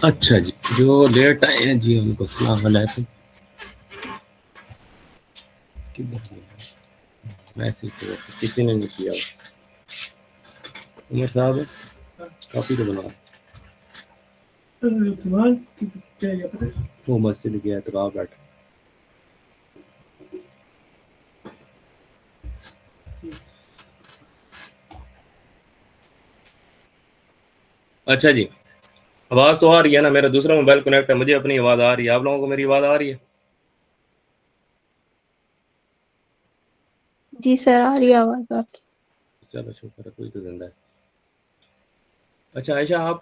अच्छा जी, जो लेट आए हैं जी उनको सलाम अलैकुम। मैसेज तो किसी ने नहीं किया। उमर साहब काफ़ी तो बना वो मस्जिद गया तो आप बैठ। अच्छा जी, आवाज़ तो आ रही है ना? मेरा दूसरा मोबाइल कनेक्ट है, मुझे अपनी आवाज़ आ रही है, आप लोगों को मेरी आवाज़ आ रही है? जी सर, आ रही है आवाज़ आपकी। चलो शुक्र है, कोई तो जिंदा है। अच्छा आयशा, आप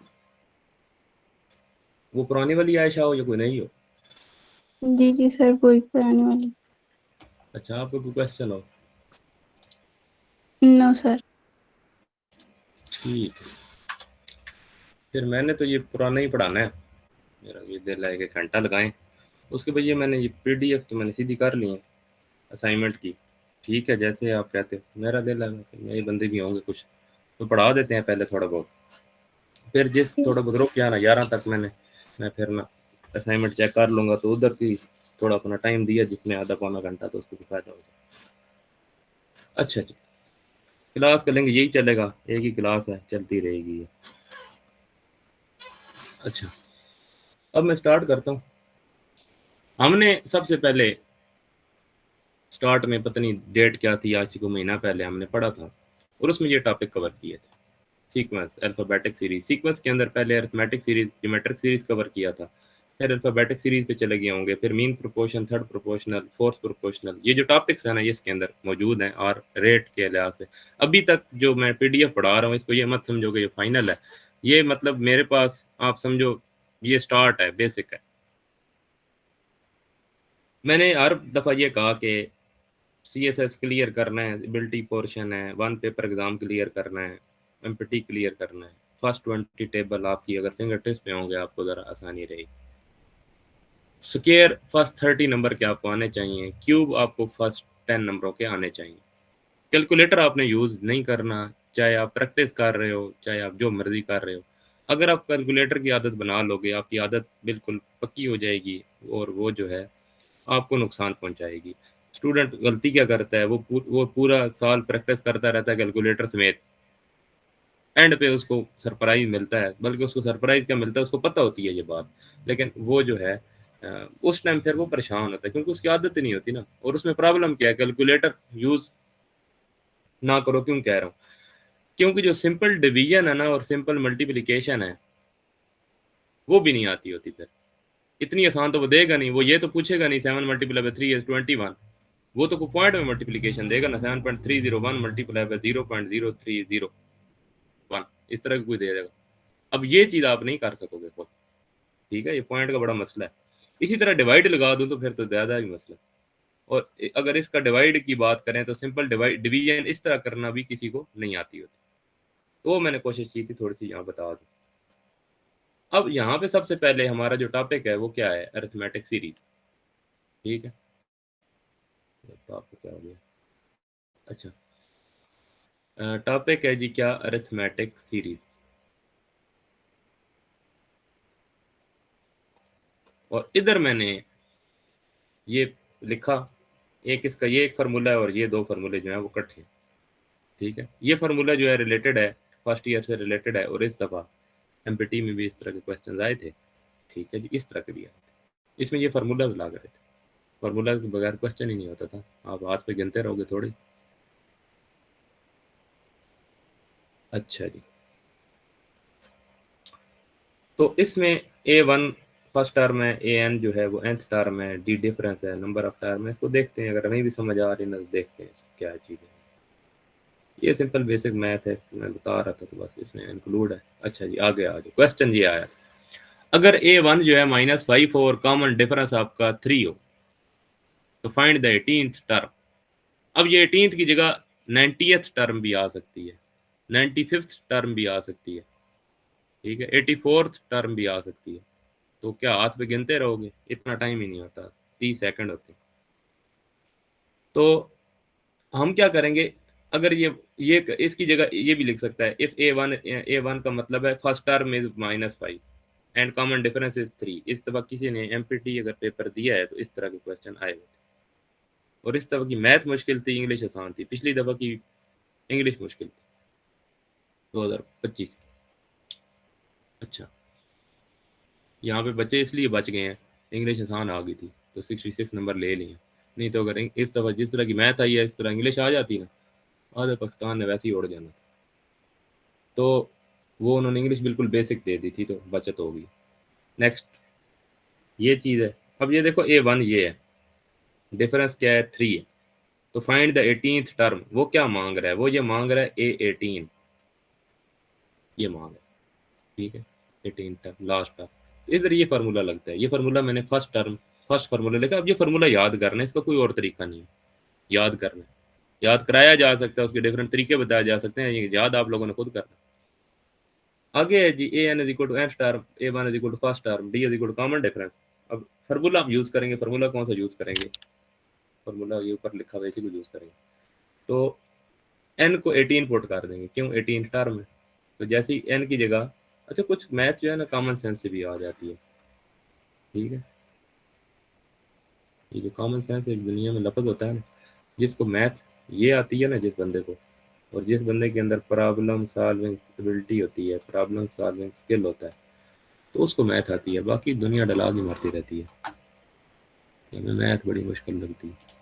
वो पुरानी वाली आयशा हो या कोई नहीं हो? जी जी सर, वही पुराने वाली। अच्छा, आपको कोई क्वेश्चन हो? No sir. ठीक है, फिर मैंने तो ये पुराना ही पढ़ाना है। मेरा ये दिल है कि घंटा लगाएं। उसके बाद ये मैंने ये पीडीएफ तो मैंने सीधी कर ली है असाइनमेंट की। ठीक है, जैसे आप कहते हो, मेरा दिल है नए बंदे भी होंगे कुछ तो पढ़ा देते हैं पहले थोड़ा बहुत, फिर जिस थोड़ा बहुत रुक गया ना 11 तक मैं फिर ना असाइनमेंट चेक कर लूँगा, तो उधर की थोड़ा अपना टाइम दिया जिसमें आधा पौना घंटा, तो उसको भी फ़ायदा हो जाए। अच्छा जी, क्लास कर लेंगे, यही चलेगा, एक ही क्लास है, चलती रहेगी ये। अच्छा, अब मैं स्टार्ट करता हूँ। हमने सबसे पहले स्टार्ट में पता नहीं डेट क्या थी, आज से कोई महीना पहले हमने पढ़ा था और उसमें ये टॉपिक कवर किए थे। Sequence, alphabetic series. सीक्वेंस के अंदर पहले arithmetic series, geometric series cover किया था, फिर अल्फ़ाबेटिक सीरीज़ पे चले गए होंगे, फिर mean proportion, third proportional, fourth proportional, ये जो टॉपिक्स हैं ना ये इसके अंदर मौजूद हैं, और रेट के लिहाज से अभी तक जो मैं पीडीएफ पढ़ा रहा हूँ इसको ये मत समझो कि ये फाइनल है। ये मतलब मेरे पास आप समझो ये स्टार्ट है, बेसिक है। मैंने हर दफ़ा ये कहा कि सीएसएस क्लियर करना है, एबिलिटी पोर्शन है, वन पेपर एग्जाम क्लियर करना है, एमपीटी क्लियर करना है, फर्स्ट 20 टेबल आपकी अगर फिंगर टिप्स पे होंगे आपको ज़रा आसानी रहेगी। स्क्वायर फर्स्ट 30 नंबर के आपको आने चाहिए, क्यूब आपको फर्स्ट 10 नंबरों के आने चाहिए। कैलकुलेटर आपने यूज़ नहीं करना, चाहे आप प्रैक्टिस कर रहे हो, चाहे आप जो मर्जी कर रहे हो। अगर आप कैलकुलेटर की आदत बना लोगे, आपकी आदत बिल्कुल पक्की हो जाएगी और वो जो है आपको नुकसान पहुंचाएगी। स्टूडेंट गलती क्या करता है, वो पूरा साल प्रैक्टिस करता रहता है कैलकुलेटर समेत, एंड पे उसको सरप्राइज मिलता है, बल्कि उसको सरप्राइज क्या मिलता है उसको पता होती है ये बात, लेकिन वो जो है उस टाइम फिर वो परेशान होता है क्योंकि उसकी आदत नहीं होती ना। और उसमें प्रॉब्लम क्या है, कैलकुलेटर यूज ना करो, क्यों कह रहा हूँ, क्योंकि जो सिंपल डिवीजन है ना और सिंपल मल्टीप्लिकेशन है वो भी नहीं आती होती, फिर इतनी आसान तो वो देगा नहीं, वो ये तो पूछेगा नहीं 7 × 3 = 21, वो तो पॉइंट में मल्टीप्लिकेशन देगा ना, 7.301 मल्टीप्लाई बाय 0.0301, इस तरह की कोई दे देगा। अब ये चीज़ आप नहीं कर सकोगे खुद, ठीक है, ये पॉइंट का बड़ा मसला है। इसी तरह डिवाइड लगा दूं तो फिर तो ज़्यादा ही मसला। और अगर इसका डिवाइड की बात करें तो सिंपल डिवाइड डिवीजन इस तरह करना भी किसी को नहीं आती होती, तो वो मैंने कोशिश की थी थोड़ी सी यहाँ बता दूं। अब यहाँ पे सबसे पहले हमारा जो टॉपिक है वो क्या है, अरिथमेटिक सीरीज। ठीक है, तो आपको क्या हो गया, अच्छा टॉपिक है जी क्या, अरिथमेटिक सीरीज। और इधर मैंने ये लिखा, एक इसका ये एक फार्मूला है और ये दो फार्मूले जो है वो इकट्ठे। ठीक है, ये फार्मूला जो है रिलेटेड है, फर्स्ट ईयर से रिलेटेड है, और इस दफ़ा एमपीटी में भी इस तरह के क्वेश्चन आए थे। ठीक है जी, इस तरह के भी आए थे, इसमें ये फार्मूला लगा रहे थे, फार्मूला के बगैर क्वेश्चन ही नहीं होता था, आप हाथ पे गिनते रहोगे थोड़ी। अच्छा जी, तो इसमें A1 फर्स्ट टर्म है, AN जो है वो nth टर्म है, D डिफरेंस है, नंबर ऑफ टर्म है। इसको देखते हैं, अगर नहीं भी समझ आ रही ना तो देखते हैं क्या चीज़ है। ये सिंपल बेसिक मैथ है, मैं बता रहा था तो बस इसमें इंक्लूड है। अच्छा जी, आगे आ जाओ, क्वेश्चन ये आया, अगर A1 जो है -5 हो और कॉमन डिफरेंस आपका 3 हो तो फाइंड द 18th टर्म। अब ये 18th की जगह 90th टर्म भी आ सकती है, 95th टर्म भी आ सकती है, ठीक है, 84th टर्म भी आ सकती है। तो क्या हाथ पे गिनते रहोगे, इतना टाइम ही नहीं होता, 30 सेकंड होते हैं। तो हम क्या करेंगे, अगर ये इसकी जगह ये भी लिख सकता है, इफ ए वन का मतलब है first term is -5 and common difference is 3। इस दफ़ा किसी ने एमपीटी अगर पेपर दिया है तो इस तरह के क्वेश्चन आए हुए थे, और इस दफ़ा की मैथ मुश्किल थी, इंग्लिश आसान थी। पिछली दफ़ा की इंग्लिश मुश्किल थी 2025। अच्छा, यहाँ पे बच्चे इसलिए बच गए हैं, इंग्लिश आसान आ गई थी तो 66 नंबर ले लिए, नहीं तो अगर इस दफ़ा जिस तरह की मैथ आई है इस तरह इंग्लिश आ जाती ना, आधे पाकिस्तान ने वैसे ही उड़ जाना। तो वो उन्होंने इंग्लिश बिल्कुल बेसिक दे दी थी तो बचत होगी। नेक्स्ट ये चीज़ है। अब ये देखो A1 ये है, डिफरेंस क्या है 3 है। तो फाइंड द 18th टर्म, वो क्या मांग रहा है, वो ये मांग रहा है A18, ये मांग रहा है, ठीक है। 18 टर्म लास्ट टर्म, तो इधर ये फार्मूला लगता है। ये फार्मूला मैंने फर्स्ट फार्मूला लिखा। अब ये फार्मूला याद करना है, इसका कोई और तरीका नहीं है याद करना है। याद कराया जा सकता है, उसके डिफरेंट तरीके बताए जा सकते हैं, ये याद आप लोगों ने खुद करना है। आगे है जी an is equal to n star, A1 is equal to first term, d is equal to common difference. अब फार्मूला हम यूज करेंगे। फार्मूला कौन सा यूज करेंगे, फार्मूला ये ऊपर लिखा हुआ है, इसी को यूज करेंगे। तो n को 18 पुट कर देंगे, क्यों 18 टर्म है तो जैसे ही n की जगह, अच्छा कुछ मैथ जो है ना कॉमन सेंस से भी आ जाती है, ठीक है। ये जो कॉमन सेंस एक दुनिया में लफ्ज होता है ना, जिसको मैथ ये आती है ना जिस बंदे को, और जिस बंदे के अंदर प्रॉब्लम सॉल्विंग एबिलिटी होती है, प्रॉब्लम सॉल्विंग स्किल होता है, तो उसको मैथ आती है। बाकी दुनिया डला के मरती रहती है, हमें मैथ बड़ी मुश्किल लगती है।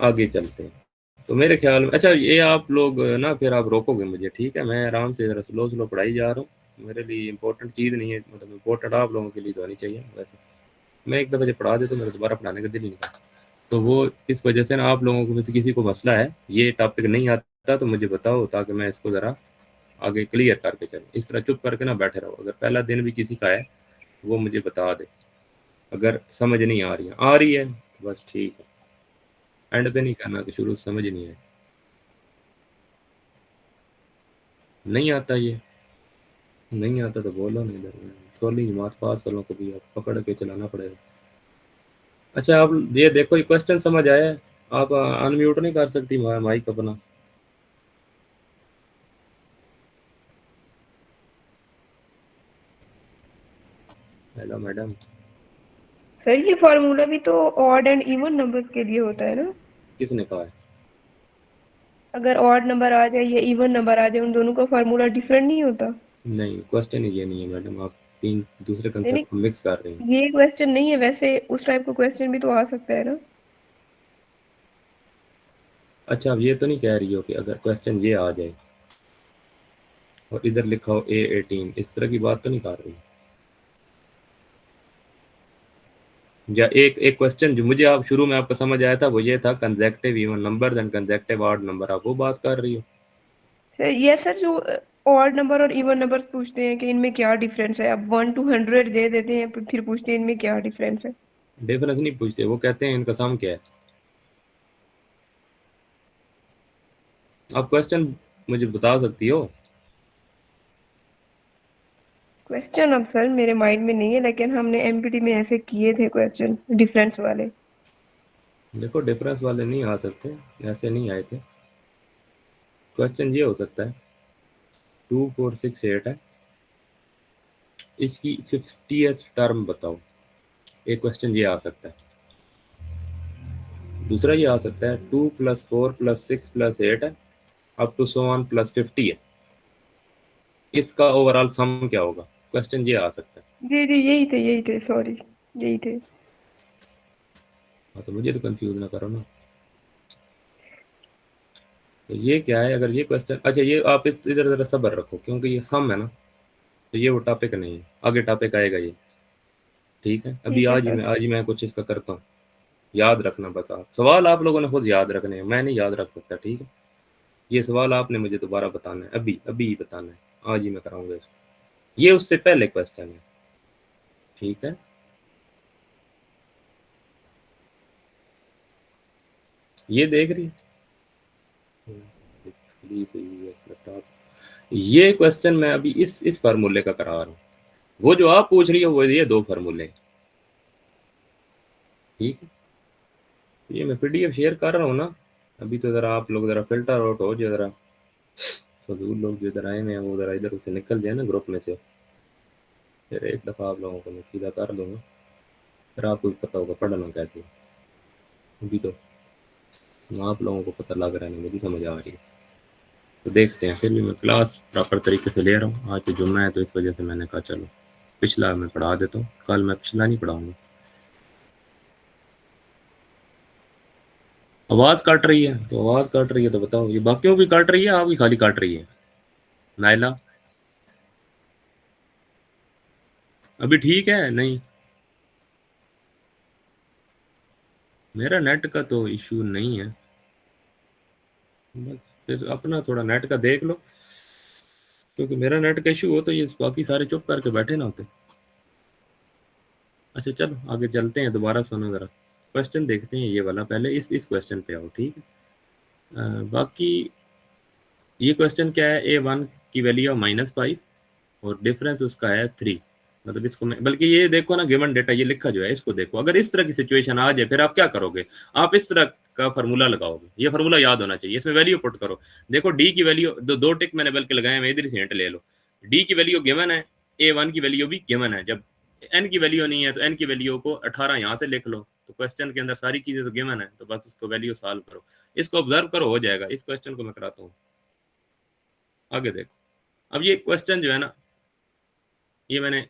आगे चलते हैं। तो मेरे ख्याल में, अच्छा ये आप लोग ना फिर आप रोकोगे मुझे, ठीक है। मैं आराम से ज़रा स्लो स्लो पढ़ाई जा रहा हूँ, मेरे लिए इंपॉर्टेंट चीज़ नहीं है, मतलब इंपॉर्टेंट आप लोगों के लिए तो आनी चाहिए। वैसे मैं एक दफ़ा जब पढ़ा दे तो मेरा दोबारा पढ़ाने का दिल ही नहीं करता। तो वो इस वजह से ना आप लोगों को में से किसी को मसला है, ये टॉपिक नहीं आता तो मुझे बताओ, ताकि मैं इसको ज़रा आगे क्लियर करके चलूँ। इस तरह चुप करके ना बैठे रहो। अगर पहला दिन भी किसी का है वो मुझे बता दे, अगर समझ नहीं आ रही है तो बस ठीक है, एंड पे नहीं करना कि शुरू से समझ नहीं आए। नहीं आता ये, नहीं आता तो बोलो, नहीं इधर 16वीं जमात पास वालों को भी अब पकड़ के चलाना पड़ेगा। अच्छा आप ये देखो, ये क्वेश्चन समझ आया है? आप अनम्यूट नहीं कर सकती माइक अपना? Hello madam. सर ये फॉर्मूला भी तो ऑड एंड इवन नंबर के लिए होता है ना? किसने कहा है? अगर ऑड नंबर आ जाए या इवन नंबर आ जाए, उन दोनों का फॉर्मूला डिफरेंट नहीं होता? नहीं, क्वेश्चन ये नहीं है मैडम, आप तीन दूसरे नहीं कंसेप्ट को नहीं, मिक्स कर रही हैं। ये क्वेश्चन नहीं है, वैसे उस टाइप का क्वेश्चन भी तो आ सकता है ना? अच्छा आप ये तो नहीं कह रही हो कि अगर क्वेश्चन ये आ जाए और इधर लिखा हो A18, इस तरह की बात तो नहीं कर रही? या एक एक क्वेश्चन जो मुझे आप शुरू में आपका समझ आया था वो ये था, consecutive even number and consecutive odd number, आप वो बात कर रही हो? सर ये सर जो ऑड नंबर और इवन नंबर पूछते हैं कि इनमें क्या डिफरेंस है, अब 1 to 100 दे देते हैं फिर पूछते हैं इनमें क्या डिफरेंस है। डिफरेंस नहीं पूछते, वो कहते हैं इनका सम क्या है। आप क्वेश्चन मुझे बता सकती हो? क्वेश्चन अब सर मेरे माइंड में नहीं है, लेकिन हमने एमपीटी में ऐसे किए थे क्वेश्चंस डिफरेंस वाले। देखो डिफरेंस वाले नहीं आ सकते, ऐसे नहीं आए थे। क्वेश्चन ये हो सकता है 2468 है, इसकी 50th टर्म बताओ, एक क्वेश्चन ये आ सकता है। दूसरा ये आ सकता है 2 + 4 + 6 + 8 है, अप टू सो ऑन +50 है, इसका ओवरऑल सम क्या होगा, क्वेश्चन ये आ सकता है। जी जी, यही थे सॉरी, यही थे। हाँ तो मुझे तो कंफ्यूज ना करो ना। तो ये क्या है, अगर ये क्वेश्चन, अच्छा ये आप इधर ज़रा सब्र रखो, क्योंकि ये सम है ना, तो ये वो टॉपिक नहीं है, आगे टॉपिक आएगा ये, ठीक है। अभी ठीक है सर। आज ही मैं कुछ इसका करता हूँ, याद रखना बस। आप सवाल आप लोगों ने खुद याद रखने हैं, मैं नहीं याद रख सकता, ठीक है। ये सवाल आपने मुझे दोबारा बताना है, अभी अभी ही बताना है, आज ही मैं कराऊंगा इसको। ये उससे पहले क्वेश्चन है, ठीक है। ये देख रही है, ये क्वेश्चन मैं अभी इस फार्मूले का करा रहा हूँ, वो जो आप पूछ रही हो वो ये दो फार्मूले, ठीक है। ये मैं PDF शेयर कर रहा हूँ ना, अभी तो ज़रा आप लोग ज़रा फिल्टर आउट हो जाए, ज़रा फजूल लोग जो इधर आए हुए हैं वो ज़रा इधर से निकल जाए ना ग्रुप में से, फिर एक दफ़ा आप लोगों को मैं सीधा कर लूँगा, फिर आपको भी पता होगा पढ़ना कैसे। अभी तो आप लोगों को पता लग रहा है, नहीं मुझे समझ आ रही है। तो देखते हैं, फिर भी मैं क्लास प्रॉपर तरीके से ले रहा हूँ। आज तो जुम्मा है तो इस वजह से मैंने कहा चलो पिछला मैं पढ़ा देता हूँ, कल मैं पिछला नहीं पढ़ाऊँगा। आवाज़ कट रही है तो आवाज़ कट रही है तो बताओ, ये बाकियों की कट रही है आपकी खाली कट रही है? नाइला अभी ठीक है? नहीं, मेरा नेट का तो इशू नहीं है, बस फिर अपना थोड़ा नेट का देख लो, क्योंकि मेरा नेट का इशू हो तो ये बाकी सारे चुप करके बैठे ना होते। अच्छा चलो आगे चलते हैं, दोबारा सुनो ज़रा क्वेश्चन देखते हैं ये वाला, पहले इस क्वेश्चन पे आओ, ठीक है। बाकी ये क्वेश्चन क्या है, A1 की वैल्यू -5 और डिफरेंस उसका है 3। मतलब इसको मैं, बल्कि ये देखो ना, गिवन डेटा ये लिखा जो है इसको देखो, अगर इस तरह की सिचुएशन आ जाए फिर आप क्या करोगे, आप इस तरह का फार्मूला लगाओगे, ये फार्मूला याद होना चाहिए, इसमें वैल्यू पुट करो। देखो डी की वैल्यू दो टिक मैंने बल्कि लगाए, मैं इधर से हिंट ले लो। डी की वैल्यू गिवन है, A1 की वैल्यू भी गिवन है, जब एन की वैल्यू नहीं है तो एन की वैल्यू को 18 यहाँ से लिख लो, तो क्वेश्चन के अंदर सारी चीजें तो गिवन है, तो बस उसको वैल्यू सॉल्व करो, इसको ऑब्जर्व करो, हो जाएगा। इस क्वेश्चन को मैं कराता हूँ, आगे देखो। अब ये क्वेश्चन जो है ना, ये मैंने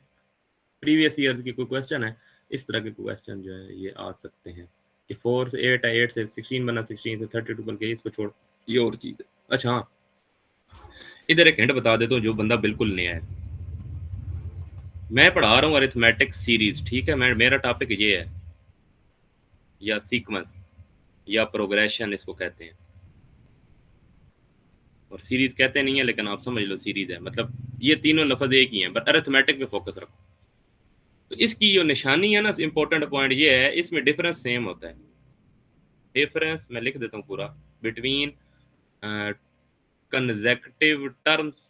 प्रीवियस ईयर्स की कोई क्वेश्चन है, इस तरह के क्वेश्चन जो है ये आ सकते हैं कि 4 से 8 है, 8 से 16 बना, 16 से 32 बन के, इसको छोड़, ये और चीज है। अच्छा हाँ, इधर एक हिंट बता देता हूँ जो बंदा बिल्कुल नया है, मैं पढ़ा रहा हूँ अरिथमेटिक सीरीज, ठीक है, मेरा टॉपिक ये है, या सीक्वेंस या प्रोग्रेशन इसको कहते हैं, और सीरीज कहते नहीं है लेकिन आप समझ लो सीरीज है, मतलब ये तीनों लफ्ज एक ही हैं, बट अरिथमेटिक पे फोकस रखो। तो इसकी जो निशानी है ना, इंपॉर्टेंट पॉइंट ये है, इसमें डिफरेंस सेम होता है। डिफरेंस मैं लिख देता हूँ पूरा, between consecutive terms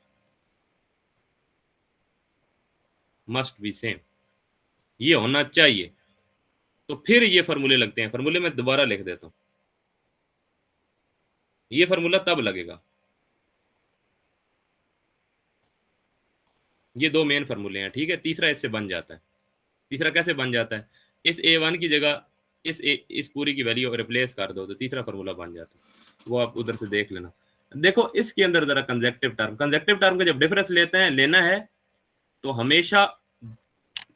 must be same, ये होना चाहिए, तो फिर ये फार्मूले लगते हैं। फार्मूले मैं दोबारा लिख देता हूँ, ये फार्मूला तब लगेगा, ये दो मेन फार्मूले हैं, ठीक है। तीसरा इससे बन जाता है, तीसरा कैसे बन जाता है, इस A1 की जगह इस पूरी की वैल्यू रिप्लेस कर दो तो तीसरा फार्मूला बन जाता है, वो आप उधर से देख लेना। देखो इसके अंदर जरा कंसेक्टिव टर्म का जब डिफरेंस लेना है तो हमेशा,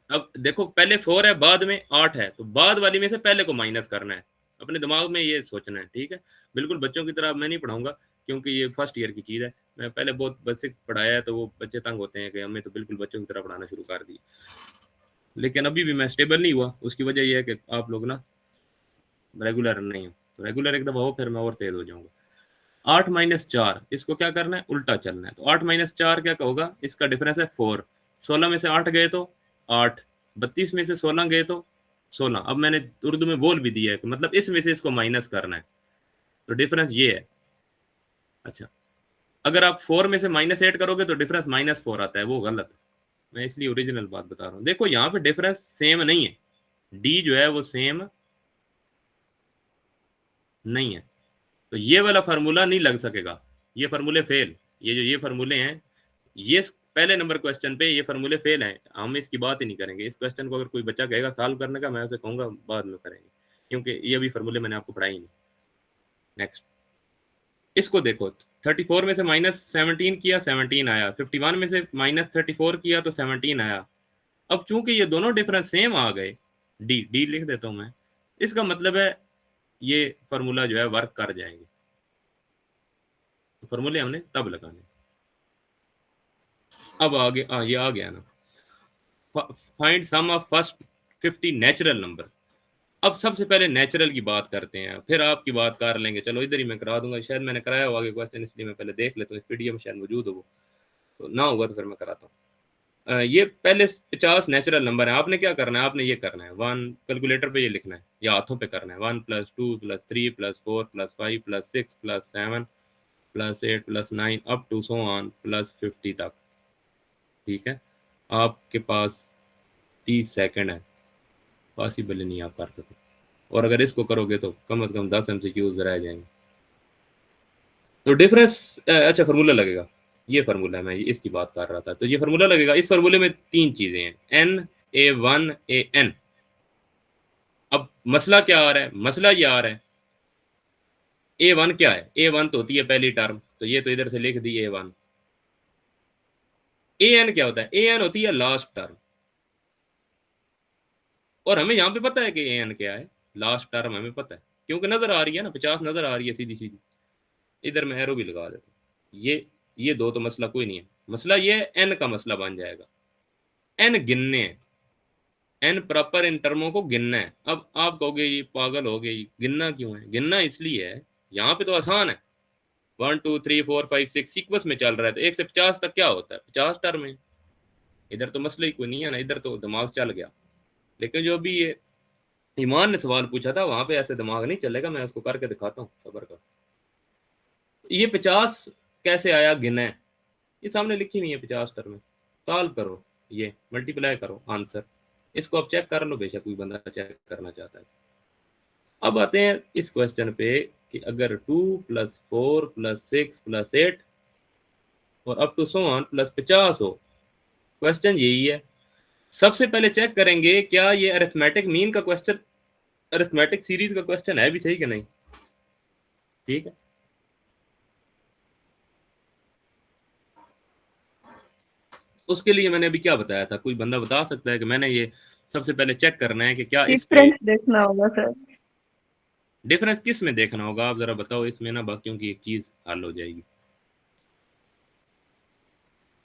अब देखो पहले 4 है बाद में 8 है, तो बाद वाली में से पहले को माइनस करना है, अपने दिमाग में ये सोचना है, ठीक है। बिल्कुल बच्चों की तरह मैं नहीं पढ़ाऊंगा, क्योंकि ये फर्स्ट ईयर की चीज़ है, मैं पहले बहुत बेसिक पढ़ाया है, तो वो बच्चे तंग होते हैं कि हमें तो बिल्कुल बच्चों की तरह पढ़ाना शुरू कर दी, लेकिन अभी भी मैं स्टेबल नहीं हुआ। उसकी वजह यह है कि आप लोग ना रेगुलर नहीं हो, तो रेगुलर एक दफ़ा हो फिर मैं और तेज हो जाऊंगा। 8 - 4 इसको क्या करना है, उल्टा चलना है, तो 8 - 4 क्या होगा, इसका डिफरेंस है 4। 16 में से 8 गए तो 8, 32 में से 16 गए तो 16। अब मैंने उर्दू में बोल भी दिया है कि मतलब इसमें से इसको माइनस करना है, तो डिफरेंस ये है। अच्छा, अगर आप 4 में से -8 करोगे तो डिफरेंस -4 आता है, वो गलत है, मैं इसलिए ओरिजिनल बात बता रहा हूँ। देखो यहाँ पे डिफरेंस सेम नहीं है, डी जो है वो सेम नहीं है, तो ये वाला फार्मूला नहीं लग सकेगा, ये फार्मूले फेल, ये जो ये फार्मूले हैं, ये पहले नंबर क्वेश्चन पे ये फार्मूले फेल हैं, हम इसकी बात ही नहीं करेंगे। इस क्वेश्चन को अगर कोई बच्चा कहेगा सॉल्व करने का, मैं उसे कहूंगा बाद में करेंगे, क्योंकि ये अभी फार्मूले मैंने आपको पढ़ाई नहीं। नेक्स्ट इसको देखो, 34 में से -17 किया 17 आया, 51 में से -34 किया तो 17 आया। अब चूंकि ये दोनों डिफरेंस सेम आ गए, डी डी लिख देता हूं मैं, इसका मतलब है ये फार्मूला जो है वर्क कर जाएंगे, फार्मूले हमने तब लगाने। अब आगे ये आ गया ना, find sum of first 50 natural number. अब सबसे पहले नेचुरल की बात करते हैं, फिर आपकी बात कर लेंगे। चलो इधर ही मैं करा दूंगा, शायद मैंने कराया हो आगे क्वेश्चन, इसलिए मैं पहले देख लेता हूँ, इस पीडीएफ में शायद मौजूद हो, वो तो ना होगा तो फिर मैं कराता हूँ। ये पहले 50 नेचुरल नंबर है, आपने क्या करना है, आपने ये करना है 1 कैलकुलेटर पे ये लिखना है या हाथों पे करना है, 1 + 2 + 3 + 4 + 5 + 6 + 7 + 8 + 9 अप टू सो ऑन +50 तक, ठीक है। आपके पास 30 सेकंड है, पॉसिबल नहीं आप कर सको, और अगर इसको करोगे तो कम से कम 10 MCQs रह जाएंगे। तो डिफरेंस अच्छा फार्मूला लगेगा, ये फार्मूला है, मैं इसकी बात कर रहा था। तो ये फार्मूला लगेगा। इस फार्मूले में 3 चीजें हैं, NA1AN। अब मसला क्या आ रहा है? मसला ये आ रहा है A1 क्या है? A1 तो होती है पहली टर्म, तो ये तो इधर से लिख दी A1। AN क्या होता है? AN होती है लास्ट टर्म। और हमें यहाँ पे पता है कि AN क्या है, लास्ट टर्म हमें पता है, क्योंकि नजर आ रही है ना, 50 नजर आ रही है सीधी सीधी। इधर मैं एरो भी लगा देता हूँ। ये दो तो मसला कोई नहीं है। मसला ये है N का मसला बन जाएगा। N गिनने हैं, N प्रॉपर इन टर्मों को गिनना है। अब आप कहोगे ये पागल हो गई, गिनना क्यों है? गिनना इसलिए है, यहाँ पे तो आसान है, 1 2 3 4 5 6 सीक्वेंस में चल रहा है, तो 1 से 50 तक क्या होता है? 50 टर्म है। इधर तो मसला ही कोई नहीं है ना, इधर तो दिमाग चल गया। लेकिन जो अभी ये ईमान ने सवाल पूछा था, वहां पे ऐसे दिमाग नहीं चलेगा। मैं उसको करके दिखाता हूँ, सबर कर। ये 50 कैसे आया गिना है? ये सामने लिखी हुई है 50 टर्म। सॉल्व करो, ये मल्टीप्लाई करो आंसर। इसको अब चेक कर लो, बेशक कोई बंदा चेक करना चाहता है। अब आते हैं इस क्वेश्चन पे कि अगर 2 + 4 + 6 + 8 और up to so on plus 50 हो, क्वेश्चन यही है। सबसे पहले चेक करेंगे क्या ये अरिथमेटिक मीन का क्वेश्चन, अरिथमेटिक सीरीज का क्वेश्चन है भी सही कि नहीं। ठीक है, उसके लिए मैंने अभी क्या बताया था? कोई बंदा बता सकता है कि मैंने ये सबसे पहले चेक करना है कि क्या इस पे डिफरेंस देखना होगा सर। डिफरेंस किस में देखना होगा? आप जरा बताओ इसमें ना, बाकियों की एक चीज हल हो जाएगी।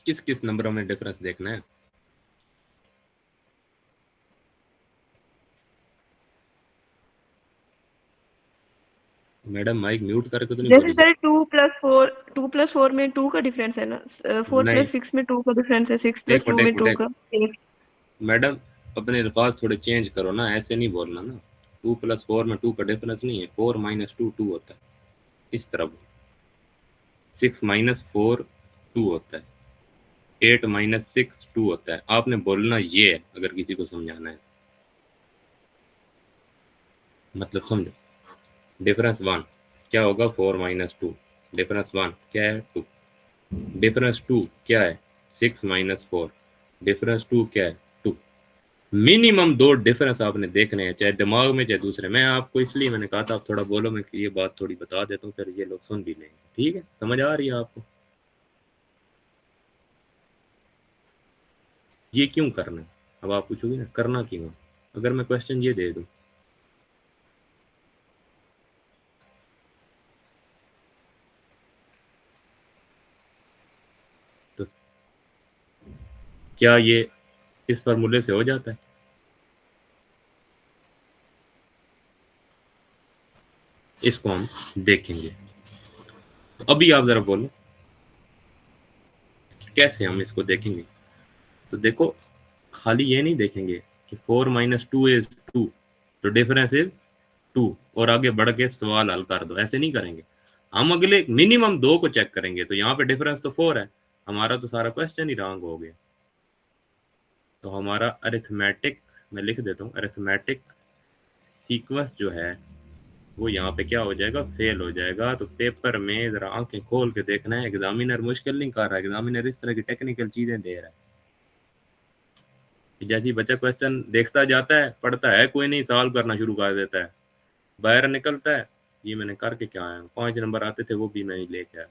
किस किस नंबरों में डिफरेंस देखना है? मैडम माइक म्यूट करके तो नहीं जैसे बोली सर 2 + 4 में 2 का डिफरेंस है ना, 4 नहीं, + 6 में 2 का डिफरेंस है, 6 + एक 2 मिनट एक में मिनट 2 का। मैडम अपने अल्फाज थोड़े चेंज करो ना, ऐसे नहीं बोलना ना। 2 + 4 में 2 का डिफरेंस नहीं है, 4 - 2 2 होता है। इस तरफ 6 - 4 2 होता है, 8 - 6 2 होता है। आपने बोलना ये है अगर किसी को समझाना है, मतलब समझो। डिफरेंस 1 क्या होगा? 4 - 2। डिफरेंस 1 क्या है? 2। डिफरेंस 2 क्या है? 6 - 4। डिफरेंस 2 क्या है? 2। मिनिमम 2 डिफरेंस आपने देखने हैं, चाहे दिमाग में चाहे दूसरे। मैं आपको इसलिए मैंने कहा था आप थोड़ा बोलो, मैं ये बात थोड़ी बता देता हूँ, फिर ये लोग सुन भी लेंगे। ठीक है, समझ आ रही है आपको? ये क्यों करना है? अब आप पूछोगे ना करना क्यों है। अगर मैं क्वेश्चन ये दे दूं, तो क्या ये इस फार्मूले से हो जाता है? इसको हम देखेंगे। तो अभी आप जरा बोलो कैसे हम इसको देखेंगे। तो देखो, खाली ये नहीं देखेंगे कि 4 - 2 इज 2, तो डिफरेंस इज 2 और आगे बढ़ के सवाल हल कर दो, ऐसे नहीं करेंगे। हम अगले मिनिमम 2 को चेक करेंगे। तो यहाँ पे डिफरेंस तो 4 है, हमारा तो सारा क्वेश्चन ही रॉन्ग हो गया। तो हमारा अरिथमेटिक, मैं लिख देता हूँ, अरिथमेटिक सीक्वेंस जो है वो यहाँ पे क्या हो जाएगा? फेल हो जाएगा। तो पेपर में जरा आंखें खोल के देखना है, एग्जामिनर मुश्किल नहीं कर रहा, एग्जामिनर इस तरह की टेक्निकल चीजें दे रहा है कि जैसे बच्चा क्वेश्चन देखता जाता है, पढ़ता है कोई नहीं, सॉल्व करना शुरू कर देता है, बाहर निकलता है ये मैंने करके क्या आया, 5 नंबर आते थे वो भी मैं ही लेके आया।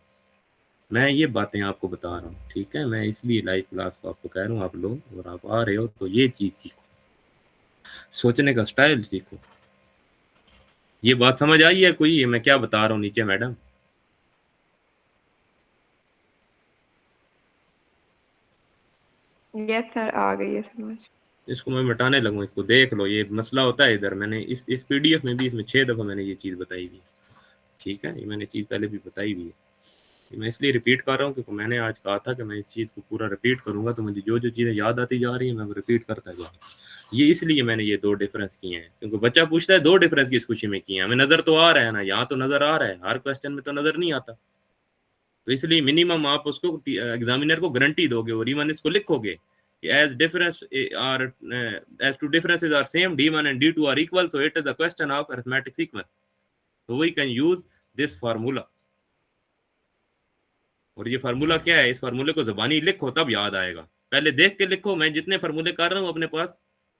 मैं ये बातें आपको बता रहा हूँ, ठीक है? मैं इसलिए लाइव क्लास को आपको कह रहा हूँ, आप लोग और आप आ रहे हो तो ये चीज सीखो, सोचने का स्टाइल सीखो। ये बात समझ आई है कोई? मैं क्या बता रहा हूँ नीचे मैडम? यस सर, आ गई है समझ। इसको मैं मिटाने लगूँ, इसको देख लो, ये मसला होता है इधर। मैंने इस पीडीएफ में भी, इसमें 6 दफा मैंने ये चीज़ बताई हुई, ठीक है? ये मैंने चीज़ पहले भी बताई हुई है। मैं इसलिए रिपीट कर रहा हूँ क्योंकि मैंने आज कहा था कि मैं इस चीज़ को पूरा रिपीट करूंगा, तो मुझे जो जो चीज़ें याद आती जा रही है मैं वो रिपीट करता जा रहा हूँ। ये इसलिए मैंने ये 2 डिफरेंस किए हैं क्योंकि बच्चा पूछता है 2 डिफरेंस किस खुशी में किए हैं, हमें नजर तो आ रहा है ना, यहाँ तो नजर आ रहा है, हर क्वेश्चन में तो नजर नहीं आता। तो इसलिए मिनिमम आप उसको एग्जामिनर को गारंटी दोगे और इवन इसको लिखोगे कि as difference are as two differences are same, d1 and d2 are equal, so it is a question of arithmetic sequence, so we can use this formula और ये फार्मूला क्या है, इस फार्मूले को ज़बानी लिखो तब याद आएगा, पहले देख के लिखो। मैं जितने फार्मूले कर रहा हूँ अपने पास,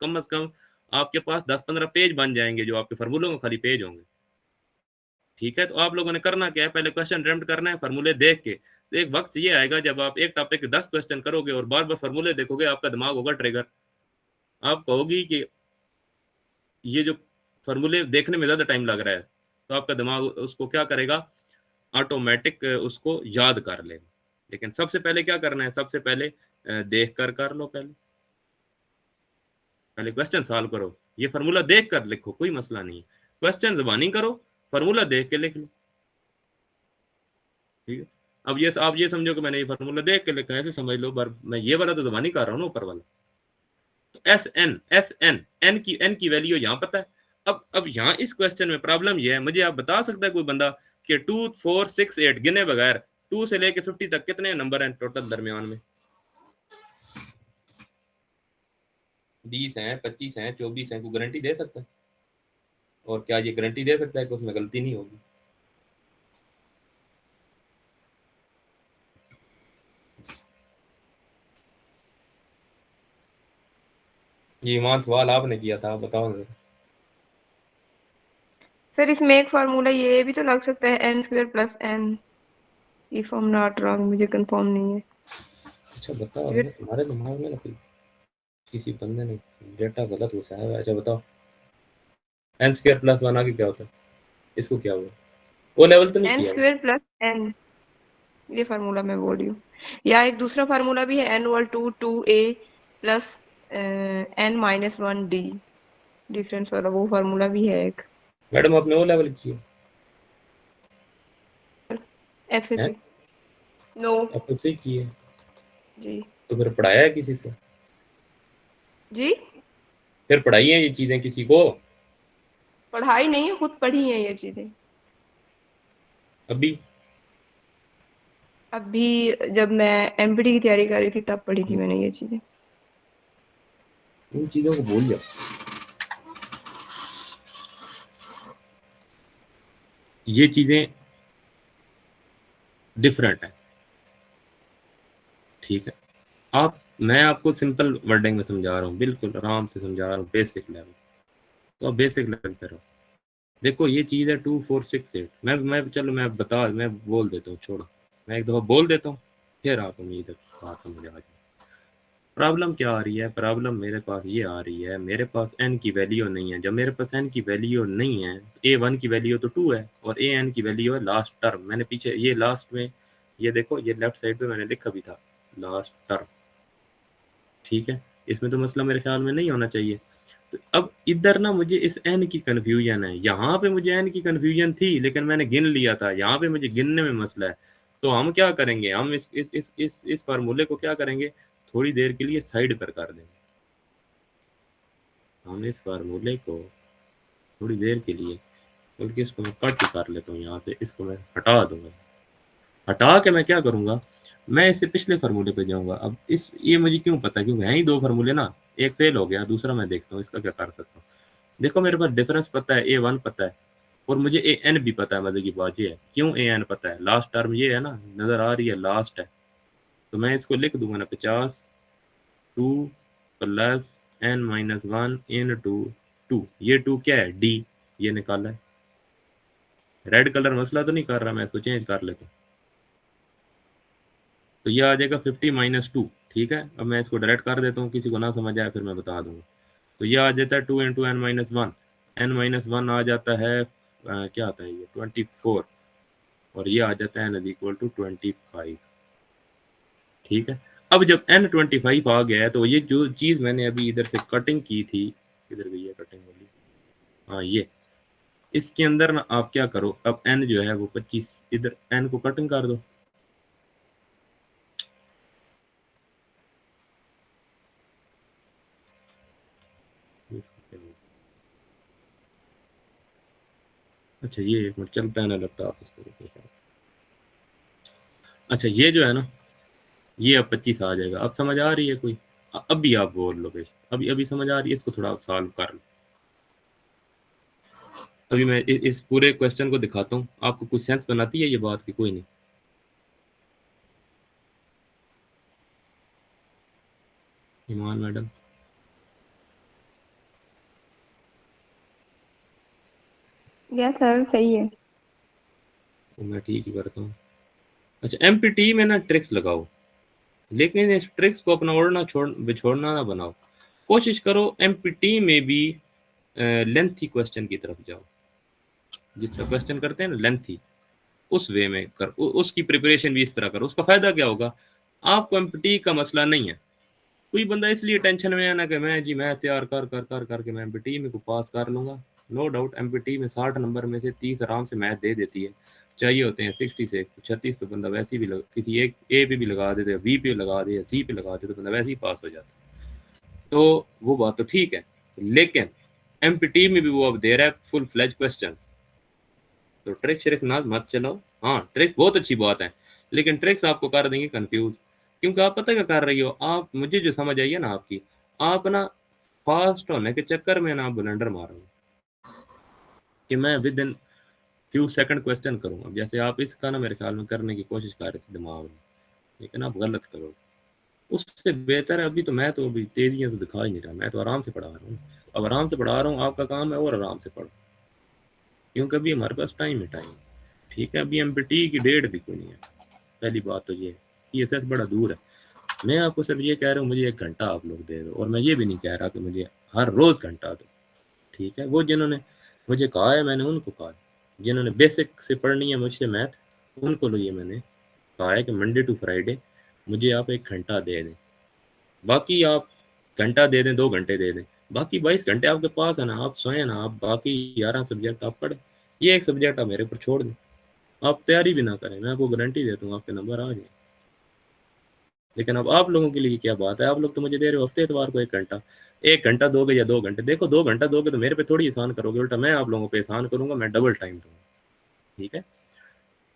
कम से कम आपके पास 10-15 पेज बन जाएंगे जो आपके फार्मूलों के खाली पेज होंगे। ठीक है, तो आप लोगों ने करना क्या है, पहले क्वेश्चन अटेम्प्ट करना है फार्मूले देख के। तो एक वक्त ये आएगा जब आप एक टॉपिक के 10 क्वेश्चन करोगे और बार बार फार्मूले देखोगे, आपका दिमाग होगा ट्रिगर। आप कहोगी कि ये जो फार्मूले देखने में ज़्यादा टाइम लग रहा है, तो आपका दिमाग उसको क्या करेगा, ऑटोमेटिक उसको याद कर लेगा। लेकिन सबसे पहले क्या करना है, सबसे पहले देख कर लो, पहले क्वेश्चन सॉल्व करो। ये फार्मूला देख कर लिखो, कोई मसला नहीं है, क्वेश्चन ज़बानी करो, फार्मूला देख के लिख लो। ठीक है, अब ये आप ये समझो कि मैंने ये फार्मूला देख के लिखा है, ऐसे समझ लो, पर मैं ये वाला तो ज़बानी कर रहा हूँ ना, ऊपर वाला। तो एन की वैल्यू यहाँ पता है। अब यहाँ इस क्वेश्चन में प्रॉब्लम ये है, मुझे आप बता सकता है कोई बंदा कि 2 4 6 8 गिने बगैर 2 से लेके 50 तक कितने नंबर हैं टोटल दरमियान में? 20 हैं, 25 हैं, 24 हैं, कोई गारंटी दे सकता है? और क्या ये गारंटी दे सकता है कि उसमें गलती नहीं होगी? ये ईमान सवाल आपने किया था, आप बताओ ना। सर इसमें एक फार्मूला ये भी तो लग सकता है n square plus n, if I am not wrong, मुझे कंफर्म नहीं है। अच्छा बताओ ना, तुम्हारे दिमाग में ना कोई किसी बंदे ने डेटा गलत घुसाया है। अच्छा बताओ, एन स्क्वायर प्लस 1 आगे क्या होता है, इसको क्या हुआ? वो लेवल तो नहीं n किया स्क्वायर प्लस n, ये फार्मूला मैं बोल रही हूँ। या एक दूसरा फार्मूला भी है, n over 2 2a plus n minus 1d, difference वाला वो फार्मूला भी है एक। मैडम आपने वो लेवल किया एफएससी? नो एफएससी की है जी। तो फिर पढ़ाया है किसी को? जी फिर पढ़ाई है ये चीजें किसी को? पढ़ाई नहीं है, खुद पढ़ी है ये चीजें। अभी अभी जब मैं एमपीटी की तैयारी कर रही थी तब पढ़ी थी मैंने ये चीजें। इन चीजों को भूल जाओ, ये चीजें डिफरेंट है। ठीक है, मैं आपको सिंपल वर्डिंग में समझा रहा हूँ, बिल्कुल आराम से समझा रहा हूँ, बेसिक लेवल। तो आप बेसिक लेवल पे रहो। देखो ये चीज़ है 2 4 6 8। मैं बोल देता हूँ, छोड़ो, मैं एक दफ़ा बोल देता हूँ, फिर आप उम्मीद है बात समझ आ जाए। प्रॉब्लम क्या आ रही है, प्रॉब्लम मेरे पास ये आ रही है, मेरे पास n की वैल्यू नहीं है। जब मेरे पास n की वैल्यू नहीं है, a1 की वैल्यू तो 2 है और an की वैल्यू है लास्ट टर्म। मैंने पीछे ये लास्ट में, ये देखो, ये लेफ्ट साइड पे मैंने लिखा भी था लास्ट टर्म। ठीक है, इसमें तो मसला मेरे ख्याल में नहीं होना चाहिए। तो अब इधर ना मुझे इस n की कन्फ्यूजन है, यहाँ पे मुझे n की कन्फ्यूजन थी लेकिन मैंने गिन लिया था, यहाँ पे मुझे गिनने में मसला है। तो हम क्या करेंगे, हम इस फार्मूले को क्या करेंगे, थोड़ी देर के लिए साइड पर कर देंगे। हम इस फार्मूले को थोड़ी देर के लिए, बल्कि इसको मैं कट कर लेता हूँ, यहाँ से इसको मैं हटा दूंगा। हटा के मैं क्या करूँगा, मैं इससे पिछले फार्मूले पे जाऊँगा। अब ये मुझे क्यों पता है, क्योंकि हैं ही 2 फार्मूले ना, एक फेल हो गया, दूसरा मैं देखता हूँ इसका क्या कर सकता हूँ। देखो मेरे पास डिफरेंस पता है, a1 पता है और मुझे an भी पता है। मजे की बात ये है, क्यों an पता है, लास्ट टर्म ये है ना, नज़र आ रही है, लास्ट है। तो मैं इसको लिख दूंगा ना, 50 2 प्लस n माइनस 1 इन 2। ये 2 क्या है, d, ये निकाला है। रेड कलर मसला तो नहीं कर रहा, मैं इसको चेंज कर लेता हूँ। तो ये आ जाएगा 50 माइनस 2। ठीक है, अब मैं इसको डायरेक्ट कर देता हूँ, किसी को ना समझ आए फिर मैं बता दूंगा। तो ये आ जाता है 2 into n minus 1। N minus 1 आ जाता है क्या आता है ये 24, और ये आ जाता है n इक्वल टू 25। ठीक है, अब जब n 25 आ गया है, तो ये जो चीज़ मैंने अभी इधर से कटिंग की थी, इधर गई है कटिंग वाली, हाँ ये, इसके अंदर ना आप क्या करो, अब n जो है वो 25, इधर n को कटिंग कर दो। अच्छा ये एक मिनट चलता है ना लैपटॉप, अच्छा ये जो है ना, ये अब 25 आ जाएगा। अब समझ आ रही है कोई? अभी आप बोल लो बेशक, अभी अभी समझ आ रही है, इसको थोड़ा सॉल्व कर लो। अभी मैं इस पूरे क्वेश्चन को दिखाता हूँ, आपको कुछ सेंस बनाती है ये बात की? कोई नहीं। ईमान मैडम, या सर सही है। तो मैं ठीक ही करता हूँ। अच्छा, एमपीटी में ना ट्रिक्स लगाओ, लेकिन इस ट्रिक्स को अपना ओढ़ना बिछोड़ना ना बनाओ। कोशिश करो एमपीटी में भी लेंथी क्वेश्चन की तरफ जाओ। जिस तरह क्वेश्चन करते हैं ना लेंथी, उस वे में कर, उसकी प्रिपरेशन भी इस तरह करो। उसका फायदा क्या होगा, आपको एमपीटी का मसला नहीं है। कोई बंदा इसलिए टेंशन में है ना कि मैं जी मैं तैयार कर करके मैं एमपीटी में को पास कर लूंगा। नो डाउट एमपीटी में 60 नंबर में से 30 आराम से मैथ दे देती है। चाहिए होते हैं 60 से 36, तो बंदा वैसे ही भी किसी एक ए पे भी लगा देते, बी पे लगा दे, सी पे लगा दे, तो बंदा वैसे ही पास हो जाता है। तो वो बात तो ठीक है, लेकिन एमपीटी में भी वो अब दे रहा है फुल फ्लेज क्वेश्चन। तो ट्रिक श्रिक ना मत चलाओ। हाँ, ट्रिक बहुत अच्छी बात है, लेकिन ट्रिक्स आपको कर देंगे कंफ्यूज। क्योंकि आप पता क्या कर रही हो, आप मुझे जो समझ आई है ना आपकी, आप ना फास्ट होने के चक्कर में ना आप ब्लंडर मार रहे हो कि मैं with in few second question करूंगा। जैसे आप इसका ना मेरे ख्याल में करने की कोशिश कर रहे थे दिमाग में, लेकिन आप गलत करो। उससे बेहतर है, अभी तो मैं तो अभी तेजियां तो दिखा ही नहीं रहा, मैं तो आराम से पढ़ा रहा हूँ। अब आराम से पढ़ा रहा हूँ, आपका काम है और आराम से पढ़ो, क्योंकि अभी हमारे पास टाइम है टाइम। ठीक है, अभी एमपीटी की डेट भी कोई नहीं है। पहली बात तो ये, सीएसएस बड़ा दूर है। मैं आपको सिर्फ ये कह रहा हूँ मुझे 1 घंटा आप लोग दे दो, और मैं ये भी नहीं कह रहा कि मुझे हर रोज घंटा दो। ठीक है, वो जिन्होंने मुझे कहा है मैंने उनको कहा है, जिन्होंने बेसिक से पढ़नी है मुझसे मैथ, उनको ये मैंने कहा है कि मंडे टू फ्राइडे मुझे आप 1 घंटा दे दें। बाकी आप घंटा दे दें, 2 घंटे दे दें, बाकी 22 घंटे आपके पास है ना, आप सोएं ना, आप बाकी 11 सब्जेक्ट आप पढ़ें। ये एक सब्जेक्ट आप मेरे ऊपर छोड़ दें, आप तैयारी भी ना करें, मैं आपको गारंटी देता हूँ आपके नंबर आ जाए। लेकिन अब आप लोगों के लिए क्या बात है, आप लोग तो मुझे दे रहे हो हफ्ते इतवार को 1 घंटा। 1 घंटा दोगे या 2 घंटे, देखो 2 घंटा दोगे तो मेरे पे थोड़ी एहसान करोगे, उल्टा मैं आप लोगों पे एहसान करूंगा, मैं डबल टाइम दूंगा। ठीक है,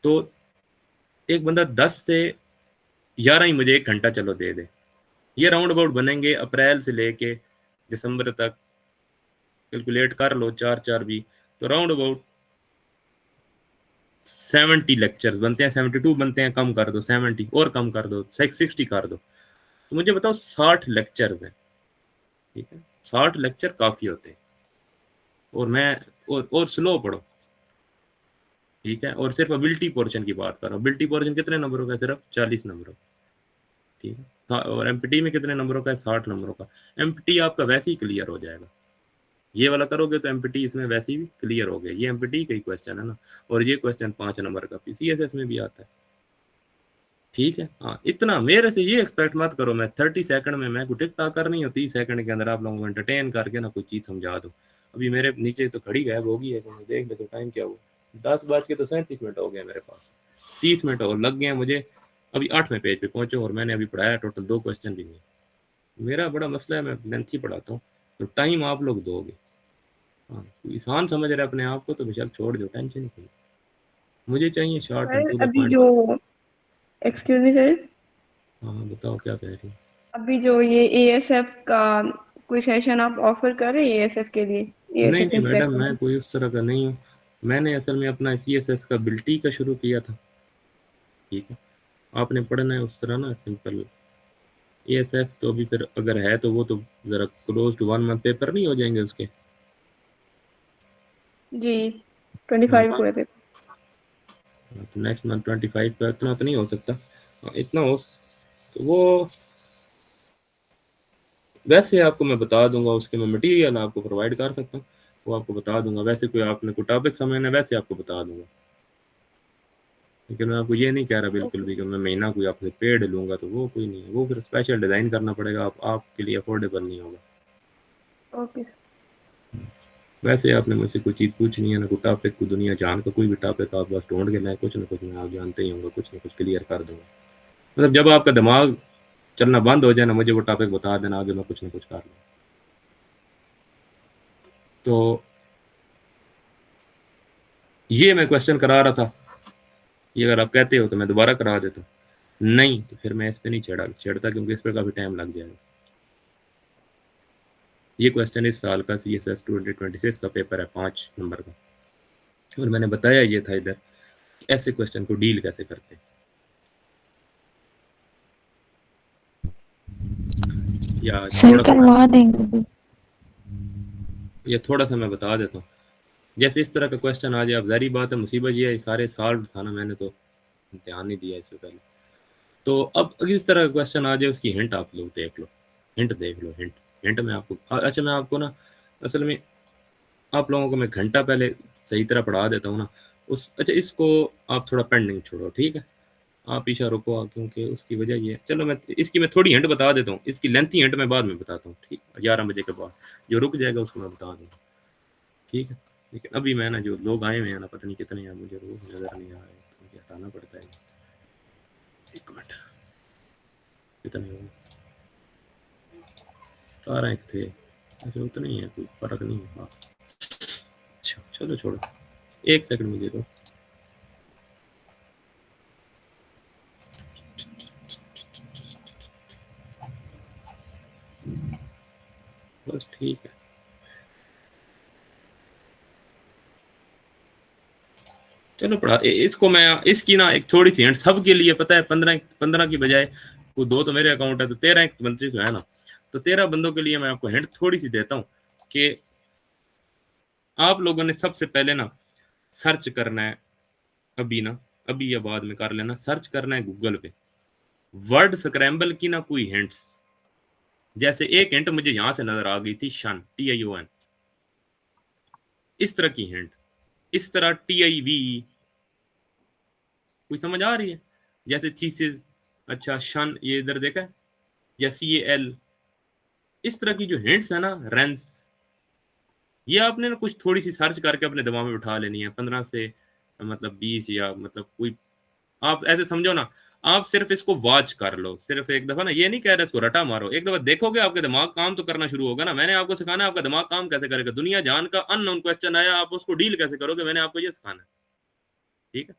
तो एक बंदा 10 से 11 ही मुझे 1 घंटा चलो दे दे, ये राउंड अबाउट बनेंगे अप्रैल से लेके दिसंबर तक। कैलकुलेट कर लो 4 भी, तो राउंड अबाउट 70 लेक्चर्स बनते हैं, 72 बनते हैं, कम कर दो 70 और कम कर दो 60 कर दो, तो मुझे बताओ 60 लेक्चर्स हैं। ठीक है, 60 लेक्चर काफ़ी होते हैं। और मैं और स्लो पढ़ो। ठीक है, और सिर्फ अबिलिटी पोर्शन की बात कर रहा हूँ। अबिलिटी पोर्शन कितने नंबरों का है, सिर्फ 40 नंबरों। ठीक है, और एमपीटी में कितने नंबरों का है, 60 नंबरों का। एमपीटी आपका वैसे ही क्लियर हो जाएगा, ये वाला करोगे तो एमपीटी इसमें वैसे ही क्लियर हो गया। ये एमपीटी का ही क्वेश्चन है ना, और ये क्वेश्चन 5 नंबर का पीसीएसएस में भी आता है। ठीक है, हाँ, इतना मेरे से ये एक्सपेक्ट मत करो मैं 30 सेकंड में, मैं को टिक टाक करनी हो 30 सेकंड के अंदर आप लोगों को एंटरटेन करके ना कोई चीज़ समझा दो। अभी मेरे नीचे तो घड़ी गायब होगी है, तो देख ले तो टाइम क्या हुआ, 10:37 हो गया मेरे पास, 30 मिनट और लग गए हैं मुझे। अभी 8वें पेज पे पहुंचो और मैंने अभी पढ़ाया टोटल 2 क्वेश्चन भी नहीं। मेरा बड़ा मसला है, मैं लेंथ ही पढ़ाता हूँ, तो टाइम आप लोग दोगे। हाँ, इंसान समझ रहे अपने आप को तो बेशक छोड़ दो, टेंशन नहीं। मुझे चाहिए short and sir to the अभी पॉइंट। जो एक्सक्यूज मी सर, हाँ बताओ क्या कह रही हो। अभी जो ये एएसएफ का कोई सेशन आप ऑफर कर रहे हैं एएसएफ के लिए, नहीं एएसएफ नहीं इन मैडम, मैं कोई उस तरह का नहीं हूँ। मैंने असल में अपना सीएसएस का बिल्टी का शुरू किया था। ठीक है, आपने पढ़ना है उस तरह ना सिंपल। एएसएफ तो अभी फिर अगर है तो वो तो ज़रा क्लोज टू 1 मंथ पेपर नहीं हो जाएंगे उसके। जी 25 को है पेपर। तो नेक्स्ट मंथ 25 का इतना तो नहीं हो सकता। इतना हो तो वो वैसे आपको मैं बता दूंगा, उसके मैं मटेरियल आपको प्रोवाइड कर सकता हूँ, वो आपको बता दूंगा। वैसे कोई आपने कोई टॉपिक समझना है वैसे आपको बता दूंगा, लेकिन मैं आपको ये नहीं कह रहा बिल्कुल भी कि मैं महीना कोई आपसे पेड लूंगा, तो वो कोई नहीं है, वो फिर स्पेशल डिज़ाइन करना पड़ेगा, आपके लिए अफोर्डेबल नहीं होगा। ओके वैसे आपने मुझसे कोई चीज़ पूछनी है ना, कोई टॉपिक, कोई दुनिया जान का कोई भी टॉपिक आप बस ढूंढ के मैं कुछ ना कुछ मैं आप जानते ही होंगे, कुछ ना कुछ क्लियर कर दूंगा। मतलब जब आपका दिमाग चलना बंद हो जाए ना, मुझे वो टॉपिक बता देना, आगे मैं कुछ ना कुछ कर लूँ। तो ये मैं क्वेश्चन करा रहा था, ये अगर आप कहते हो तो मैं दोबारा करा देता हूँ, नहीं तो फिर मैं इस पर नहीं छेड़ता, क्योंकि इस पर काफ़ी टाइम लग जाएगा। ये क्वेश्चन इस साल का CSS 2026 का पेपर है, 5 नंबर का, और मैंने बताया ये था इधर ऐसे क्वेश्चन को डील कैसे करते। या सर थोड़ा सा करवा देंगे। ये थोड़ा सा मैं बता देता हूँ। जैसे इस तरह का क्वेश्चन आ जाए, अब जारी बात है, मुसीबत ये है सारे सॉल्व था ना, मैंने तो ध्यान नहीं दिया इससे पहले। तो अब इस तरह का क्वेश्चन आ जाए, उसकी हिंट आप लोग देख लो, हिंट देख लो, हिंट हिंट में आपको अच्छा मैं आपको ना असल में आप लोगों को मैं घंटा पहले सही तरह पढ़ा देता हूँ ना उस। अच्छा इसको आप थोड़ा पेंडिंग छोड़ो, ठीक है, आप पीछा रुको, क्योंकि उसकी वजह ये है। चलो मैं थोड़ी हिंट बता देता हूँ, इसकी लेंथी हिंट मैं बाद में बताता हूँ, ठीक, 11 बजे के बाद जो रुक जाएगा उसको मैं बता दूँगा, ठीक है। लेकिन अभी मैं ना जो लोग आए हुए हैं ना, पता नहीं कितने हैं, मुझे रोज नजर नहीं आ रहे, तो मुझे हटाना पड़ता है। एक मिनट, कितने हो? 17 एक थे। अच्छा उतने ही है, कोई फर्क नहीं है। हाँ अच्छा चलो छोड़ो, एक सेकंड मुझे दो। बस ठीक है, चलो पढ़ा इसको मैं। इसकी ना एक थोड़ी सी हिंट सबके लिए, पता है 15 की बजाय वो 2 तो मेरे अकाउंट है, तो 13 बंदे जो है ना, तो 13 बंदों के लिए मैं आपको हिंट थोड़ी सी देता हूँ कि आप लोगों ने सबसे पहले ना सर्च करना है, अभी ना, अभी या बाद में कर लेना, सर्च करना है गूगल पे वर्ड स्क्रैम्बल की ना कोई हिंट्स। जैसे एक हिंट मुझे यहां से नजर आ गई थी, शन, TION, इस तरह की हिंट, इस तरह TIV, कोई समझ आ रही है? जैसे चीसेस, अच्छा शन ये इधर देखा है, या CAL, इस तरह की जो हिंट्स है ना, रेंस, ये आपने ना कुछ थोड़ी सी सर्च करके अपने दिमाग में बिठा लेनी है, 15 से मतलब 20, या मतलब कोई आप ऐसे समझो ना, आप सिर्फ इसको वॉच कर लो, सिर्फ एक दफा ना, ये नहीं कह रहे इसको रटा मारो, एक दफा देखोगे आपके दिमाग काम तो करना शुरू होगा ना। मैंने आपको सिखाना है आपका दिमाग काम कैसे करेगा, दुनिया जान का अननोन क्वेश्चन आया, आप उसको डील कैसे करोगे, मैंने आपको ये सिखाना है, ठीक है।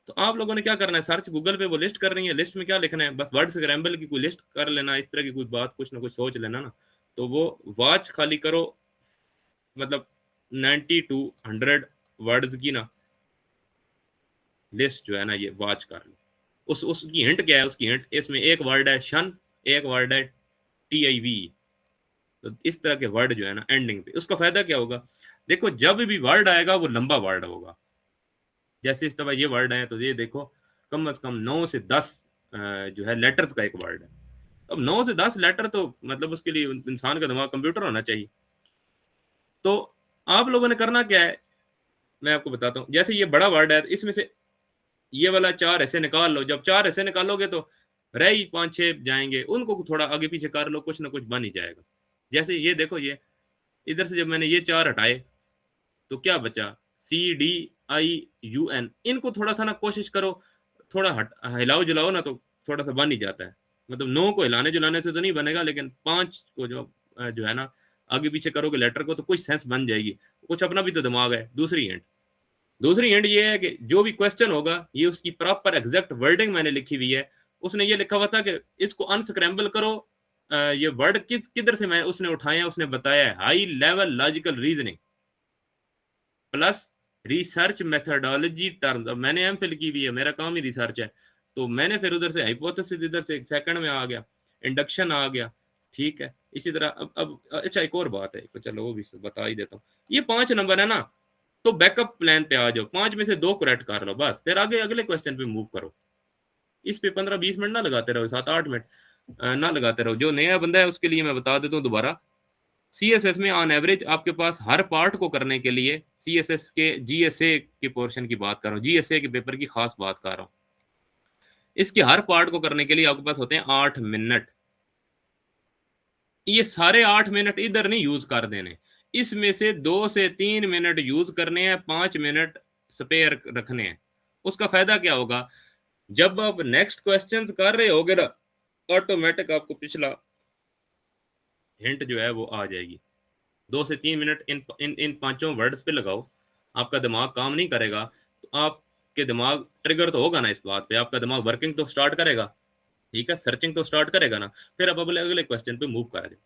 तो आप लोगों ने क्या करना है, सर्च गूगल पे वो लिस्ट कर रही है, लिस्ट में क्या लिखना है, बस वर्ड स्क्रैम्बल की कोई लिस्ट कर लेना, इस तरह की कोई बात कुछ ना कुछ सोच लेना ना, तो वो वॉच खाली करो, मतलब 90 to 100 वर्ड्स की ना लिस्ट जो है ना, ये वॉच कर लो। उसकी हिंट क्या है, उसकी हिंट इसमें एक वर्ड है शन, एक वर्ड है TIV, तो इस तरह के वर्ड जो है ना एंडिंग पे, उसका फायदा क्या होगा, देखो जब भी वर्ड आएगा वो लंबा वर्ड होगा। जैसे इस तरह ये वर्ड है, तो ये देखो कम से कम 9 से 10 जो है लेटर्स का एक वर्ड है। अब 9 से 10 लेटर तो मतलब उसके लिए इंसान का दिमाग कंप्यूटर होना चाहिए। तो आप लोगों ने करना क्या है, मैं आपको बताता हूँ। जैसे ये बड़ा वर्ड है, इसमें से ये वाला 4 ऐसे निकाल लो, जब 4 ऐसे निकालोगे तो रह ही 5-6 जाएंगे, उनको थोड़ा आगे पीछे कर लो, कुछ ना कुछ बन ही जाएगा। जैसे ये देखो, ये इधर से जब मैंने ये 4 हटाए तो क्या बचा, CDIUN, इनको थोड़ा सा ना कोशिश करो, थोड़ा हिलाओ जुलाओ ना, तो थोड़ा सा बन ही जाता है। मतलब 9 को हिलाने जुलाने से तो नहीं बनेगा, लेकिन 5 को जो है ना आगे पीछे करोगे लेटर को, तो कुछ सेंस बन जाएगी, कुछ अपना भी तो दिमाग है। दूसरी हिंट ये है कि जो भी क्वेश्चन होगा, ये उसकी प्रॉपर एग्जैक्ट वर्डिंग मैंने लिखी हुई है। उसने ये लिखा हुआ था कि इसको अनस्क्रैम्बल करो, ये वर्ड किधर से मैं उसने उठाए हैं, उसने बताया है high level logical reasoning plus research methodology terms. अब मैंने एमफिल की भी है, मेरा काम ही रिसर्च है, तो मैंने फिर उधर से हाइपोथेसिस, इधर से एक सेकंड में आ गया, इंडक्शन आ गया, ठीक है। इसी तरह अब अच्छा एक और बात है, तो चलो वो भी बता ही देता हूँ। ये 5 नंबर है ना, तो बैकअप प्लान पे आ जाओ, 5 में से 2 करेक्ट कर लो बस, फिर आगे अगले क्वेश्चन पे मूव करो। इस पे 15-20 मिनट ना लगाते रहो, 7-8 मिनट ना लगाते रहो। जो नया बंदा है उसके लिए मैं बता देता हूँ दोबारा, CSS में ऑन एवरेज आपके पास हर पार्ट को करने के लिए, CSS के GSA के पोर्शन की बात कर रहा हूँ, GSA के पेपर की खास बात कर रहा हूँ, इसके हर पार्ट को करने के लिए आपके पास होते हैं 8 मिनट। ये सारे 8 मिनट इधर नहीं यूज कर देने, इसमें से 2 से 3 मिनट यूज करने हैं, 5 मिनट स्पेयर रखने हैं। उसका फायदा क्या होगा, जब आप नेक्स्ट क्वेश्चंस कर रहे होगे ना, ऑटोमेटिक आपको पिछला हिंट जो है वो आ जाएगी। 2 से 3 मिनट इन 5 वर्ड्स पे लगाओ, आपका दिमाग काम नहीं करेगा, तो आपके दिमाग ट्रिगर तो होगा ना इस बात पे, आपका दिमाग वर्किंग तो स्टार्ट करेगा, ठीक है, सर्चिंग तो स्टार्ट करेगा ना। फिर अब अगले अगले क्वेश्चन पे मूव कर दे,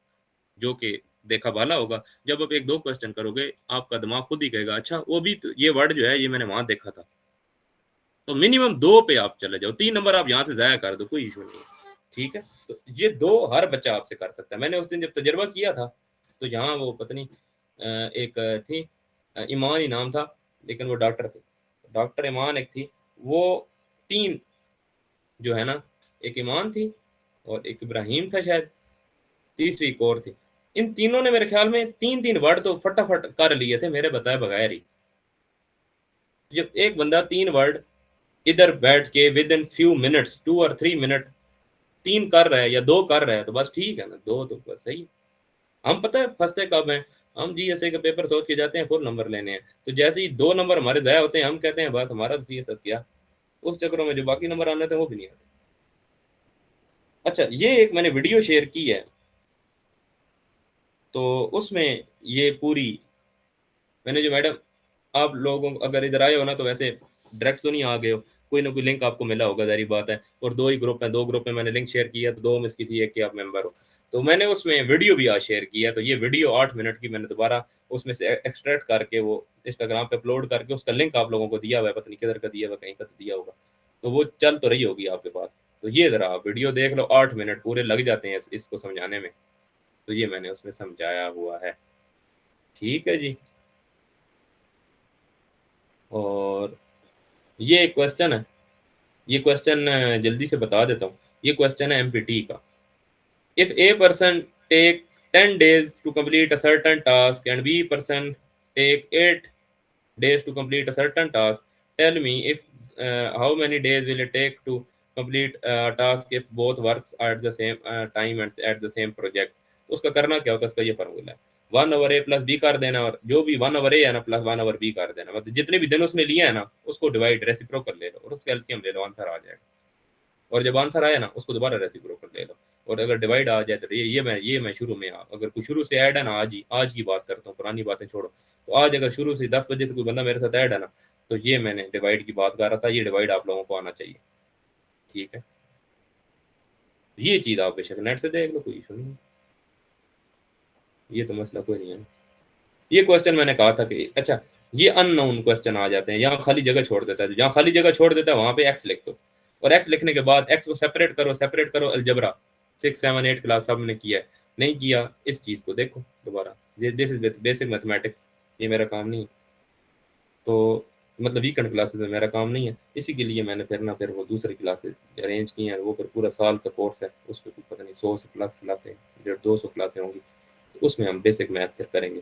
जो कि देखा वाला होगा। जब आप 1-2 क्वेश्चन करोगे, आपका दिमाग खुद ही कहेगा अच्छा वो भी तो, ये वर्ड जो है ये मैंने वहां देखा था। तो मिनिमम 2 पे आप चले जाओ, 3 नंबर आप यहाँ से जाया कर दो, कोई इशू नहीं है। ठीक है, तो ये दो हर बच्चा आपसे कर सकता है। मैंने उस दिन जब तजर्बा किया था तो यहाँ वो पता नहीं एक थी, ईमान ही नाम था, लेकिन वो डॉक्टर थे, डॉक्टर ईमान एक थी, वो तीन जो है ना, एक ईमान थी और एक इब्राहिम था शायद, तीसरी एक और थी। इन तीनों ने मेरे ख्याल में तीन तीन वर्ड तो फटाफट कर लिए थे मेरे बताए बगैर ही। जब एक बंदा तीन वर्ड इधर बैठ के विद इन फ्यू मिनट्स, 2 और 3 मिनट तीन कर रहा है या दो कर रहा है तो बस ठीक है ना, दो तो बस सही। हम पता है फंसते कब हैं, हम जीएसए का पेपर सोच के जाते हैं फुल नंबर लेने हैं, तो जैसे ही 2 नंबर हमारे ज़ाया होते हैं हम कहते हैं बस हमारा तो सीएसएस गया, उस चक्करों में जो बाकी नंबर आने थे वो भी नहीं आते। अच्छा, ये एक मैंने वीडियो शेयर की है, तो उसमें ये पूरी मैंने जो मैडम आप लोगों को अगर इधर आए हो ना तो वैसे डायरेक्ट तो नहीं आ गए हो, कोई ना कोई लिंक आपको मिला होगा, जारी बात है, और दो ही ग्रुप हैं, दो ग्रुप में मैंने लिंक शेयर किया तो दो में से किसी एक के आप मेंबर हो, तो मैंने उसमें वीडियो भी आज शेयर किया, तो ये वीडियो 8 मिनट की मैंने दोबारा उसमें से एक्सट्रैक्ट करके वो इंस्टाग्राम पे अपलोड करके उसका लिंक आप लोगों को दिया हुआ है, पता नहीं किधर का दिया हुआ, कहीं का तो दिया होगा, तो वो चल तो रही होगी आपके पास, तो ये जरा आप वीडियो देख लो, 8 मिनट पूरे लग जाते हैं इसको समझाने में, तो ये मैंने उसमें समझाया हुआ है। ठीक है जी, और ये एक क्वेश्चन है, ये क्वेश्चन जल्दी से बता देता हूँ, ये क्वेश्चन है एमपीटी का। If a person take 10 days to complete a certain task and B person take 8 days to complete a certain task, tell me if how many days will it take to complete a task if both works are at the same time and at the same project। तो उसका करना क्या होता है, इसका ये formula है, 1/a+b कर देना, और जो भी 1/a है ना प्लस 1/b कर देना, मतलब जितने भी दिन उसने लिए है ना उसको डिवाइड रेसिप्रोकल ले लो और उसका एलसीएम ले लो, आंसर आ जाएगा, और जब आंसर आया ना उसको दोबारा रेसिप्रोकल ले लो, और अगर डिवाइड आ जाए तो ये मैं शुरू में अगर कुछ शुरू से ऐड है ना, आज की बात करता हूँ, पुरानी बातें छोड़ो, तो आज अगर शुरू से 10 बजे से कोई बंदा मेरे साथ ऐड है ना, तो ये मैंने डिवाइड की बात कर रहा था, ये डिवाइड आप लोगों को आना चाहिए। ठीक है, ये चीज़ आप बेशक नेट से देख लो, कोई इशू नहीं, ये तो मसला कोई नहीं है। ये क्वेश्चन मैंने कहा था कि अच्छा ये अननोन क्वेश्चन आ जाते हैं, यहाँ खाली जगह छोड़ देता है, जहाँ खाली जगह छोड़ देता है वहाँ पे एक्स लिख दो, और एक्स लिखने के बाद एक्स को सेपरेट करो अलजबरा, 6 7 8 क्लास सब ने किया है, नहीं किया इस चीज़ को देखो दोबारा, दिस इज बेसिक मैथमेटिक्स, ये मेरा काम नहीं है, तो मतलब वीकेंड क्लासेस में मेरा काम नहीं है, इसी के लिए मैंने फिर वो दूसरी क्लासेस अरेंज की हैं, वो फिर पूरा साल का कोर्स है, उसमें पता नहीं 100 से प्लस क्लासें 150 क्लासें होंगी, तो उसमें हम बेसिक मैथ फिर करेंगे,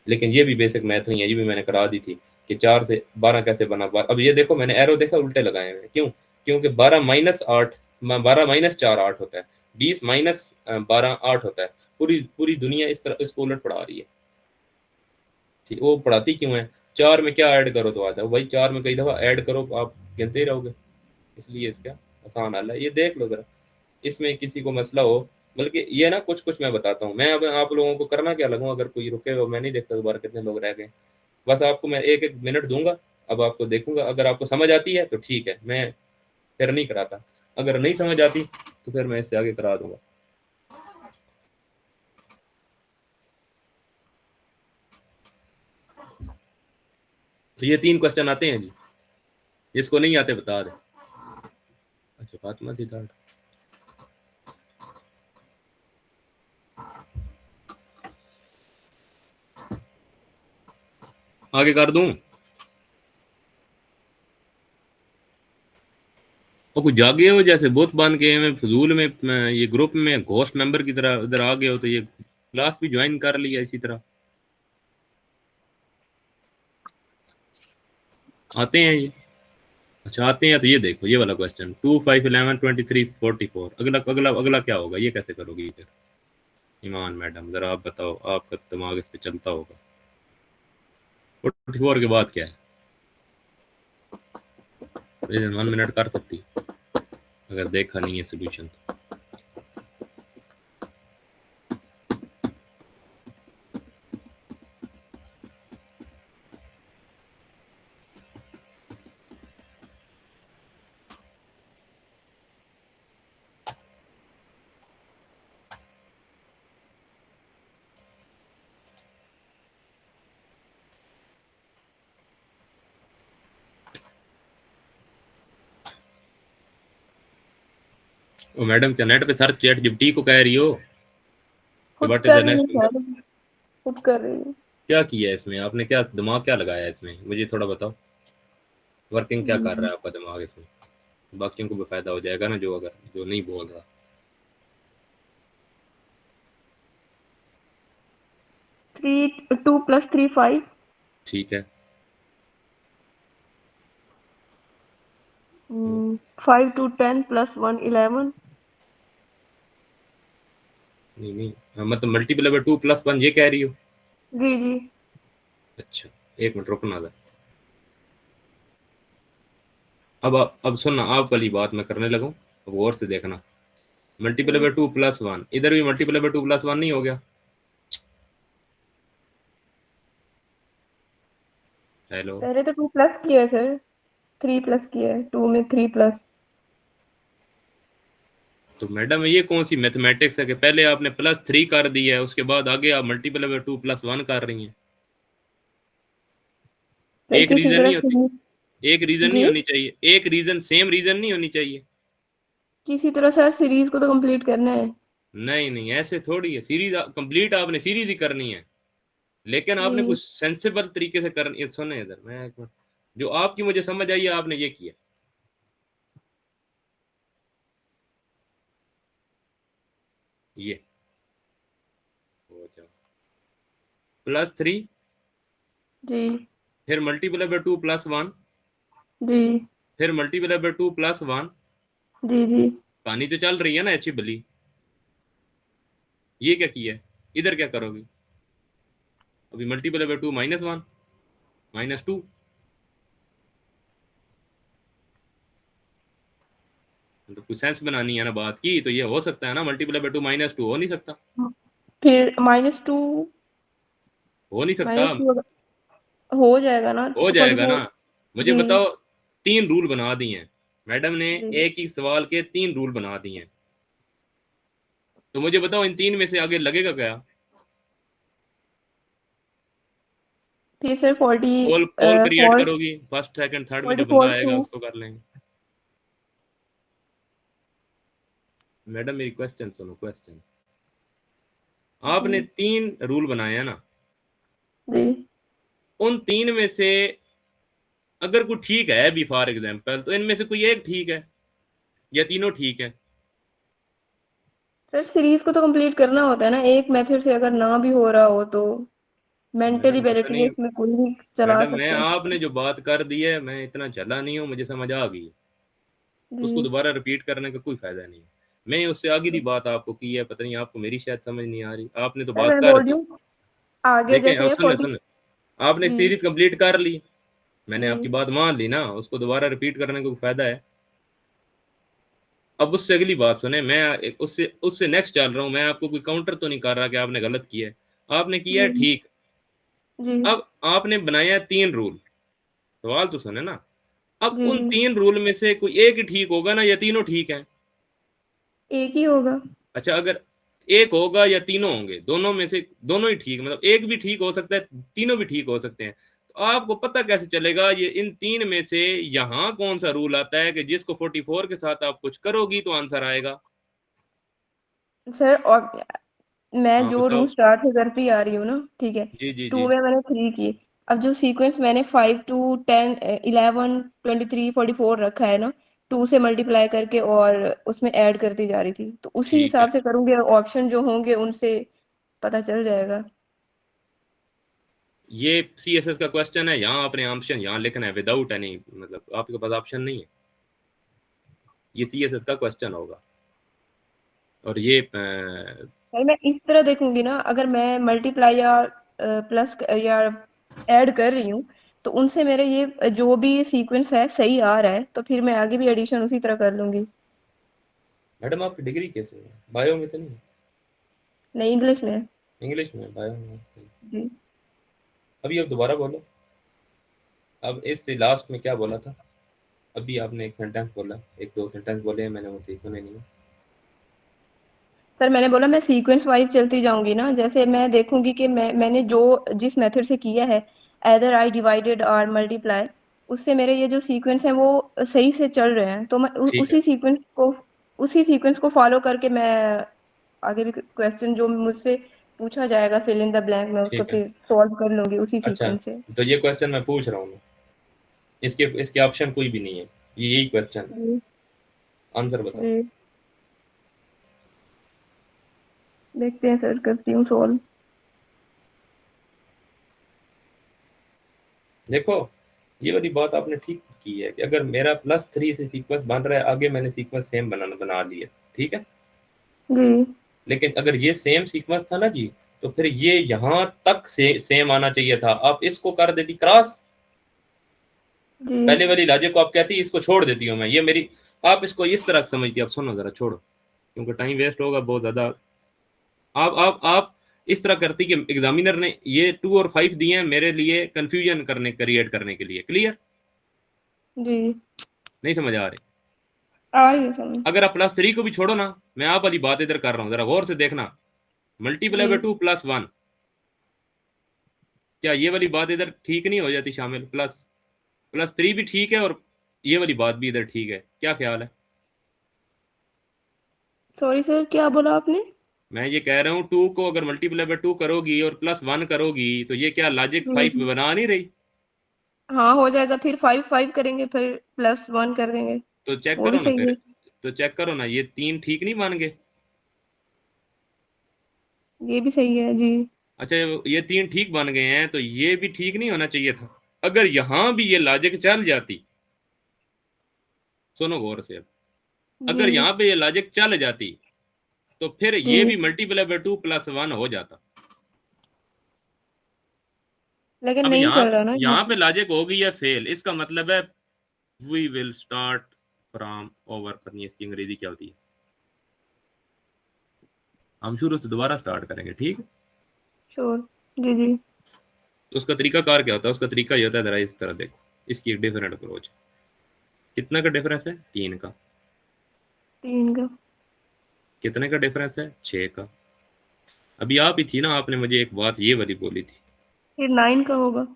लेकिन ये भी बेसिक मैथ नहीं है, ये भी मैंने करा दी थी कि 4 से 12 कैसे बना, अब ये देखो मैंने एरो देखा उल्टे लगाए हैं, क्यों, क्योंकि 12 - 4 8 होता है, 20 - 12 8 होता है, पूरी पूरी दुनिया इस तरह इसको उलट पढ़ा रही है, ठीक, वो पढ़ाती क्यों है, 4 में क्या ऐड करो तो आता है भाई, 4 में कई दफ़ा ऐड करो आप गिनते ही रहोगे, इसलिए इसका आसान हल है, ये देख लो ज़रा, इसमें किसी को मसला हो, बल्कि ये ना कुछ कुछ मैं बताता हूँ, मैं अब आप लोगों को करना क्या लगूँ, अगर कोई रुके हो, मैं नहीं देखता दोबारा कितने लोग रह गए, बस आपको मैं एक एक मिनट दूंगा, अब आपको देखूंगा, अगर आपको समझ आती है तो ठीक है, मैं फिर नहीं कराता, अगर नहीं समझ आती तो फिर मैं इससे आगे करा दूंगा। तो ये 3 क्वेश्चन आते हैं जी, जिसको नहीं आते बता दे। अच्छा फातिमा थी थर्ड, आगे कर दूं, और कुछ जागे हो जैसे बहुत बांध के मैं फजूल में ये ग्रुप में घोस्ट मेंबर की तरह इधर आ गए हो, तो ये क्लास भी ज्वाइन कर लिया इसी तरह, आते हैं ये, अच्छा आते हैं, तो ये देखो ये वाला क्वेश्चन 2 5 11 23 44, अगला अगला अगला क्या होगा, ये कैसे करोगी फिर, ईमान मैडम जरा आप बताओ, आपका दिमाग इस पे चलता होगा, 44 के बाद क्या है, 1 मिनट कर सकती अगर देखा नहीं है सोल्यूशन तो। ओ मैडम, क्या नेट पे सर्च चैट जीपीटी को कह रही हो? खुद व्हाट इज कर द रही हूँ नेक्स्ट? सर, खुद कर रही हूँ। क्या किया है इसमें आपने? क्या दिमाग क्या लगाया है इसमें? मुझे थोड़ा बताओ, वर्किंग क्या कर रहा है आपका दिमाग इसमें? बाकियों को भी फायदा हो जाएगा ना, जो अगर जो नहीं बोल रहा। 2 + 3 5। ठीक है। 5 to 10 + 1 11। नहीं नहीं, मतलब मल्टीपल बाय 2 + 1 ये कह रही हो? जी जी। अच्छा, एक मिनट रुकना था। अब सुनना, आप वाली बात मैं करने लगा हूं, अब गौर से देखना। मल्टीपल बाय 2 + 1, इधर भी मल्टीपल बाय 2 + 1 नहीं हो गया? हेलो। पहले तो 2 प्लस किया है सर, 3 प्लस किया है, 2 में 3 प्लस। तो मैडम ये कौन सी मैथमेटिक्स है कि पहले आपने +3 कर दिया है, उसके बाद आगे आप मल्टीपल बाय 2 + 1 कर रही हैं? सर एक किसी रीजन तरह नहीं होती? से। एक रीजन नहीं जी, होनी चाहिए? एक रीजन, सेम रीजन नहीं होनी चाहिए? किसी तरह सर सीरीज को तो कंप्लीट करना है। नहीं नहीं, ऐसे थोड़ी है। सीरीज कंप्लीट आपने सीरीज ही करनी है, लेकिन आपने जी कुछ सेंसिबल तरीके से करनी है। सुने इधर, मैं एक मिनट, जो आपकी मुझे समझ आई है आपने ये किया। ये हो जाओ +3, जी फिर मल्टीप्लाई बाय 2 + 1, जी फिर मल्टीप्लाई बाय 2 + 1। जी जी। कहानी तो चल रही है ना अच्छी भली। ये क्या किया है? इधर क्या करोगे? अभी मल्टीप्लाई बाय 2 - 1 -2। तो कुछ सेंस बनानी है ना बात की, तो ये हो सकता है ना? मल्टीप्लाई बाय 2 - 2 हो नहीं सकता? फिर -2। हो नहीं सकता? -2 हो जाएगा ना, हो जाएगा ना? 44। मुझे जी बताओ, 3 रूल बना दिए हैं मैडम ने, जी। एक ही सवाल के 3 रूल बना दिए हैं। तो मुझे बताओ इन 3 में से आगे लगेगा क्या? फिर सर 40 पोल पोल क्रिएट 4 करोगी, फर्स्ट सेकंड थर्ड में जो बंदा 44 आएगा 2। उसको कर लेंगे। मैडम मेरी क्वेश्चन सुनो, क्वेश्चन। आपने जी 3 रूल बनाए हैं ना? जी। उन 3 में से अगर कोई ठीक है भी, फॉर एग्जाम्पल, तो इनमें से कोई एक ठीक है या तीनों ठीक है? सर सीरीज को तो कंप्लीट करना होता है ना, एक मेथड से अगर ना भी हो रहा हो तो मेंटली मैडम पता एबिलिटी है, नहीं, इसमें कोई भी चला मैडम मैं सकता है। आपने जो बात कर दी है, मैं इतना चला नहीं हूँ, मुझे समझ आ गई। उसको जी दोबारा रिपीट करने का कोई फायदा नहीं है। मैं उससे आगे की बात आपको की है, पता नहीं आपको मेरी शायद समझ नहीं आ रही। आपने तो सर बात मैं कर बोल रही दी। हूँ आगे देखें, अब जैसे सुने 40। सुने, आपने जी सीरीज कंप्लीट कर ली, मैंने आपकी जी बात मान ली ना, उसको दोबारा रिपीट करने का कोई फायदा है? अब उससे अगली बात सुने, मैं उससे उससे नेक्स्ट चल रहा हूँ। मैं आपको कोई काउंटर तो नहीं कर रहा कि आपने गलत किया है। आपने किया जी है ठीक। जी अब आपने बनाया 3 रूल। सवाल तो सुने ना। अब जी उन जी। 3 रूल में से कोई एक ही ठीक होगा ना, या तीनों ठीक हैं? एक ही होगा। अच्छा, अगर एक होगा या तीनों होंगे, दोनों में से दोनों ही ठीक, मतलब एक भी ठीक हो सकता है, तीनों भी ठीक हो सकते हैं। तो आपको पता कैसे चलेगा ये इन 3 में से यहाँ कौन सा रूल आता है कि जिसको 44 के साथ आप कुछ करोगी तो आंसर आएगा? सर और मैं हाँ जो बताओ। रूल स्टार्ट से करती आ रही हूँ ना, ठीक है। जी जी जी। 2 में मैंने 3 किए। अब जो सीक्वेंस मैंने 5 to 10 11 23 44 रखा है ना, 2 से मल्टीप्लाई करके और उसमें ऐड करती जा रही थी, तो उसी ठीक है। हिसाब से करूंगी, ऑप्शन जो होंगे उनसे पता चल जाएगा। ये CSS का क्वेश्चन है, यहाँ आपने ऑप्शन यहाँ लिखना है विदाउट एनी, मतलब आपके पास ऑप्शन नहीं है। ये CSS का क्वेश्चन होगा। और ये भाई मैं इस तरह देखूंगी ना, अगर मैं मल्टीप्लाई या प्लस या ऐड कर रही हूँ, तो उनसे मेरे ये जो भी सीक्वेंस है सही आ रहा है, तो फिर मैं आगे भी एडिशन उसी तरह कर लूंगी। मैडम आपकी डिग्री कैसे है? बायो में तो नहीं? नहीं, इंग्लिश में। इंग्लिश में, बायो में? जी अभी अब दोबारा बोलो। अब इससे लास्ट में क्या बोला था? अभी आपने एक सेंटेंस बोला, एक दो सेंटेंस बोले हैं मैंने, वो सही सुने नहीं। सर, मैंने बोला मैं सीक्वेंस वाइज चलती जाऊंगी ना, जैसे मैं देखूंगी कि मैंने जो जिस मेथड से किया है, एदर आई डिवाइडेड और मल्टीप्लाई, उससे मेरे ये जो सीक्वेंस है वो सही से चल रहे हैं, तो मैं ठीक है। उसी सीक्वेंस को उसी सीक्वेंस को फॉलो करके मैं आगे भी क्वेश्चन जो मुझसे पूछा जाएगा फिल इन द ब्लैंक मैं उसको ठीक है। फिर सॉल्व कर लूंगी उसी अच्छा, सीक्वेंस से। तो ये क्वेश्चन मैं पूछ रहा हूँ, इसके इसके ऑप्शन कोई भी नहीं है, ये यही क्वेश्चन, जी आंसर बताओ। जी देखते हैं सर, करती हूँ सॉल्व। देखो, ये वाली बात आपने ठीक की है कि अगर मेरा +3 से सीक्वेंस बन रहा है, आगे मैंने सीक्वेंस सेम बना लिया, ठीक है। जी लेकिन अगर ये सेम सीक्वेंस था ना जी, तो फिर ये यहाँ तक से सेम आना चाहिए था। आप इसको कर देती क्रॉस, जी पहले वाली लॉजिक को आप कहती इसको छोड़ देती हूँ मैं, ये मेरी, आप इसको इस तरह समझती। आप सुनो जरा, छोड़ो, क्योंकि टाइम वेस्ट होगा बहुत ज्यादा। आप इस तरह करती कि एग्जामिनर ने ये 2 और 5 दिए हैं मेरे लिए कंफ्यूजन करने, क्रिएट करने के लिए। क्लियर? जी नहीं समझ आ रही? आ रही है समझ। अगर आप +3 को भी छोड़ो ना, मैं आप वाली बात इधर कर रहा हूँ, जरा गौर से देखना। मल्टीप्लाई बाय जी 2 +1, क्या ये वाली बात इधर ठीक नहीं हो जाती शामिल? +3 भी ठीक है और ये वाली बात भी इधर ठीक है। क्या ख्याल है? सॉरी सर, क्या बोला आपने? मैं ये कह रहा हूँ 2 को अगर मल्टीप्लाई बाय 2 करोगी और +1 करोगी, तो ये क्या लॉजिक 5 जी बना नहीं रही? हाँ हो जाएगा, फिर 5 करेंगे फिर +1 कर देंगे। तो चेक वो भी करो ना सही फिर, है। तो चेक करो ना, ये 3 ठीक नहीं बन गए? ये भी सही है जी। अच्छा, ये 3 ठीक बन गए हैं, तो ये भी ठीक नहीं होना चाहिए था? अगर यहां भी ये लॉजिक चल जाती, सुनो गौर से अब, जी अगर यहाँ पे ये लॉजिक चल जाती, तो फिर जी ये भी मल्टीप्लाई बाय 2 +1 हो जाता। लेकिन अब नहीं यहाँ चल रहा ना यहाँ यहाँ पे। पे लॉजिक हो गई है फेल, इसका मतलब है we will start from over. पता नहीं इसकी अंग्रेजी क्या होती है, हम शुरू से दोबारा स्टार्ट करेंगे, ठीक है। श्योर। जी जी तो उसका तरीका कार क्या होता है? उसका तरीका ये होता है, जरा इस तरह देखो, इसकी एक डिफरेंट अप्रोच। कितना का डिफरेंस है? 3 का। 3 का। कितने का डिफरेंस है? 6 का। अभी आप ही थी ना, आपने मुझे एक बात ये वाली बोली थी, फिर 9 का होगा।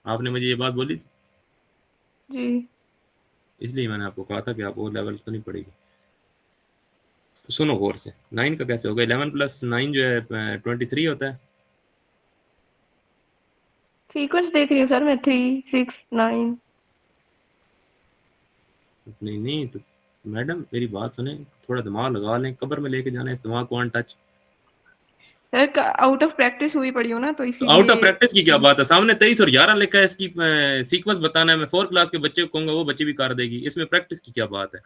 आपने मुझे ये बात बोली थी, जी इसलिए मैंने आपको कहा था कि आप वो लेवल तो नहीं पड़ेगी। तो सुनो गौर से, 9 का कैसे होगा? 11 + 9 जो है 23 होता है। सीक्वेंस देख रही हूँ सर मैं, 3 6 9। नहीं नहीं, तो मैडम मेरी बात सुने, थोड़ा दिमाग लगा लें, कब्र में लेके जाना है इस दिमाग को untouch. Sir out of practice हुई पड़ी हो ना, तो तो आउट ऑफ इसीलिए। प्रैक्टिस की क्या बात है? सामने 23 और 11 लिखा है, इसकी सीक्वेंस बताना है। मैं 4 क्लास के बच्चे को कहूंगा, वो बच्चे भी कर देगी, इसमें प्रैक्टिस की क्या बात है?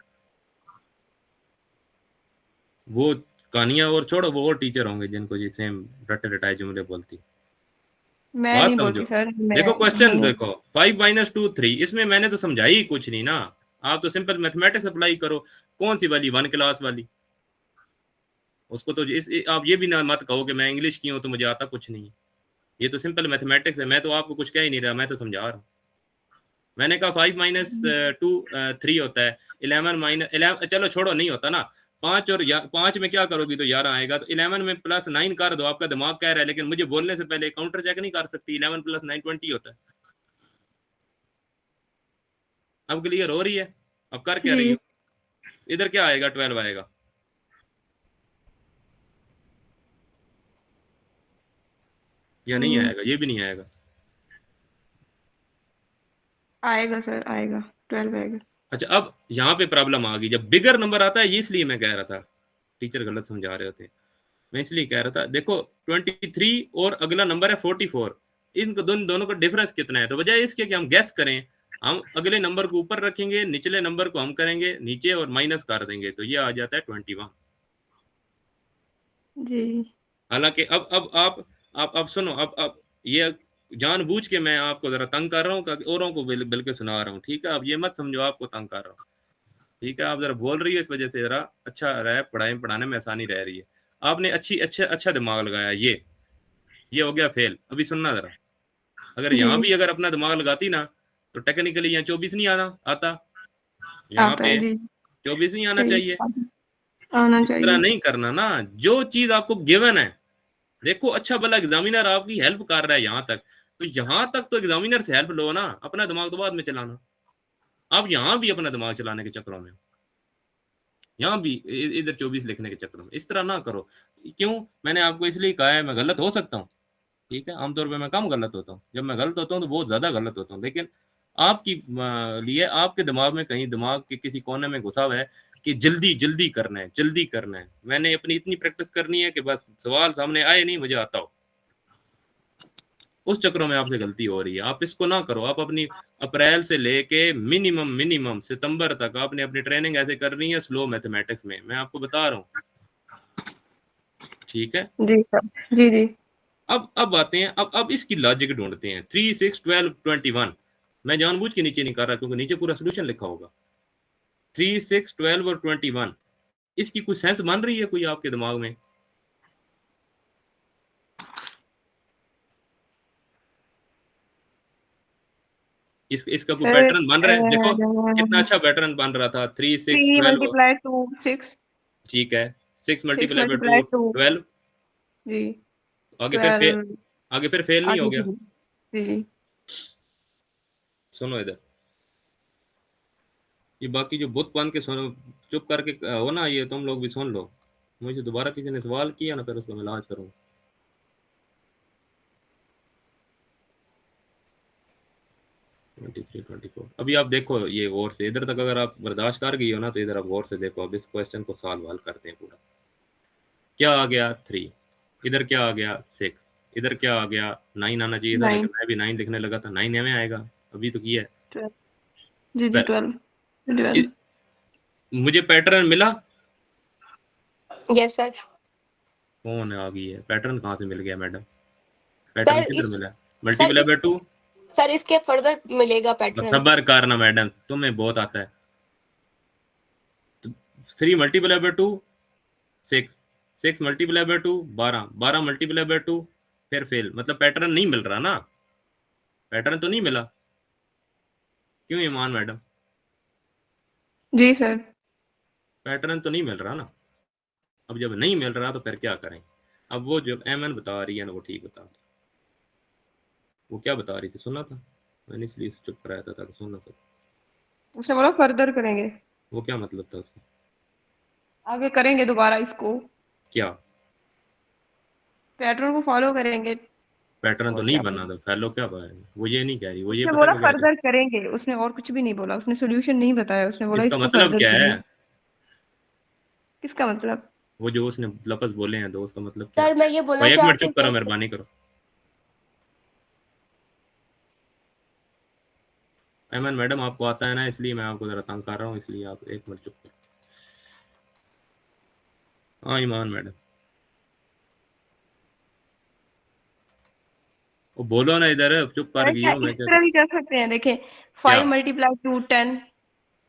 वो कहानियां और छोड़ो, वो और टीचर होंगे जिनको जी सेम रटे रटाए जुमले बोलती। मैं बात नहीं समझो, बोलती सर, मैं देखो क्वेश्चन हूँ। देखो, 5 - 2 3, इसमें मैंने तो समझाई ही कुछ नहीं ना। आप तो सिंपल मैथमेटिक्स अप्लाई करो। कौन सी वाली? 1 क्लास वाली। उसको तो आप ये भी ना मत कहो कि मैं इंग्लिश की हूँ तो मुझे आता कुछ नहीं। ये तो सिंपल मैथमेटिक्स है, मैं तो आपको कुछ कह ही नहीं रहा, मैं तो समझा रहा हूँ। मैंने कहा 5 - 2 3 होता है। 11 चलो छोड़ो, नहीं होता ना। 5 और 5 में क्या करोगी तो 11 आएगा, तो 11 में +9 कर दो। आपका दिमाग कह रहा है, लेकिन मुझे बोलने से पहले काउंटर चेक नहीं कर सकती। 11 + 9 20 होता है। अब क्लियर हो रही है? अब कर क्या रही जी हो? इधर क्या आएगा? 12 आएगा या नहीं हम्म, आएगा? ये भी नहीं आएगा। आएगा सर, आएगा 12 आएगा। अच्छा, अब यहाँ पे प्रॉब्लम आ गई, जब बिगर नंबर आता है, ये इसलिए मैं कह रहा था टीचर गलत समझा रहे होते। मैं इसलिए कह रहा था, देखो 23 और अगला नंबर है 44, इन दोनों का डिफरेंस कितना है? तो बजाय इसके कि हम गैस करें, हम अगले नंबर को ऊपर रखेंगे, निचले नंबर को हम करेंगे नीचे और माइनस कर देंगे, तो ये आ जाता है 21। जी हालांकि अब सुनो, अब ये जानबूझ के मैं आपको जरा तंग कर रहा हूँ, औरों को बल्कि सुना रहा हूँ, ठीक है? अब ये मत समझो आपको तंग कर रहा हूँ, ठीक है? आप जरा बोल रही है, इस वजह से जरा अच्छा रहा, पढ़ाने में आसानी रह रही है। आपने अच्छा दिमाग लगाया, ये हो गया फेल। अभी सुनना जरा, अगर जी यहाँ भी अगर अपना दिमाग लगाती ना, तो टेक्निकली यहाँ 24 नहीं आता, यहाँ आता है पे जी। 24 नहीं आना सही चाहिए। आना इस तरह चाहिए। नहीं करना ना, जो चीज आपको गिवन है। देखो, अच्छा भला एग्जामिनर आपकी हेल्प कर रहा है यहाँ तक, तो यहाँ तक तो एग्जामिनर से हेल्प लो ना, अपना दिमाग तो बाद में चलाना। आप यहाँ भी अपना दिमाग चलाने के चक्करों में। यहाँ भी इधर 24 लिखने के चक्कर में इस तरह ना करो। क्यों? मैंने आपको इसलिए कहा है, मैं गलत हो सकता हूँ, ठीक है, आमतौर पे मैं कम गलत होता हूँ, जब मैं गलत होता हूँ तो बहुत ज़्यादा गलत होता हूँ, लेकिन आपकी लिए आपके दिमाग में कहीं दिमाग के किसी कोने में घुसा हुआ है कि जल्दी जल्दी करना है, जल्दी करना है। मैंने अपनी इतनी प्रैक्टिस करनी है कि बस सवाल सामने आए नहीं मुझे आता हो, उस चक्रों में आपसे गलती हो रही है। आप इसको ना करो। आप अपनी अप्रैल से लेके मिनिमम मिनिमम सितंबर तक आपने अपनी ट्रेनिंग ऐसे करनी है स्लो मैथमेटिक्स में, मैं आपको बता रहा हूँ, ठीक है। जी सर, जी जी। अब आते हैं, अब इसकी लॉजिक ढूंढते हैं। 3 6 12 21, मैं जानबूझ के नीचे नहीं कर रहा क्योंकि नीचे पूरा सोल्यूशन लिखा होगा। 3 6 12 और 21, इसकी कोई सेंस बन रही है कोई आपके दिमाग में? इसका कोई सर पैटर्न बन रहा है? देखो कितना अच्छा पैटर्न बन रहा था। 3 6 3 12, मल्टीप्लाई 2 6, ठीक है। 6 6 मल्टीप्लाई बाय 2 मल्टीप्लाई 2 12, जी, आगे फिर 12 आगे फिर फेल नहीं हो आगे गया। जी। सुनो इधर, ये बाकी जो बुत बन के सुनो, चुप करके हो ना, ये तुम लोग भी सुन लो। मुझे दोबारा किसी ने सवाल किया ना, फिर उसका मैं इलाज करूँ। 23 24, अभी आप देखो ये गौर से, इधर तक अगर आप बर्दाश्त कर गई हो ना तो इधर आप गौर से देखो। अब इस क्वेश्चन को सॉल्व हल करते हैं पूरा। क्या आ गया 3, इधर क्या आ गया 6, इधर क्या आ गया 9 आना चाहिए था, 9 लेकिन मैं भी 9 लिखने लगा था। 9 में आएगा, अभी तो किया है। 12 जी जी 12 12 इ- मुझे पैटर्न मिला। Yes sir. कौन आ गई है? पैटर्न कहाँ से मिल गया मैडम? सर पैटर्न किधर इस मिला? सर मल्टीप्लाई इस बाय 2। सर इसके फर्दर मिलेगा पैटर्न। सबर करना मैडम, तुम्हें बहुत आता है। 3 multiply by 2 6, 6 multiply by 2 12, 12 multiply by 2 फिर फेल। मतलब पैटर्न नहीं मिल रहा ना, पैटर्न तो नहीं मिला। क्यों ईमान मैडम? जी सर। पैटर्न तो नहीं मिल रहा ना। अब जब नहीं मिल रहा तो फिर क्या करें? अब वो जो एम एन बता रही है ना वो ठीक बता रही। वो क्या बता रही थी सुना था? मैंने इसलिए चुप कराया था ताकि सुनना सब। उसने बोला फर्दर करेंगे, वो क्या मतलब था उसका? आगे करेंगे दोबारा इसको, क्या पैटर्न को फॉलो करेंगे। पैटर्न तो और नहीं क्या बना बोला? था, फैलो क्या पाया? वो ये नहीं कह रही, वो ये उसने पता बोला क्या कह रही? फर्दर करेंगे, उसने और कुछ भी नहीं बोला, उसने सोल्यूशन नहीं बताया, उसने बोला इसका इसको मतलब फर्दर क्या है? करिए। किसका मतलब? वो जो उसने लफ्ज बोले हैं दो, उसका मतलब क्या है? सर मैं ये बोलना भाई एक मिनट चाहती चुप हूँ करो, कि मेहरबानी करो। अमन मैडम आपको आता है ना, इसलिए मैं आपको जरा तंग कर रहा हूँ, इसलिए आप एक मिनट चुप करो। हाँ ईमान मैडम, वो बोलो ना, इधर चुप कर सर गई क्या हो, इस मैं क्या तरह करूं? भी कर सकते हैं? देखें, क्या? 5 मल्टीप्लाई 2 10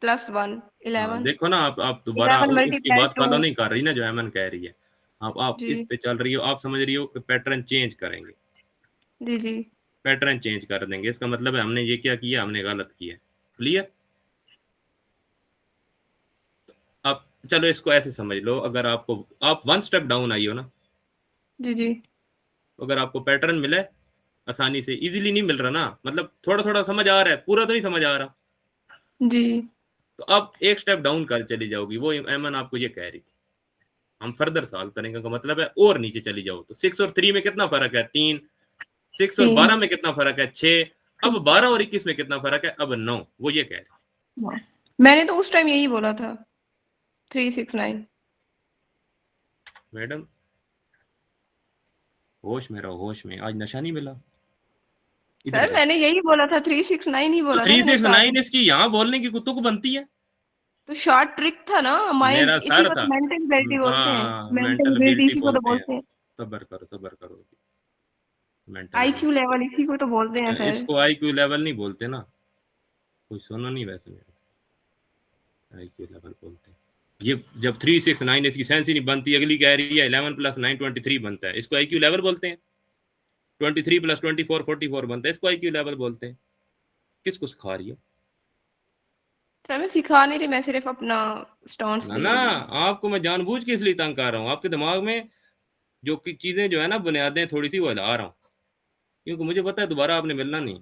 प्लस 1 हाँ 11, देखो ना, आप दोबारा 11 उसकी मल्टीप्लाई बात 2 फॉलो नहीं कर रही ना जो अमन कह रही है। आप जी इस पे चल रही हो, आप समझ रही हो कि पैटर्न चेंज करेंगे, जी जी। पैटर्न चेंज कर देंगे, इसका मतलब है हमने ये क्या किया, हमने गलत किया। क्लियर? आप चलो इसको ऐसे समझ लो, अगर आपको आप वन स्टेप डाउन आई हो ना, जी जी अगर आपको पैटर्न मिले आसानी से, इजीली नहीं मिल रहा ना, मतलब थोड़ा थोड़ा समझ आ रहा है, पूरा तो नहीं समझ आ रहा, जी। तो अब एक स्टेप डाउन कर चली जाओगी। वो एमन आपको ये कह रही थी, हम फर्दर सॉल्व करेंगे का मतलब है और नीचे चली जाओ। तो 6 और 3 में कितना फर्क है? 3। 6 और 12 3 में कितना फर्क है? 6। अब 12 और 21 में कितना फर्क है? अब 9। वो ये कह रही। मैंने तो उस टाइम यही बोला था 369। मैडम होश में रहो, होश में। आज नशा नहीं मिला? इधर सर देखो, मैंने यही बोला था, 369 ही तो बोला था थ्री मैंने सिक्स स्टार्टिंग। नाइन इसकी यहाँ बोलने की कुतुक बनती है। तो शॉर्ट ट्रिक था ना, माइंड, मेरा इसी सर को था। तो मेंटल एबिलिटी बोलते हैं, हाँ मेंटल मेंटल एबिलिटी एबिलिटी इसी को तो बोलते हैं। बोलते हैं, सबर करो, सबर करो। मेंटल आईक्यू एबिलिटी लेवल इसी को तो बोलते हैं सर। इसको आईक्यू लेवल नहीं बोलते ना, कोई सुनो नहीं वैसे मेरे, आईक्यू लेवल बोलते हैं। ये जब 369 इसकी सेंस ही नहीं बनती, अगली कह रही है 11 प्लस 9 23 बनता है, इसको आईक्यू लेवल बोलते हैं। 23 प्लस 24 44 बनता है, इसको आईक्यू लेवल बोलते हैं। किसको सिखा रही हो? सर मैं सिखा नहीं रही, मैं सिर्फ अपना स्टांस ना दे ना, रही हूँ। आपको मैं जानबूझ के इसलिए तंग कर रहा हूँ, आपके दिमाग में जो कि चीजें जो है ना बुनियादें थोड़ी सी वो हिला रहा हूँ, क्योंकि मुझे पता है दोबारा आपने मिलना नहीं।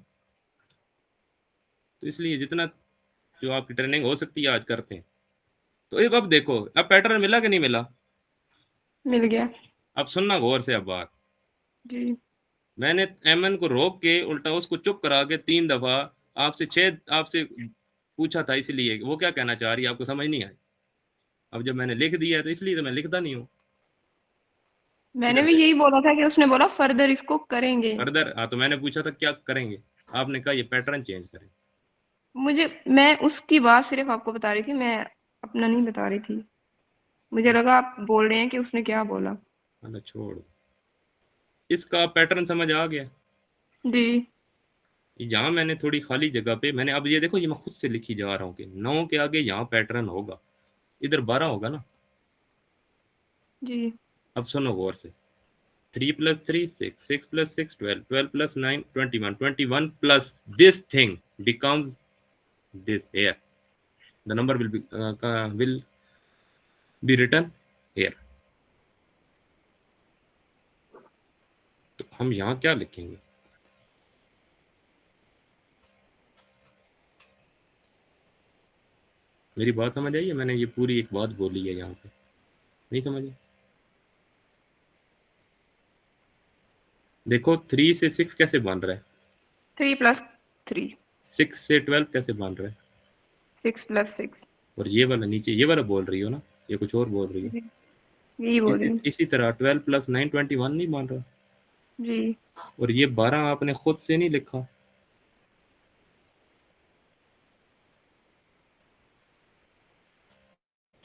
तो इसलिए जितना जो आपकी ट्रेनिंग हो सकती है आज करते हैं। तो अब देखो, अब पैटर्न मिला कि नहीं मिला? मिल गया अब सुनना गौर से अब बात। जी। मैंने एमएन को रोक के उल्टा उसको चुप करा के 3 दफा आपसे पूछा था, इसलिए वो क्या कहना चाह रही है आपको समझ नहीं आई। अब जब मैंने लिख दिया तो इसलिए तो मैं लिखता नहीं हूँ। मैंने भी यही बोला था कि उसने बोला फर्दर इसको करेंगे। फर्दर, हाँ, तो मैंने पूछा था क्या करेंगे, आपने कहा ये पैटर्न चेंज करें। मैं उसकी बात सिर्फ आपको बता रही थी, मैं अपना नहीं बता रही थी। मुझे लगा आप बोल रहे हैं कि उसने क्या बोला। अल्लाह छोड़, इसका पैटर्न समझ आ गया। जी यहाँ मैंने थोड़ी खाली जगह पे मैंने, अब ये देखो, ये मैं खुद से लिखी जा रहा हूँ कि 9 के आगे यहाँ पैटर्न होगा, इधर 12 होगा ना। जी। अब सुनो गौर से, 3 + 3 6, 6 + 6 12, 12 + 9 21, 21 plus this thing becomes this here. The number will be written here. तो हम यहाँ क्या लिखेंगे? मेरी बात समझ आई है? मैंने ये पूरी एक बात बोली है यहाँ पे, नहीं समझे? देखो 3 से 6 कैसे बन रहा है, 3 + 3 6 से 12 कैसे बन रहा है, 6 + 6 और ये वाला नीचे ये वाला बोल रही हो ना, ये कुछ और बोल रही हो। यही बोल रही हूँ इसी तरह 12 + 9 21 नहीं बन रहा, जी। और ये 12 आपने खुद से नहीं लिखा।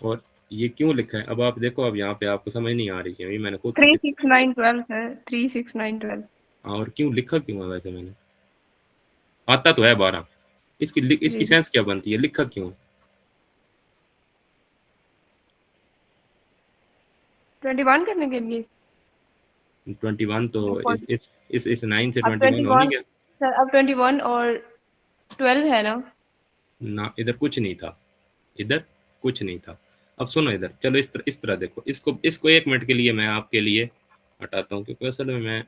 और ये क्यों लिखा है, अब आप देखो, अब यहाँ पे आपको समझ नहीं आ रही है, मैंने खुद 3 6 9 12 है, 3 6 9 12। और क्यों लिखा क्यों है वैसे? मैंने आता तो है 12, इसकी जी सेंस क्या बनती है, लिखा क्यों है? 21 करने के लिए। 21 तो इस 9 से अब 21 हो नहीं 21 गया सर, अब 21 और 12 है ना। ना, इधर कुछ नहीं था, इधर कुछ नहीं था। अब सुनो इधर, चलो इस तरह देखो, इसको 1 मिनट के लिए मैं आपके लिए हटाता हूँ, क्योंकि असल में मैं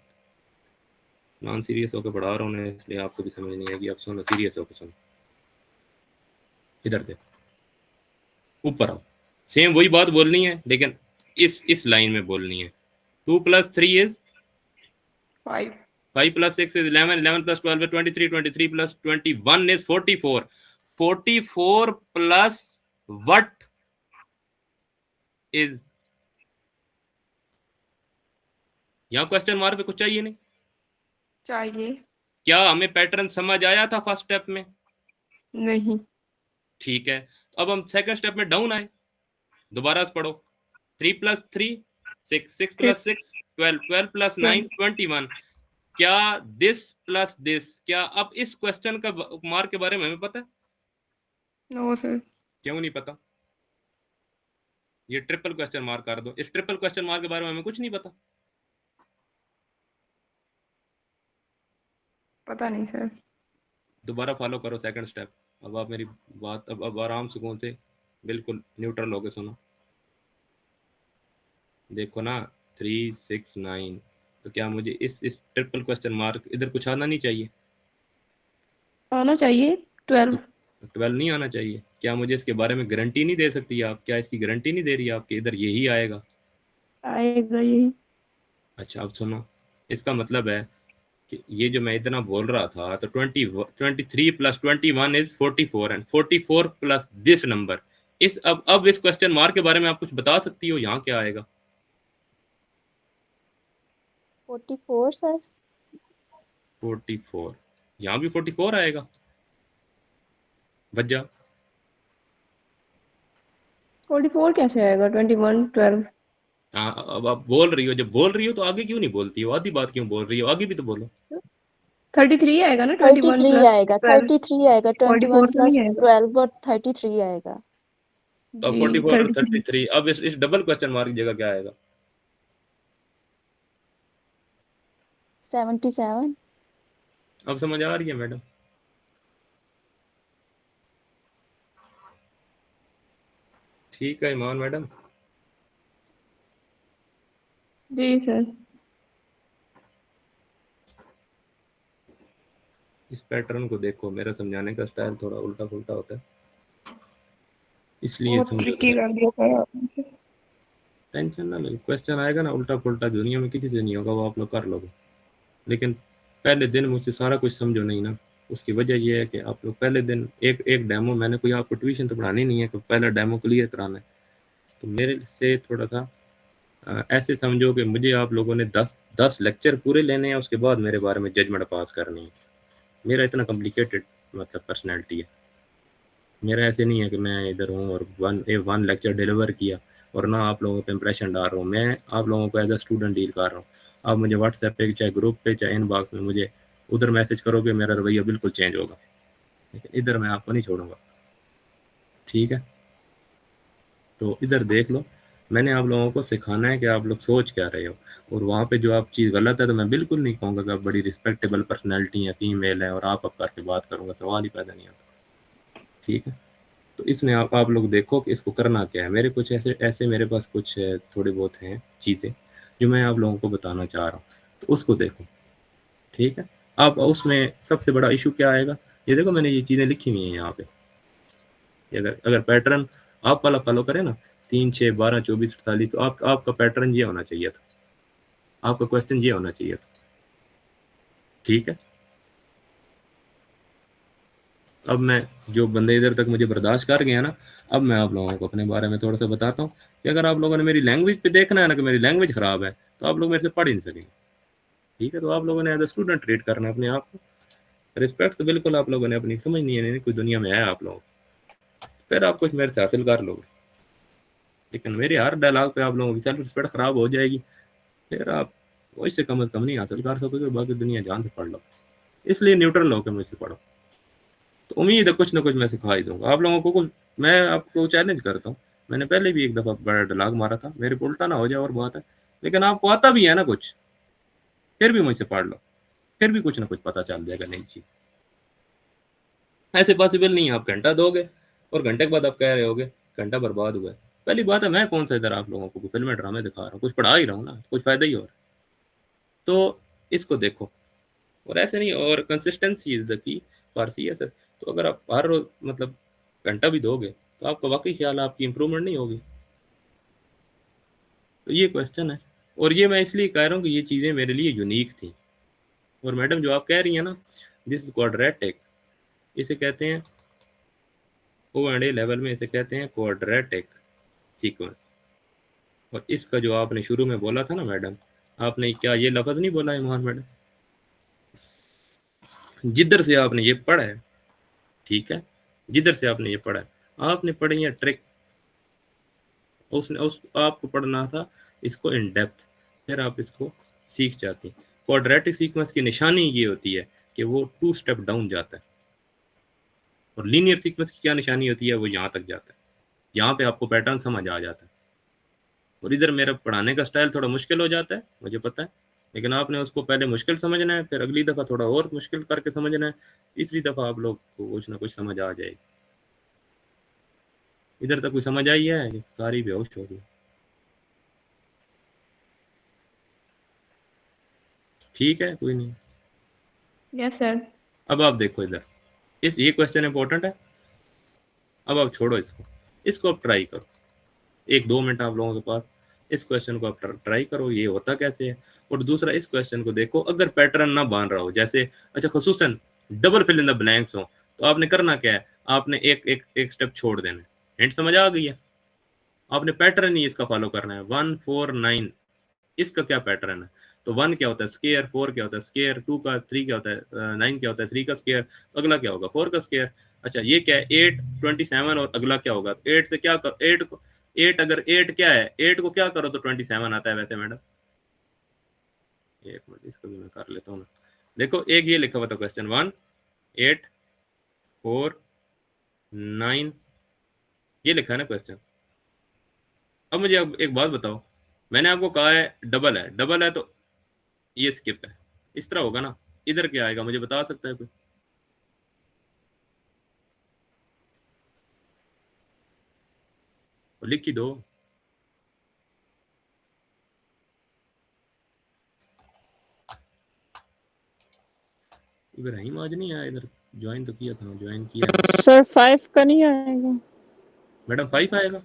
नॉन सीरियस होकर पढ़ा रहा हूँ, इसलिए आपको भी समझ नहीं आएगी। अब सुनो, सीरियस होकर सुनो, इधर देखो, ऊपर आओ, सेम वही बात बोलनी है, लेकिन इस लाइन में बोलनी है। 2 + 3 is 5 5 + 6 is 11, 11 + 12 is 23, 23 + 21 is 44, 44 plus what is, यहाँ क्वेश्चन मार्क पे कुछ चाहिए नहीं। चाहिए। क्या हमें पैटर्न समझ आया था फर्स्ट स्टेप में? नहीं। ठीक है, अब हम सेकंड स्टेप में डाउन आए, दोबारा से पढ़ो। 3 + 3 6, 6 + 6 12, 12 + 9 21। क्या दिस प्लस दिस, क्या अब इस क्वेश्चन का मार्क के बारे में हमें पता है? No sir. क्यों नहीं पता? ये ट्रिपल क्वेश्चन मार्क कर दो, इस ट्रिपल क्वेश्चन मार्क के बारे में हमें कुछ नहीं पता। पता नहीं सर। दोबारा फॉलो करो सेकंड स्टेप। अब आप मेरी बात अब आराम सुकून से बिल्कुल न्यूट्रल होकर सुनो। देखो ना, 3 6 9, तो क्या मुझे इस ट्रिपल क्वेश्चन मार्क इधर कुछ आना नहीं चाहिए? आना चाहिए 12। तो 12 नहीं आना चाहिए? क्या मुझे इसके बारे में गारंटी नहीं दे सकती आप? क्या इसकी गारंटी नहीं दे रही आप कि इधर यही आएगा? आएगा यही। अच्छा, अब सुनो, इसका मतलब है कि ये जो मैं इतना बोल रहा था, तो 23 + 21 is 44, and 44 plus this number इस, अब इस क्वेश्चन मार्क के बारे में आप कुछ बता सकती हो, यहाँ क्या आएगा? 44 सर। 44, यहाँ भी 44 आएगा, बच जा। 44 कैसे आएगा? 21 12। हाँ, अब आप बोल रही हो, जब बोल रही हो तो आगे क्यों नहीं बोलती हो? आधी बात क्यों बोल रही हो? आगे भी तो बोलो। 33 आएगा ना, 21 33 + आएगा, 12। 33 आएगा, 44 21 तो नहीं + आएगा 12 और 33 आएगा। तो जी। 44 और 33 33, अब इस डबल क्वेश्चन मार्क की जगह क्या आएगा? 77। अब समझ आ रही है मैडम? ठीक है ईमान मैडम। जी सर। इस पैटर्न को देखो, मेरा समझाने का स्टाइल थोड़ा उल्टा पुल्टा होता है। इसलिए बहुत समझो ट्रिकी कर दिया सर आपने। टेंशन ना लो, क्वेश्चन आएगा ना उल्टा पुल्टा, दुनिया में किसी से नहीं होगा, वो आप लोग कर लोगे। लेकिन पहले दिन मुझसे सारा कुछ समझो नहीं ना, उसकी वजह ये है कि आप लोग पहले दिन एक एक डेमो, मैंने कोई आपको ट्यूशन तो पढ़ानी नहीं है कि पहला डेमो क्लियर कराना है, तो मेरे से थोड़ा सा ऐसे समझो कि मुझे आप लोगों ने 10 लेक्चर पूरे लेने हैं, उसके बाद मेरे बारे में जजमेंट पास करनी है। मेरा इतना कॉम्प्लिकेटेड मतलब पर्सनैलिटी है। मेरा ऐसे नहीं है कि मैं इधर हूँ और वन लेक्चर डिलीवर किया और ना आप लोगों पे इंप्रेशन डाल रहा हूँ। मैं आप लोगों को एज अ स्टूडेंट डील कर रहा हूँ। आप मुझे व्हाट्सएप पे चाहे ग्रुप पे चाहे इनबॉक्स में मुझे उधर मैसेज करोगे, मेरा रवैया बिल्कुल चेंज होगा, लेकिन इधर मैं आपको नहीं छोड़ूंगा, ठीक है? तो इधर देख लो, मैंने आप लोगों को सिखाना है कि आप लोग सोच क्या रहे हो, और वहाँ पे जो आप चीज़ गलत है तो मैं बिल्कुल नहीं कहूँगा कि आप बड़ी रिस्पेक्टेबल पर्सनैलिटी है, फीमेल है और आप करके बात करूँगा, सवाल ही पैदा नहीं आता, ठीक है? तो इसमें आप लोग देखो कि इसको करना क्या है। मेरे कुछ ऐसे मेरे पास कुछ थोड़ी बहुत हैं चीज़ें जो मैं आप लोगों को बताना चाह रहा हूँ, तो उसको देखो, ठीक है? आप उसमें सबसे बड़ा इशू क्या आएगा, ये देखो मैंने ये चीज़ें लिखी हुई हैं यहाँ पे। अगर अगर पैटर्न आप वाला फॉलो करें ना 3, 6, 12, 24, 48, तो आपका पैटर्न ये होना चाहिए था, आपका क्वेश्चन ये होना चाहिए था, ठीक है? अब मैं जो बंदे इधर तक मुझे बर्दाश्त कर गया ना, अब मैं आप लोगों को अपने बारे में थोड़ा सा बताता हूँ कि अगर आप लोगों ने मेरी लैंग्वेज पे देखना है ना कि मेरी लैंग्वेज ख़राब है, तो आप लोग मेरे से पढ़ ही नहीं सकेंगे, ठीक है? तो आप लोगों ने एज अ स्टूडेंट ट्रीट करना है अपने आप को। रिस्पेक्ट तो बिल्कुल आप लोगों ने अपनी समझनी है, नहीं कोई दुनिया में है आप लोग, फिर आप कुछ मेरे से हासिल कर लोगे। लेकिन मेरे हर डायलॉग पे आप लोगों की सेल्फ रिस्पेक्ट ख़राब हो जाएगी, फिर आप वही से कम नहीं हासिल कर सकोगे, बाकी दुनिया जान से पढ़ लो। इसलिए न्यूट्रल होकर मुझसे पढ़ो, तो उम्मीद है कुछ ना कुछ मैं सिखा ही दूंगा आप लोगों को। मैं आपको चैलेंज करता हूँ, मैंने पहले भी एक दफ़ा बड़ा डायलॉग मारा था, मेरे को उल्टा ना हो जाए और बात है, लेकिन आपको आता भी है ना कुछ, फिर भी मुझसे पढ़ लो, फिर भी कुछ ना कुछ पता चल जाएगा नई चीज़। ऐसे पॉसिबल नहीं है आप घंटा दोगे और घंटे के बाद आप कह रहे होगे घंटा बर्बाद हुआ है। पहली बात है, मैं कौन सा इधर आप लोगों को फिल्म ड्रामे दिखा रहा हूँ, कुछ पढ़ा ही रहा हूँ ना, कुछ फ़ायदा ही हो रहा है। तो इसको देखो, और ऐसे नहीं, और consistency is the key for CSS। तो अगर आप हर रोज मतलब घंटा भी दोगे तो आपका वाकई ख्याल है आपकी इंप्रूवमेंट नहीं होगी। तो ये क्वेश्चन है, और ये मैं इसलिए कह रहा हूँ कि ये चीज़ें मेरे लिए यूनिक थी। और मैडम जो आप कह रही हैं ना, दिस क्वाड्रेटिक, इसे कहते हैं O&A लेवल में, इसे कहते हैं क्वाड्रेटिक सीक्वेंस। और इसका जो आपने शुरू में बोला था ना मैडम, आपने क्या ये लफ्ज़ नहीं बोला ईमान मैडम, जिधर से आपने ये पढ़ा है, ठीक है, जिधर से आपने ये पढ़ा है, आपने पढ़ी है ट्रिक, उस आपको पढ़ना था इसको इन डेप्थ, फिर आप इसको सीख जाती हैं। क्वाड्रेटिक सीक्वेंस की निशानी ये होती है कि वो 2 स्टेप डाउन जाता है, और लीनियर सीक्वेंस की क्या निशानी होती है, वो यहाँ तक जाता है, यहाँ पे आपको पैटर्न समझ आ जाता है। और इधर मेरा पढ़ाने का स्टाइल थोड़ा मुश्किल हो जाता है, मुझे पता है, लेकिन आपने उसको पहले मुश्किल समझना है, फिर अगली दफ़ा थोड़ा और मुश्किल करके समझना है, तीसरी दफ़ा आप लोग को कुछ ना कुछ समझ आ जाएगी। इधर तक कोई समझ आई है? सारी बेहोश हो गई, ठीक है, कोई नहीं। Yes sir. अब आप देखो इधर, ये क्वेश्चन इंपॉर्टेंट है। अब आप छोड़ो इसको आप ट्राई करो, 1-2 मिनट आप लोगों के पास, इस क्वेश्चन को आप ट्राई करो, ये होता कैसे है। और दूसरा, इस क्वेश्चन को देखो, अगर पैटर्न ना बन रहा हो, जैसे अच्छा खुसूसन double fill in the blanks हो, तो आपने करना क्या है, आपने एक स्टेप छोड़ देना है। हिंट समझ आ गई है? आपने पैटर्न ही इसका फॉलो करना है। 1 4 9, इसका क्या पैटर्न है? तो 1 क्या होता है स्क्वायर, 4 क्या होता है स्क्वायर, 2 का 3 क्या होता है, 9 क्या होता है 3 का स्क्वायर, अगला क्या होगा 4 का स्क्वायर। अच्छा ये क्या है 8 27, और अगला क्या होगा 8 से क्या कर 8 को 8, अगर 8 क्या है 8 को क्या करो तो 27 आता है वैसे मैडम। एक मिनट इसको भी मैं कर लेता हूँ। देखो एक ये लिखा हुआ था क्वेश्चन 1 8 4 9, ये लिखा है ना क्वेश्चन। अब मुझे एक बात बताओ, मैंने आपको कहा है डबल है तो ये स्किप है, इस तरह होगा ना, इधर क्या आएगा मुझे बता सकता है कोई? तो लिख ही दो। इब्राहिम आज नहीं आया इधर, ज्वाइन तो किया था, ज्वाइन किया सर 5 का नहीं आएगा। मैडम 5 आएगा,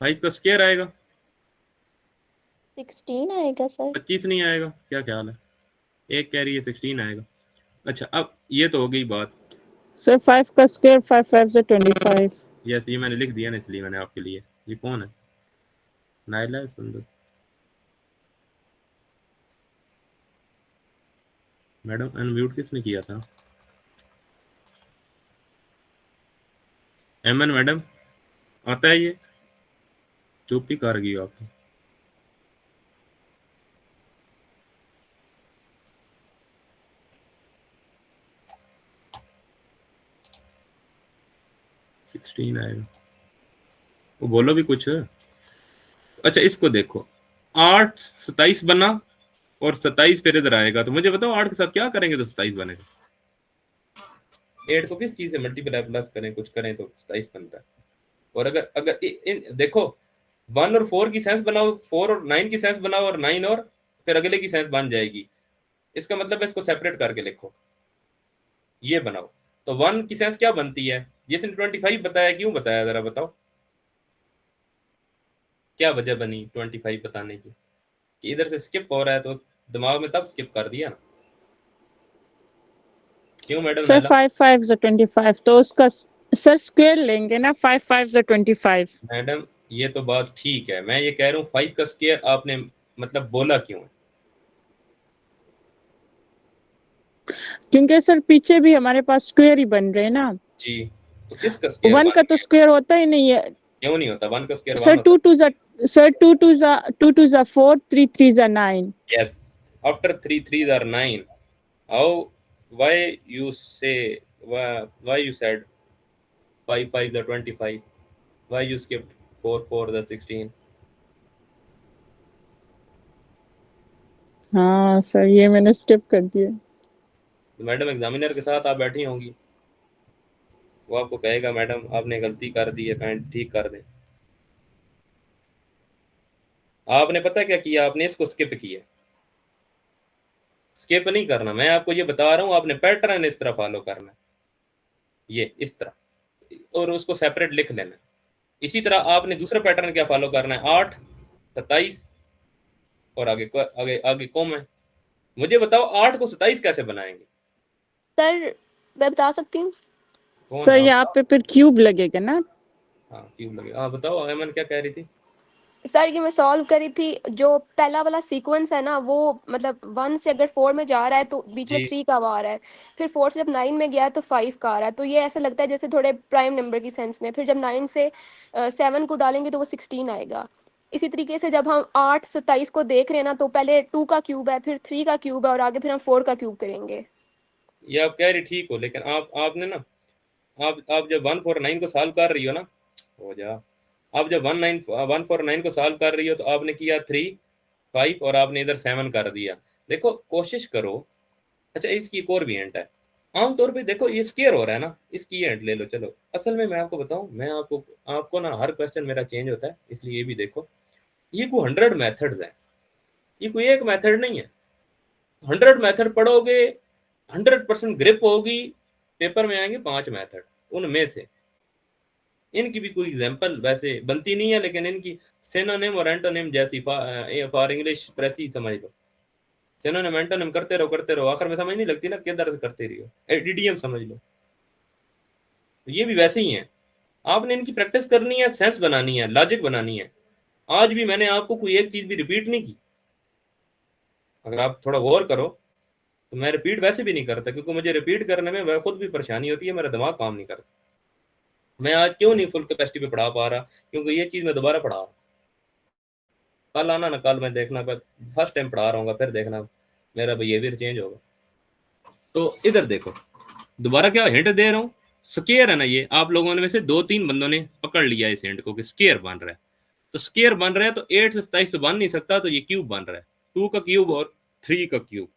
5 का स्क्वायर आएगा, 16 आएगा सर। 25 नहीं आएगा, क्या ख्याल है? एक कह रही है 16 आएगा। अच्छा, अब ये तो हो गई बात। सर 5 का स्क्वायर 5 5 से 25। यस, ये मैंने लिख दिया ना, इसलिए मैंने आपके लिए। ये कौन है? नाइला है, सुंदर। मैडम अनम्यूट किसने किया था? एमएन मैडम आता है ये? चुप ही कर गई आपने। सिक्सटीन आएगा, वो बोलो भी कुछ। अच्छा, इसको देखो, 8 27 बना और 27 फिर इधर आएगा, तो मुझे बताओ 8 के साथ क्या करेंगे तो 27 बनेगा। 8 को किस चीज से मल्टीप्लाई प्लस करें, कुछ करें तो 27 बनता है। और अगर अगर देखो 1 और 4 की सेंस बनाओ, 4 और 9 की सेंस बनाओ, और 9 और फिर अगले की सेंस बन जाएगी। इसका मतलब है इसको सेपरेट करके लिखो, ये बनाओ। तो 1 की सेंस क्या बनती है? जिसने 25 बताया, क्यों बताया जरा बताओ, क्या वजह बनी 25 बताने की? कि इधर से स्किप हो रहा है तो दिमाग में तब स्किप कर दिया ना। क्यों मैडम? सर 5 5 से 25, तो उसका सर स्क्वायर लेंगे ना, 5 5 से 25। मैडम ये तो बात ठीक है, मैं ये कह रहा हूँ 5 का स्क्वायर आपने मतलब बोला क्यों है? क्योंकि सर पीछे भी हमारे पास स्क्वायर ही बन रहे हैं ना। जी, तो किसका स्क्वायर 1 का तो स्क्वायर होता ही नहीं है क्यों नहीं होता? 1 का स्क्वायर 1 सर। होता 2 2 जा 4, 3 3 जा 9। yes, after 3 3s are 9. how why you say why you said 5 5 the 25? why you skipped 4 4 the 16? हाँ सर, ये मैंने स्किप कर दिया। तो मैडम एग्जामिनर के साथ आप बैठी होंगी, वो आपको कहेगा मैडम आपने गलती कर दी है, पैंट ठीक कर दें। आपने पता क्या किया? आपने इसको स्किप किया। स्किप नहीं करना, मैं आपको ये बता रहा हूँ, आपने पैटर्न इस तरह फॉलो करना है, ये इस तरह, और उसको सेपरेट लिख लेना। इसी तरह आपने दूसरा पैटर्न क्या फॉलो करना है? 8 27 और आगे आगे आगे कॉमा है। मुझे बताओ 8 को 27 कैसे बनाएंगे? सर मैं बता सकती हूँ। कौन? सर आप यहाँ पे फिर क्यूब लगेगा ना। हाँ, क्यों लगेगा? हाँ बताओ, अमन क्या कह रही थी? सर ये मैं सॉल्व करी थी, जो पहला वाला सीक्वेंस है ना, वो मतलब 1 से अगर 4 में जा रहा है तो बीच में जी 3 का आ रहा है, फिर 4 से जब 9 में गया तो 5 का आ रहा है, तो ये ऐसा लगता है जैसे थोड़े प्राइम नंबर की सेंस में। फिर जब 9 से 7 को डालेंगे तो वो 16 आएगा। इसी तरीके से जब हम 8 27 को देख रहे हैं ना, तो पहले 2 का क्यूब है, फिर 3 का क्यूब है, और आगे फिर हम 4 का क्यूब करेंगे। ये आप कह रही ठीक हो, लेकिन आपने ना, आप जब 149 को सॉल्व कर रही हो ना, हो जा, आप जब 149 को सॉल्व कर रही हो तो आपने किया 3 5 और आपने इधर 7 कर दिया। देखो कोशिश करो। अच्छा, इसकी एक और भी एंट है। आमतौर पे देखो ये स्केयर हो रहा है ना, इसकी ये एंट ले लो। चलो, असल में मैं आपको बताऊं, मैं आपको ना हर क्वेश्चन मेरा चेंज होता है, इसलिए ये भी देखो। ये कोई 100 मेथड्स हैं, ये कोई एक मेथड नहीं है। 100 मेथड पढ़ोगे, 100% ग्रिप होगी, पेपर में आएंगे 5 मेथड, उनमें से इनकी भी कोई एग्जांपल वैसे बनती नहीं है, लेकिन इनकी सिनोनिम और एंटोनिम जैसी फॉर इंग्लिश प्रेस ही समझ लो। सिनोनिम एंटोनिम करते रहो, आखिर में समझ नहीं लगती ना किधर से करते रहियो, एडीडीएम समझ लो। तो ये भी वैसे ही है, आपने इनकी प्रैक्टिस करनी है, सेंस बनानी है, लॉजिक बनानी है। आज भी मैंने आपको कोई एक चीज भी रिपीट नहीं की। अगर आप थोड़ा गौर करो तो मैं रिपीट वैसे भी नहीं करता, क्योंकि मुझे रिपीट करने में खुद भी परेशानी होती है, मेरा दिमाग काम नहीं करता। मैं आज क्यों नहीं फुल कैपेसिटी पे पढ़ा पा रहा? क्योंकि ये चीज मैं दोबारा पढ़ा रहा हूँ। कल आना ना, कल मैं देखना, फर्स्ट टाइम पढ़ा रहा हूँ, फिर देखना मेरा बिहेवियर चेंज होगा। तो इधर देखो, दोबारा क्या हिंट दे रहा हूँ, स्केयर है ना, ये आप लोगों ने में से 2-3 बंदों ने पकड़ लिया इस हिंट को कि स्केयर बन रहा है। तो स्केयर बन रहा है तो 8 से 27 तो बन नहीं सकता, तो ये क्यूब बन रहा है, 2 का क्यूब और 3 का क्यूब,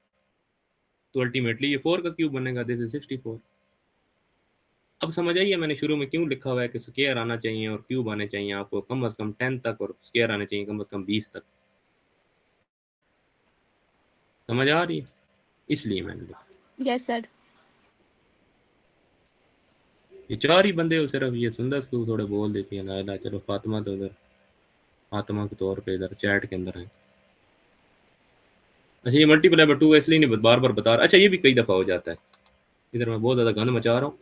तो अल्टीमेटली ये 4 का क्यूब बनेगा, दिस इज 64। अब समझ आइए मैंने शुरू में क्यों लिखा हुआ है कि स्केयर आना चाहिए और क्यूब आने चाहिए आपको कम से कम 10 तक, और स्केयर आने चाहिए कम से कम 20 तक। समझ आ रही है? इसलिए मैंने लिखा। Yes sir. ये 4 ही बंदे हो सिर्फ, ये सुंदर को थोड़े बोल देती है नायला, चलो फातिमा तो उधर फातिमा के तौर पे इधर चैट के अंदर है। अच्छा ये मल्टीप्लाई बाय 2 इसलिए नहीं बार बार बता रहा। अच्छा ये भी कई दफ़ा हो जाता है, इधर मैं बहुत ज़्यादा गंद मचा रहा हूँ,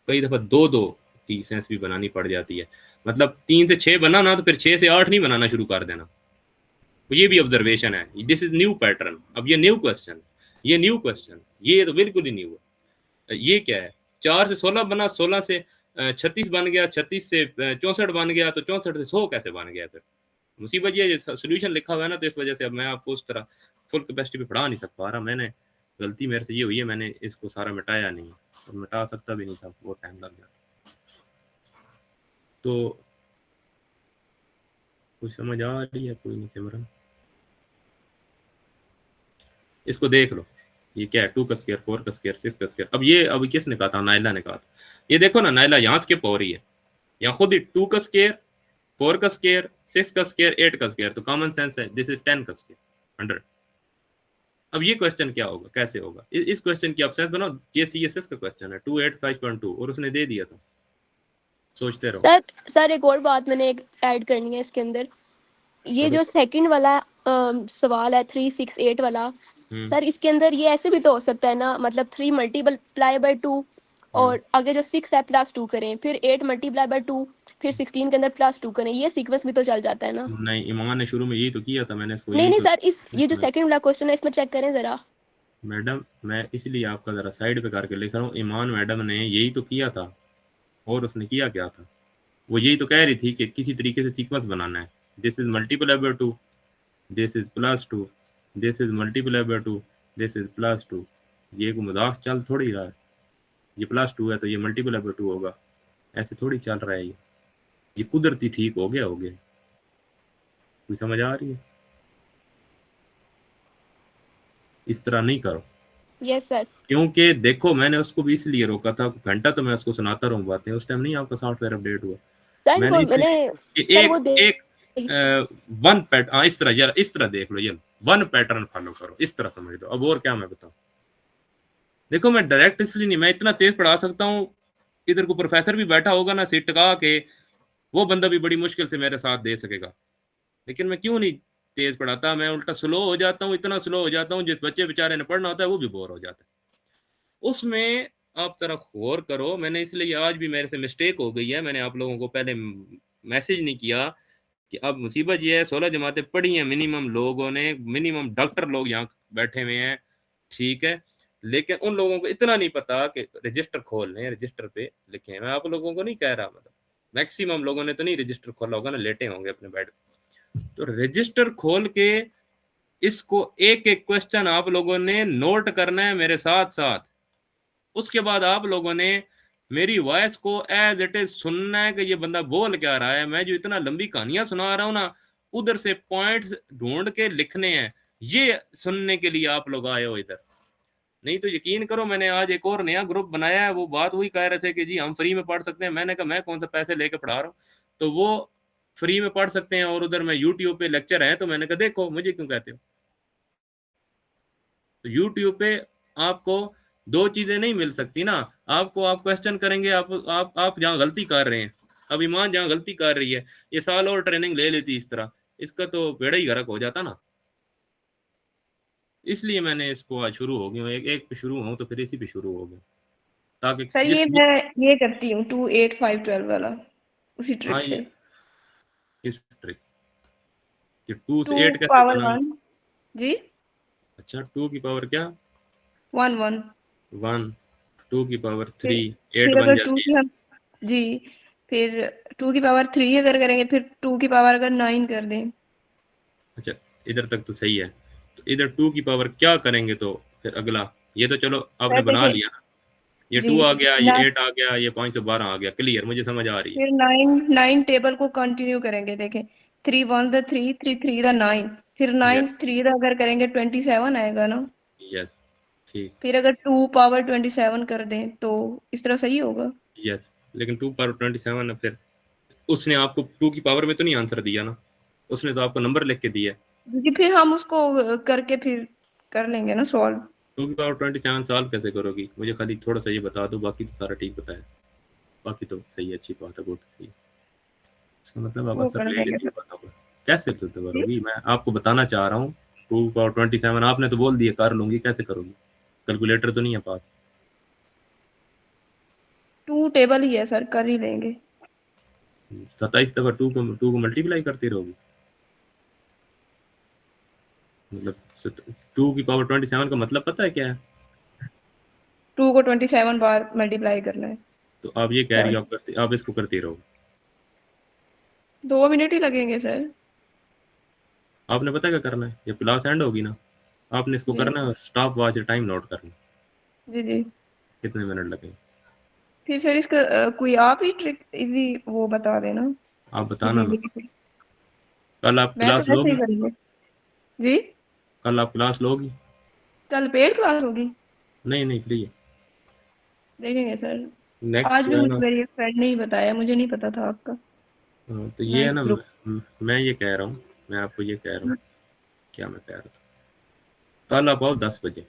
कई दफ़ा 2-2 की सेंस भी बनानी पड़ जाती है। मतलब 3 से 6 बना ना, तो फिर 6 से 8 नहीं बनाना शुरू कर देना। तो ये भी ऑब्जर्वेशन है, दिस इज न्यू पैटर्न। अब ये न्यू क्वेश्चन, ये न्यू क्वेश्चन, ये तो बिल्कुल ही न्यू है। ये क्या है, 4 से 16 बना, 16 से 36 बन गया, 36 से 64 बन गया, तो 64 से 100 कैसे बन गया? फिर मुसीबत ये सोल्यूशन लिखा हुआ है ना, तो इस वजह से अब मैं आपको उस तरह फुल कैपेसिटी पे पढ़ा नहीं सकता रहा। मैंने गलती मेरे से ये हुई है, मैंने इसको सारा मिटाया नहीं, और मिटा सकता भी नहीं था, वो टाइम लग गया। तो कुछ समझ आ रही है? कोई नहीं सिमरन, इसको देख लो, ये क्या है, 2 का स्क्वायर, 4 का स्क्वायर, 6 का स्क्वायर। अब ये अभी किसने कहा था? नायला ने कहा था। ये देखो ना, नायला यहाँ स्किप हो रही है, यहाँ खुद ही 2 का स्क्वायर, 4 का स्क्वायर, 6 का स्क्वायर, 8 का स्क्वायर, तो कॉमन सेंस है दिस इज 10 का स्क्वायर 100। अब ये क्वेश्चन क्या होगा, कैसे होगा? इस क्वेश्चन की आप सेंस बनाओ। ये CSS का क्वेश्चन है 285.2 और उसने दे दिया था, सोचते रहो। सर एक और बात मैंने एक ऐड करनी है इसके अंदर। ये चलो। जो सेकंड वाला सवाल है 368 वाला, सर इसके अंदर ये ऐसे भी तो हो सकता है ना, मतलब 3 मल्टीप्लाई बाय 2 और आगे जो 6 है +2 करें, फिर 8 मल्टीप्लाई बाय 2, फिर 16 के अंदर +2 करें, ये सीक्वेंस भी तो चल जाता है ना? नहीं, ईमान ने शुरू में यही तो किया था, मैंने इसको नहीं यही नहीं तो सर, इस ये जो सेकंड वाला क्वेश्चन है इसमें चेक करें जरा। मैडम मैं इसलिए आपका जरा साइड पे करके लिख रहा हूँ, ईमान मैडम ने यही तो किया था। और उसने किया क्या था, वो यही तो कह रही थी कि किसी तरीके से सीक्वेंस बनाना है। This is multiply by 2, this is +2, this is multiply by 2, this is +2। ये को मजाक चल थोड़ी रहा है, ये +2 है तो ये मल्टीप्लाई बाय 2 होगा, ऐसे थोड़ी चल रहा है। ये कुदरती ठीक हो गया कोई समझ आ रही है? इस तरह नहीं करो। Yes sir. क्योंकि देखो मैंने उसको भी इसलिए रोका था, घंटा तो मैं उसको सुनाता रहूं बातें, उस टाइम नहीं आपका सॉफ्टवेयर अपडेट हुआ। सर मैंने वो इसलिए सर वो एक वन पैटर्न, इस तरह यार, इस तरह देख लो, ये वन पैटर्न फॉलो करो, इस तरह समझ लो। अब और क्या मैं बताऊं? देखो मैं डायरेक्ट इसलिए नहीं, मैं इतना तेज पढ़ा सकता हूँ, इधर को प्रोफेसर भी बैठा होगा ना सीट टिका के, वो बंदा भी बड़ी मुश्किल से मेरे साथ दे सकेगा। लेकिन मैं क्यों नहीं तेज पढ़ाता, मैं उल्टा स्लो हो जाता हूँ, इतना स्लो हो जाता हूँ, जिस बच्चे बेचारे ने पढ़ना होता है वो भी बोर हो जाता है उसमें। आप जरा गौर करो, मैंने इसलिए आज भी मेरे से मिस्टेक हो गई है, मैंने आप लोगों को पहले मैसेज नहीं किया कि अब मुसीबत ये है, 16 जमातें पढ़ी हैं मिनिमम लोगों ने, मिनिमम डॉक्टर लोग यहाँ बैठे हुए हैं, ठीक है, लेकिन उन लोगों को इतना नहीं पता कि रजिस्टर खोल लें, रजिस्टर पे लिखे। मैं आप लोगों को नहीं कह रहा, मतलब मैक्सिमम लोगों ने तो नहीं रजिस्टर खोला होगा ना, लेटे होंगे अपने बेड। तो रजिस्टर खोल के इसको एक एक क्वेश्चन आप लोगों ने नोट करना है मेरे साथ साथ। उसके बाद आप लोगों ने मेरी वॉइस को एज इट इज सुनना है कि ये बंदा बोल क्या रहा है। मैं जो इतना लंबी कहानियां सुना रहा हूं ना, उधर से पॉइंट्स ढूंढ के लिखने हैं, ये सुनने के लिए आप लोग आए हो इधर। नहीं तो यकीन करो, मैंने आज एक और नया ग्रुप बनाया है, वो बात वही कह रहे थे कि जी हम फ्री में पढ़ सकते हैं। मैंने कहा मैं कौन सा पैसे लेके पढ़ा रहा हूँ, तो वो फ्री में पढ़ सकते हैं और उधर मैं यूट्यूब पे लेक्चर है, तो मैंने कहा देखो मुझे क्यों कहते हो। तो यूट्यूब पे आपको दो चीजें नहीं मिल सकती ना, आपको आप क्वेश्चन करेंगे, आप जहाँ गलती कर रहे हैं, अब ईमान जहाँ गलती कर रही है, ये साल और ट्रेनिंग ले लेती इस तरह, इसका तो बेड़ा ही गर्क हो जाता ना। इसलिए मैंने इसको आज शुरू हो गया, एक पे शुरू हूँ तो फिर इसी पे शुरू हो गया, ताकि सर ये मैं ये करती हूँ 2 8 5 12 वाला उसी ट्रिक से। इस ट्रिक कि 2 से 8 2 कैसे पावर बनाऊं? 1 जी। अच्छा 2 की पावर क्या? 1 1 1, 2 की पावर 3, 8 फिर बन अगर 2 जाती की है। हम जी, फिर 2 की पावर 3 अगर करेंगे, फिर 2 की पावर अगर 9 कर दें। अच्छा इधर तक तो सही है, तो इधर 2 की पावर क्या करेंगे, तो फिर अगला ये तो चलो आपने सर बना देखिए लिया ना, ये जी 2 आ गया, ये ना, 8 आ गया, ये 512 आ गया, क्लियर, मुझे समझ आ रही है। फिर 9 टेबल को कंटिन्यू करेंगे। देखें 3 1 द 3 3 3 द 9, फिर 9 यस 3 द अगर करेंगे 27 आएगा ना। यस ठीक, फिर अगर 2 पावर 27 कर दें तो इस तरह सही होगा। यस, लेकिन 2 पावर 27 है, फिर उसने आपको 2 की पावर में तो नहीं आंसर दिया ना, उसने तो आपको नंबर लिख के दिया। क्योंकि फिर हम उसको करके फिर कर लेंगे ना सॉल्व। 2 की पावर 27 सॉल्व कैसे करोगी? मुझे खाली थोड़ा सा ये बता दो, बाकी तो सारा ठीक पता है। बाकी तो सही है, अच्छी बात है, बहुत सही है। इसका मतलब आप वो असर कर ले लेंगे लेती सर। बातों पर। कैसे तो करोगी? मैं आपको बताना चाह रहा हूँ 2 पावर 27 आपने तो बोल दिया कर लूंगी, कैसे करोगी? कैलकुलेटर तो नहीं है पास? 2 टेबल ही है सर, कर ही लेंगे। 27 दफा 2 को मल्टीप्लाई करती रहोगी? मतलब 2 की पावर 27 का मतलब पता है क्या है? 2 को 27 बार मल्टीप्लाई करना है। तो आप ये कह रही हो आप इसको करती रहोगे? 2 मिनट ही लगेंगे सर। आपने पता क्या करना है, जब क्लास एंड होगी ना, आपने इसको जी करना है स्टॉप वॉच टाइम नोट करना, जी जी। कितने मिनट लगेंगे। फिर सर इसका कोई आप ही ट्रिक इजी वो बता देना। आप बताना इजी ना, वे। कल आप मैं तो क्लास वैसे ही लोगी? करूँगी। जी। कल आप क्लास लोगी? कल पेड क्लास होगी? नहीं नहीं, फ्री है। देखेंगे सर। नेक्स्ट आज जो भी है मुझे ना, मेरी फ्रेंड ने ही बताया, मुझे नहीं पता था आपका। तो ये है नाइस ना, ग्रुप। मैं ये कह रहा हूँ, मैं आपको ये कह रहा हूँ, क्या मैं कह रहा था, कल आप आओ 10 बजे।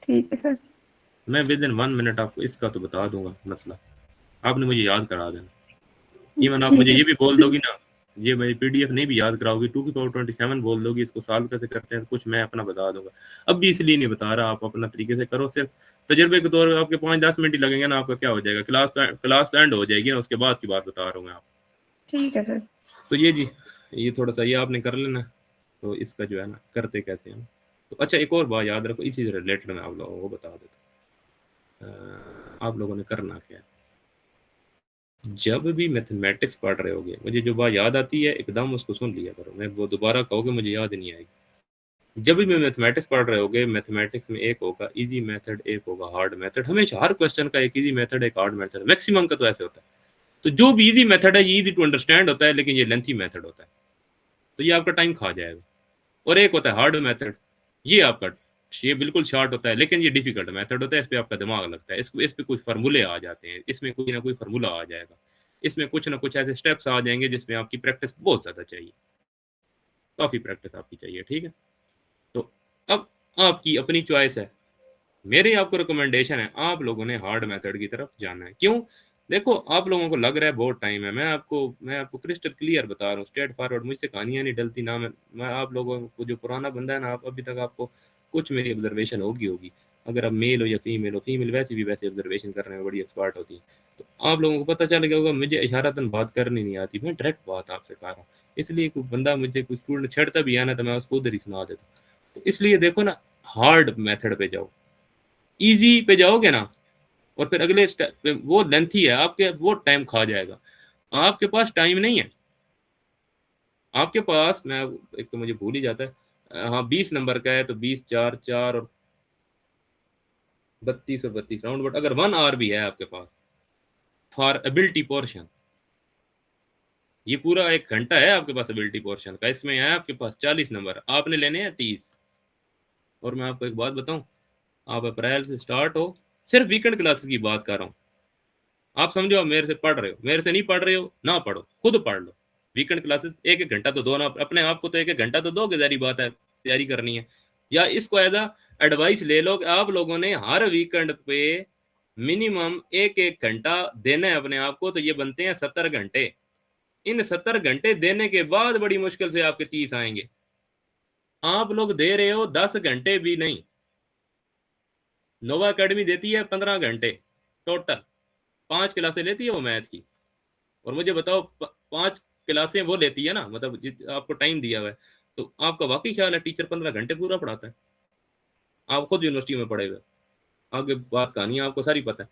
ठीक है सर। मैं विद इन 1 मिनट आपको इसका तो बता दूंगा मसला, आपने मुझे याद करा देना। इवन आप ठीक मुझे है। ये भी बोल दोगी ना, ये मेरी पीडीएफ नहीं भी याद कराओगी, 2 की पावर 27 बोल दोगी, इसको सॉल्व कैसे करते हैं कुछ मैं अपना बता दूंगा। अब भी इसलिए नहीं बता रहा, आप अपना तरीके से करो, सिर्फ तजर्बे के तौर पर आपके 5-10 मिनट ही लगेंगे ना, आपका क्या हो जाएगा, क्लास एंड हो जाएगी ना, उसके बाद की बात बता रहा हूँ मैं आप। ठीक है सर। तो ये जी, ये थोड़ा सा ये आपने कर लेना। तो इसका जो है ना करते कैसे हैं तो अच्छा, एक और बात याद रखो, इसी से रिलेटेड मैं आप लोगों को बता देता हूँ। आप लोगों ने करना क्या है, जब भी मैथमेटिक्स पढ़ रहे होगे, मुझे जो बात याद आती है एकदम उसको सुन लिया करो, मैं वो दोबारा कहोगे मुझे याद नहीं आएगी। जब भी मैं मैथमेटिक्स पढ़ रहे होगे, मैथमेटिक्स में एक होगा इजी मेथड, एक होगा हार्ड मेथड, हमेशा हर क्वेश्चन का एक इजी मेथड, एक हार्ड मेथड, मैक्सिमम का तो ऐसे होता है। तो जो भी इजी मेथड है ये इजी टू अंडरस्टैंड होता है, लेकिन ये लेंथी मेथड होता है, तो ये आपका टाइम खा जाएगा। और एक होता है हार्ड मेथड, ये आपका ये बिल्कुल शॉर्ट होता है, लेकिन ये डिफिकल्ट मेथड होता है, इस पे आपका दिमाग लगता है, इस पे कुछ फार्मूले आ जाते हैं, इसमें कोई ना कोई फार्मूला आ जाएगा, इसमें कुछ ना कुछ ऐसे स्टेप्स आ जाएंगे जिसमें आपकी प्रैक्टिस बहुत ज़्यादा चाहिए, काफ़ी प्रैक्टिस आपकी चाहिए, ठीक है। तो अब आपकी अपनी चॉइस है, मेरी आपको रिकमेंडेशन है आप लोगों ने हार्ड मेथड की तरफ जाना है। क्यों? देखो आप लोगों को लग रहा है बहुत टाइम है, मैं आपको क्रिस्टल क्लियर बता रहा हूँ, स्ट्रेट फॉरवर्ड, मुझसे कहानियां नहीं डलती ना, मैं आप लोगों को, जो पुराना बंदा है ना, आप अभी तक आपको कुछ मेरी ऑब्जर्वेशन होगी, अगर आप मेल हो या फीमेल हो, फीमेल वैसे भी वैसे ऑब्जर्वेशन करने में बड़ी एक्सपर्ट होती है, तो आप लोगों को पता चल गया होगा मुझे इशारतन बात करनी नहीं आती, मैं डायरेक्ट बात आपसे कर रहा हूँ, इसलिए कोई बंदा मुझे कुछ स्टूडेंट छेड़ता भी है ना, तो मैं उसको उधर ही सुना देता हूँ। तो इसलिए देखो ना, हार्ड मेथड पे जाओ, इजी पे जाओगे ना, और फिर अगले स्टेप पे वो लेंथी है, आपके वो टाइम खा जाएगा, आपके पास टाइम नहीं है, आपके पास, मैं एक तो मुझे भूल ही जाता है, हाँ 20 नंबर का है तो 20 4 4 और 32 और 32 राउंड, बट अगर 1 आवर भी है आपके पास फॉर एबिलिटी पोर्शन, ये पूरा 1 घंटा है आपके पास एबिलिटी पोर्शन का, इसमें है आपके पास 40 नंबर, आपने लेने हैं 30। और मैं आपको एक बात बताऊं, आप अप्रैल से स्टार्ट हो, सिर्फ वीकेंड क्लासेस की बात कर रहा हूँ, आप समझो आप मेरे से पढ़ रहे हो, मेरे से नहीं पढ़ रहे हो ना पढ़ो, खुद पढ़ लो, वीकेंड क्लासेस 1-1 घंटा तो दो ना, अपने आप को तो 1-1 घंटा तो दोगे, जारी बात है तैयारी करनी है, या इसको एज अ एडवाइस ले लो कि आप लोगों ने हर वीकेंड पे मिनिमम 1-1 घंटा देना है अपने आप को, तो ये बनते हैं 70 घंटे। इन 70 घंटे देने के बाद बड़ी मुश्किल से आपके 30 आएंगे, आप लोग दे रहे हो 10 घंटे भी नहीं। नोवा अकेडमी देती है 15 घंटे टोटल, 5 क्लासें लेती है वो मैथ की, और मुझे बताओ 5 क्लासें वो लेती है ना, मतलब आपको टाइम दिया हुआ है, तो आपका वाकई ख्याल है टीचर 15 घंटे पूरा पढ़ाता है? आप खुद यूनिवर्सिटी में पढ़े हुए, आगे बात कहानी आपको सारी पता है,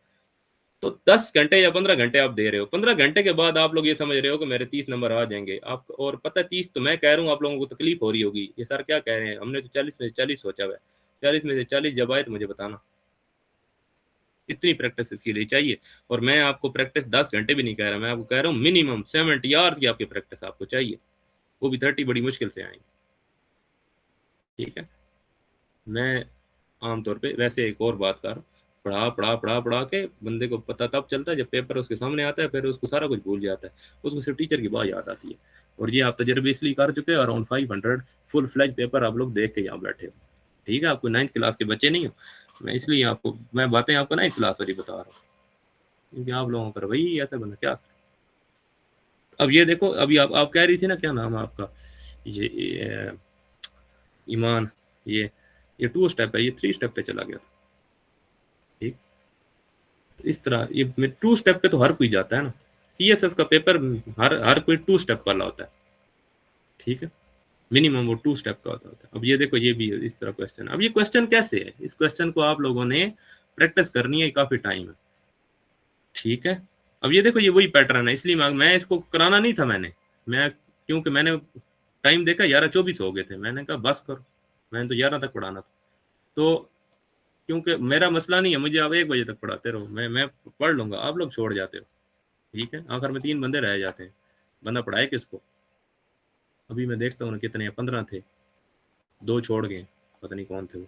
तो 10 घंटे या 15 घंटे आप दे रहे हो, 15 घंटे के बाद आप लोग ये समझ रहे हो कि मेरे 30 नंबर आ जाएंगे आप, और पता है 30 तो मैं कह रहा हूँ, आप लोगों को तकलीफ हो रही होगी, ये सर क्या कह रहे हैं, हमने तो 40 में से 40 सोचा हुआ है, 40 में से 40 जब आए तो मुझे बताना। इतनी प्रैक्टिस इसके लिए चाहिए, और मैं आपको प्रैक्टिस 10 घंटे भी नहीं कह रहा, मैं आपको कह रहा हूँ मिनिमम 70 आवर्स की आपकी प्रैक्टिस आपको चाहिए, वो भी 30 बड़ी मुश्किल से आएंगे, ठीक है। मैं आमतौर पे वैसे एक और बात कर, पढ़ा पढ़ा पढ़ा पढ़ा के बंदे को पता तब चलता है जब पेपर उसके सामने आता है, फिर उसको सारा कुछ भूल जाता है, उसको सिर्फ टीचर की बात याद आती है। और ये आप तजर्बे इसलिए कर चुके हैं, अराउंड 500 फुल फ्लैज पेपर आप लोग देख के यहाँ बैठे हो, ठीक है, आपको 9th क्लास के बच्चे नहीं हो, मैं इसलिए आपको मैं बातें आपको 9th क्लास वाली बता रहा हूँ, क्योंकि आप लोगों पर वही ऐसा बना क्या। अब ये देखो, अभी आप कह रही थी ना, क्या नाम है आपका, ये ईमान, ये 2 स्टेप है, ये 3 स्टेप पे चला गया था। ठीक, इस तरह ये 2 स्टेप पे तो हर कोई जाता है ना, CSS का पेपर हर कोई 2 स्टेप वाला होता है। ठीक है, मिनिमम वो 2 स्टेप का होता है। अब ये देखो, ये भी इस तरह क्वेश्चन। अब ये क्वेश्चन कैसे है, इस क्वेश्चन को आप लोगों ने प्रैक्टिस करनी है, काफी टाइम है। ठीक है, अब ये देखो, ये वही पैटर्न है, इसलिए मैं इसको कराना नहीं था मैं क्योंकि मैंने टाइम देखा 11:24 हो गए थे, मैंने कहा बस करो, मैंने तो 11 तक पढ़ाना था। तो क्योंकि मेरा मसला नहीं है, मुझे आप 1 बजे तक पढ़ाते रहो, मैं पढ़ लूंगा, आप लोग छोड़ जाते हो। ठीक है, आखिर में 3 बंदे रह जाते हैं, बंदा पढ़ाए किसको। अभी मैं देखता हूँ कितने 15 थे, 2 छोड़ गए, पता नहीं कौन थे वो।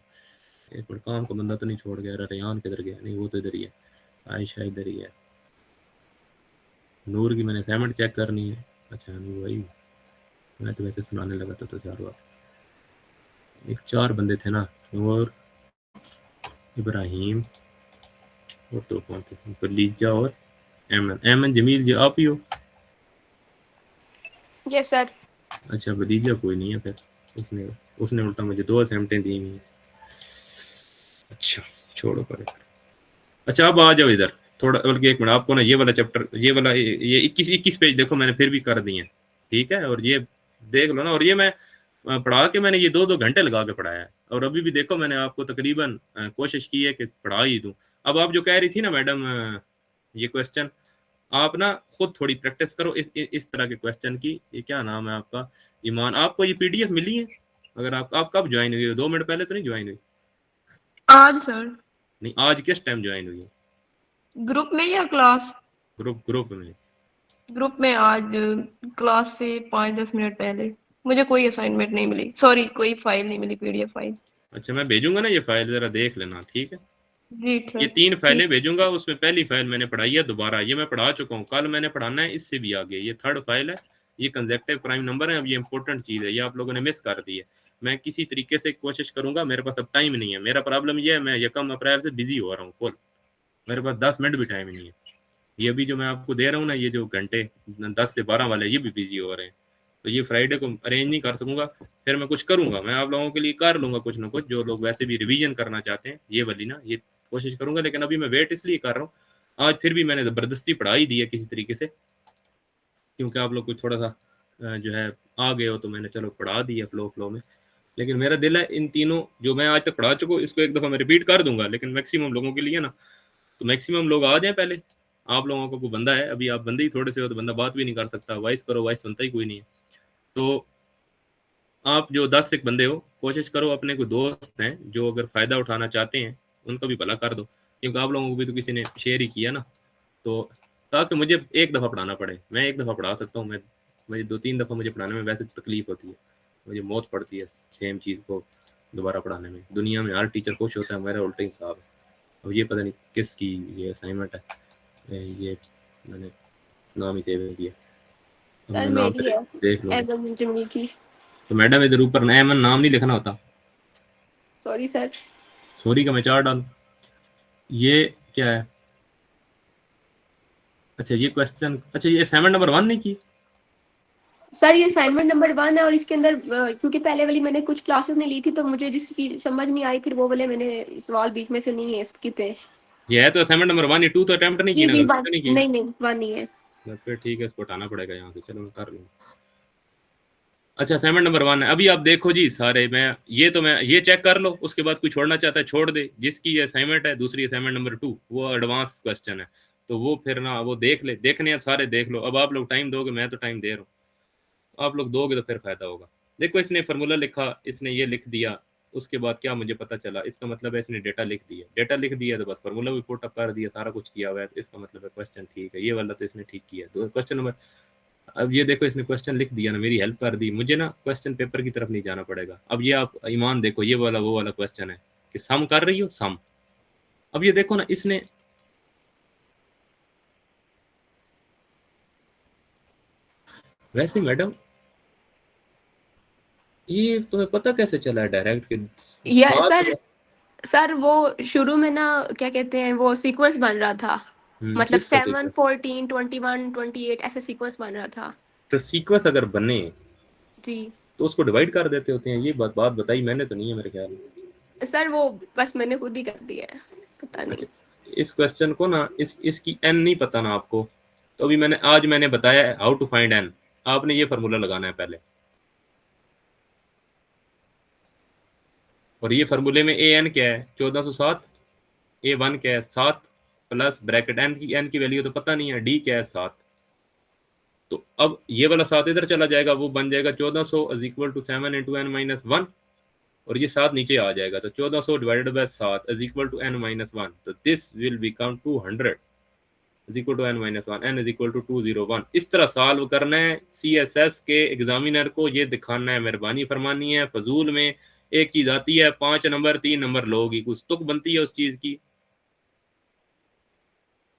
एक काम का बंदा तो नहीं छोड़ गया, रेयान किधर गया, नहीं वो तो इधर ही है, आयशा इधर ही है, नूर की मैंने असाइनमेंट चेक करनी है। अच्छा नहीं वही, मैं तो वैसे सुनाने लगा था तो 4 बार। एक 4 बंदे थे ना, नूर, इब्राहिम और तो कौन थे, खलीजा और एमन जमील जी आप ही हो। Yes sir. अच्छा भतीजा कोई नहीं है फिर, उसने उल्टा मुझे 2 असाइनमेंटें दी हुई हैं। अच्छा छोड़ो परे। अच्छा अब आ जाओ इधर थोड़ा, बल्कि 1 मिनट, आपको ना ये वाला चैप्टर, ये वाला ये 21 पेज देखो, मैंने फिर भी कर दिए। ठीक है, और ये देख लो ना, और ये मैं पढ़ा के मैंने ये 2-2 घंटे लगा के पढ़ाया है, और अभी भी देखो मैंने आपको तकरीबन कोशिश की है कि पढ़ा ही दूं। अब आप जो कह रही थी ना मैडम, ये क्वेश्चन आप ना खुद थोड़ी प्रैक्टिस करो इस तरह के क्वेश्चन की। ये क्या नाम है आपका, ईमान, आपको ये PDF मिली है? अगर आप कब ज्वाइन हुई हो, 2 मिनट पहले तो नहीं ज्वाइन हुई? आज सर। नहीं, आज किस टाइम ज्वाइन हुई है? ग्रुप में या क्लास? ग्रुप में। ग्रुप में आज क्लास से 5-10 मिनट पहले। मुझे कोई असाइनमेंट नहीं मिली, सॉरी कोई फाइल नहीं मिली, PDF फाइल। अच्छा मैं भेजूंगा ना ये फाइल, जरा देख लेना। ठीक है, जी ये सर। 3 फाइलें भेजूंगा, उसमें पहली फाइल मैंने पढ़ाई है दोबारा, ये मैं पढ़ा चुका हूँ, कल मैंने पढ़ाना है इससे भी आगे। ये 3rd फाइल है, ये कंजेक्टिव प्राइम नंबर है। अब ये इंपॉर्टेंट चीज़ है, ये आप लोगों ने मिस कर दी है। मैं किसी तरीके से कोशिश करूंगा, मेरे पास अब टाइम नहीं है। मेरा प्रॉब्लम ये है, मैं 1 अप्रैल से बिजी हो रहा हूँ फुल, मेरे पास 10 मिनट भी टाइम नहीं है। ये भी जो मैं आपको दे रहा हूँ ना, ये जो घंटे 10 से 12 वाले, ये भी बिजी हो रहे हैं, तो ये फ्राइडे को अरेंज नहीं कर सकूंगा। फिर मैं कुछ करूंगा, मैं आप लोगों के लिए कर लूंगा कुछ ना कुछ, जो लोग वैसे भी रिवीजन करना चाहते हैं ये वाली ना, ये कोशिश करूंगा। लेकिन अभी मैं वेट इसलिए कर रहा हूँ, आज फिर भी मैंने ज़बरदस्ती पढ़ा ही दी है किसी तरीके से, क्योंकि आप लोग कुछ थोड़ा सा जो है आ गए हो, तो मैंने चलो पढ़ा दिया फ्लो में। लेकिन मेरा दिल है इन तीनों जो मैं आज तक पढ़ा चुका हूँ, इसको 1 दफ़ा मैं रिपीट कर दूंगा, लेकिन मैक्सिमम लोगों के लिए ना, तो मैक्सिमम लोग आ जाएं पहले। आप लोगों को कोई बंदा है, अभी आप बंदे ही थोड़े से हो, तो बंदा बात भी नहीं कर सकता, वॉइस करो, वॉइस सुनता ही कोई नहीं है। तो आप जो 10 एक बंदे हो, कोशिश करो अपने कोई दोस्त हैं जो अगर फ़ायदा उठाना चाहते हैं, उनको भी भला कर दो, क्योंकि आप लोगों को भी तो किसी ने शेयर ही किया ना, तो ताकि मुझे 1 दफ़ा पढ़ाना पड़े। मैं 1 दफ़ा पढ़ा सकता हूँ, मुझे 2-3 दफ़ा मुझे पढ़ाने में वैसे तकलीफ होती है, मुझे मौत पड़ती है सेम चीज़ को दोबारा पढ़ाने में। दुनिया में हर टीचर खुश होता है, मेरा उल्टा हिसाब है। अब ये पता नहीं किसकी ये असाइनमेंट है, ये मैंने नाम ही सेव किया, सर मेरी है देख लो। एमन जमील की। तो मैडम इधर ऊपर एमन नाम नहीं लिखना होता, सॉरी सर। सॉरी का मैं 4 डालूं? ये क्या है? अच्छा ये क्वेश्चन, अच्छा ये असाइनमेंट नंबर 1 नहीं की? सर ये असाइनमेंट नंबर 1 है, और इसके अंदर क्योंकि पहले वाली मैंने कुछ क्लासेस नहीं ली थी, तो मुझे जिसकी समझ नहीं आई, फिर वो वाले मैंने सवाल बीच में से नहीं है स्किप है। ये है तो असाइनमेंट नंबर 1, ये 2 तो अटेम्प्ट नहीं जी की जी, ना? नहीं की? नहीं 1 नहीं है। फिर ठीक है, इसको हटाना पड़ेगा यहाँ से, चलो मैं कर लूँगा। अच्छा असाइनमेंट नंबर 1 है। अभी आप देखो जी सारे, मैं ये चेक कर लो, उसके बाद कोई छोड़ना चाहता है छोड़ दे। जिसकी ये असाइनमेंट है दूसरी, असाइनमेंट नंबर 2, वो एडवांस क्वेश्चन है, तो वो फिर ना वो देख ले, देखने सारे देख लो। अब आप लोग टाइम दोगे, मैं तो टाइम दे रहा हूँ, आप लोग दोगे तो फिर फायदा होगा। देखो इसने फार्मूला लिखा, इसने ये लिख दिया, उसके बाद क्या मुझे पता चला, इसका मतलब है इसने डेटा लिख दिया तो बस फार्मूला भी पुट अप कर दिया, सारा कुछ किया हुआ है, तो इसका मतलब है क्वेश्चन ठीक है। ये वाला तो इसने ठीक किया। दो क्वेश्चन नंबर, अब ये देखो इसने क्वेश्चन लिख दिया ना, मेरी हेल्प कर दी, मुझे ना क्वेश्चन पेपर की तरफ नहीं जाना पड़ेगा। अब ये आप ईमान देखो, ये वाला वो वाला क्वेश्चन है कि सम कर रही हो, सम। अब ये देखो ना, इसने वैसे मैडम ये तुम्हें पता कैसे चला डायरेक्ट के या सर वो शुरू में ना क्या कहते हैं, वो सीक्वेंस बन रहा था, मतलब किसका 7 सीक्वेंस? 14 21 28 ऐसे सीक्वेंस बन रहा था तो सीक्वेंस अगर बने जी तो उसको डिवाइड कर देते होते हैं। ये बात बताई मैंने तो नहीं है मेरे ख्याल में। सर, वो बस मैंने खुद ही कर दिया है, पता नहीं। अच्छा, इस क्वेश्चन को ना इसकी एन नहीं पता ना आपको, तो अभी मैंने बताया है हाउ टू फाइंड एन। आपने ये फार्मूला लगाना है पहले, और ये फार्मूले में ए एन क्या है 1407, ए वन क्या है 7 प्लस ब्रैकेट एन की वैल्यू तो पता नहीं है, डी क्या है 7। तो अब ये वाला 7 इधर चला जाएगा, वो बन जाएगा 1400 is equal to 7 into n minus 1, और ये 7 नीचे आ जाएगा, तो 1400 divided by 7 is equal to n minus 1, तो this will become 200 is equal to n minus 1, n is equal to 201। इस तरह सॉल्व करना है। CSS के एग्जामिनर को ये दिखाना है, मेहरबानी फरमानी है। फजूल में एक चीज आती है 5 नंबर 3 नंबर लोगी, कुछ तुक बनती है उस चीज की।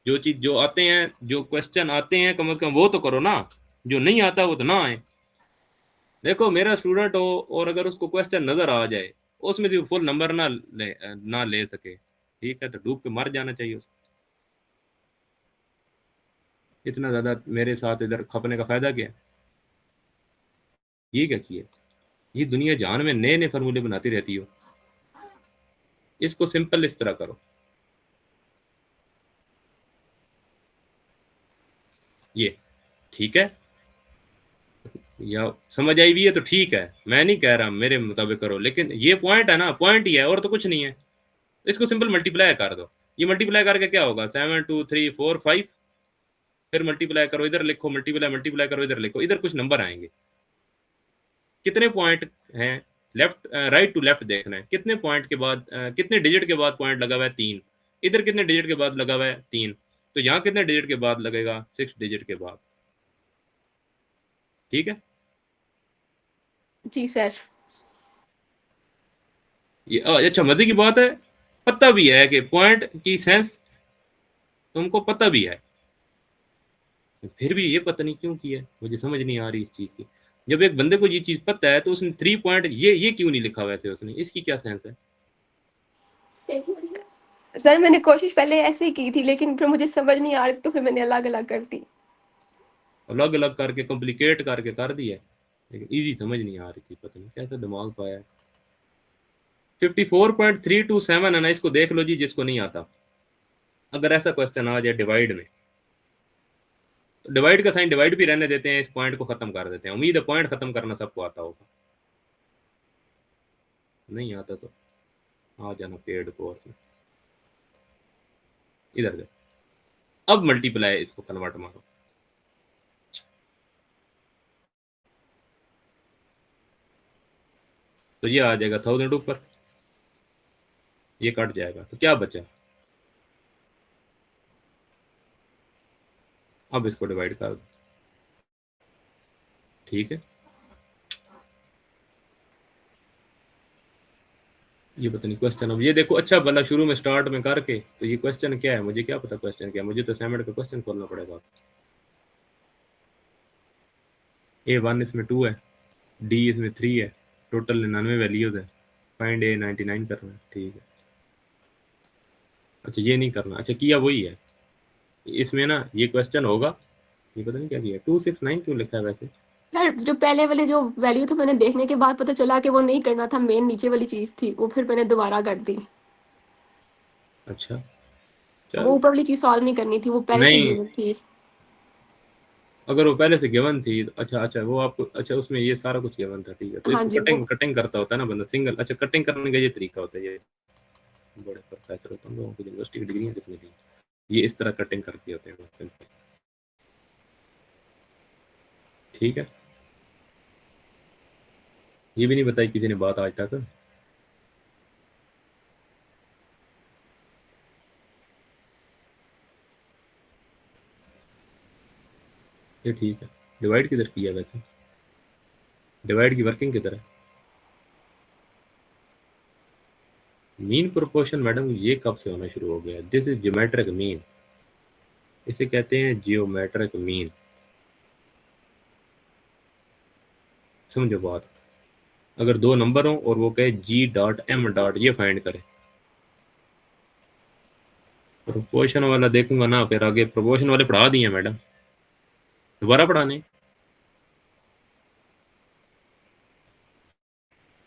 जो आते हैं, जो क्वेश्चन आते हैं, कम से कम वो तो करो ना। जो नहीं आता वो तो ना आए। देखो मेरा स्टूडेंट हो और अगर उसको क्वेश्चन नजर आ जाए, उसमें से फुल नंबर ना ले सके, ठीक है, तो डूब के मर जाना चाहिए उसको। इतना ज्यादा मेरे साथ इधर खपने का फायदा क्या है? ये क्या किया? ये दुनिया जहान में नए नए फार्मूले बनाती रहती हो। इसको सिंपल इस तरह करो, ये ठीक है, या समझ आई भी है तो ठीक है, मैं नहीं कह रहा मेरे मुताबिक करो, लेकिन ये पॉइंट है ना, पॉइंट ही है और तो कुछ नहीं है। इसको सिंपल मल्टीप्लाई कर दो। ये मल्टीप्लाई करके क्या होगा 7 2 3 4 5, फिर मल्टीप्लाई करो, इधर लिखो, मल्टीप्लाई करो, इधर लिखो, इधर कुछ नंबर आएंगे। कितने पॉइंट हैं लेफ्ट राइट टू लेफ्ट देखना है, कितने पॉइंट के बाद कितने डिजिट के बाद पॉइंट लगा हुआ है 3, इधर कितने डिजिट के बाद लगा हुआ है 3, तो यहाँ कितने डिजिट के बाद लगेगा 6 डिजिट के बाद। ठीक है, जी सर। ये अच्छा मजे की बात है, पता भी है कि पॉइंट की सेंस तुमको पता भी है, फिर भी ये पता नहीं क्यों किया, मुझे समझ नहीं आ रही इस चीज की। जब एक बंदे को ये चीज पता है तो उसने 3 पॉइंट ये क्यों नहीं लिखा वैसे उसने, इसकी क्या सेंस है? सर मैंने कोशिश पहले ऐसे ही की थी, लेकिन फिर मुझे समझ नहीं आ रही थी, तो फिर मैंने अलग अलग कर दी। अलग अलग करके कॉम्प्लिकेट करके कर दिया, लेकिन इजी समझ नहीं आ रही थी, पता नहीं कैसा दिमाग पाया है। 54.327 है ना, इसको देख लो जी जिसको नहीं आता। अगर ऐसा क्वेश्चन आ जाए डिवाइड में, तो डिवाइड का साइन डिवाइड भी रहने देते हैं, इस पॉइंट को खत्म कर देते हैं। उम्मीद है पॉइंट खत्म करना सबको आता होगा, नहीं आता तो आ जाना पेड कोर्स में। इधर से अब मल्टीप्लाई, इसको कन्वर्ट मारो, तो ये आ जाएगा 1000 ऊपर, ये कट जाएगा तो क्या बचा, अब इसको डिवाइड कर दो। ठीक है, ये पता नहीं क्वेश्चन, अब ये देखो अच्छा भला शुरू में स्टार्ट में करके, तो ये क्वेश्चन क्या है मुझे क्या पता क्वेश्चन क्या है, मुझे तो असाइनमेंट का क्वेश्चन खोलना पड़ेगा। A1 इसमें 2 है, डी इसमें 3 है, टोटल 99 वैल्यूज है, फाइंड A 99 करना है। ठीक है, अच्छा ये नहीं करना, अच्छा किया वही है इसमें ना, ये क्वेश्चन होगा, ये पता नहीं क्या किया 269 क्यों लिखा है वैसे। सर जो पहले वाले जो वैल्यू था, मैंने देखने के बाद पता चला कि वो नहीं करना था, मेन नीचे वाली चीज थी वो, फिर मैंने दोबारा कर दी। अच्छा वो चल, ऊपर वाली चीज सॉल्व नहीं करनी थी, वो पहले से नहीं गिवन थी। अगर वो पहले से गिवन थी तो अच्छा वो आपको, अच्छा उसमें ये सारा कुछ गिवन था, ठीक है, तो हाँ इसको जी, वो कटिंग करता होता है ना बंदा सिंगल। अच्छा कटिंग करने का ये तरीका होता है, ये बड़े प्रोफेसर होते हैं लोगों को यूनिवर्सिटी की डिग्री किसने दी, ये इस तरह कटिंग करते होते हैं सिंपल। ठीक है, ये भी नहीं बताई किसी ने बात आज तक। ये ठीक है, डिवाइड किधर किया वैसे, डिवाइड की वर्किंग किधर है? मीन प्रोपोर्शन मैडम ये कब से होना शुरू हो गया? दिस इज ज्योमेट्रिक मीन, इसे कहते हैं जियोमेट्रिक मीन। समझो बात, अगर 2 नंबर हो और वो कहे G.M. ये फाइंड करे, प्रोपोर्शन वाला देखूंगा ना, फिर आगे प्रोपोर्शन वाले पढ़ा दिए मैडम, दोबारा पढ़ाने।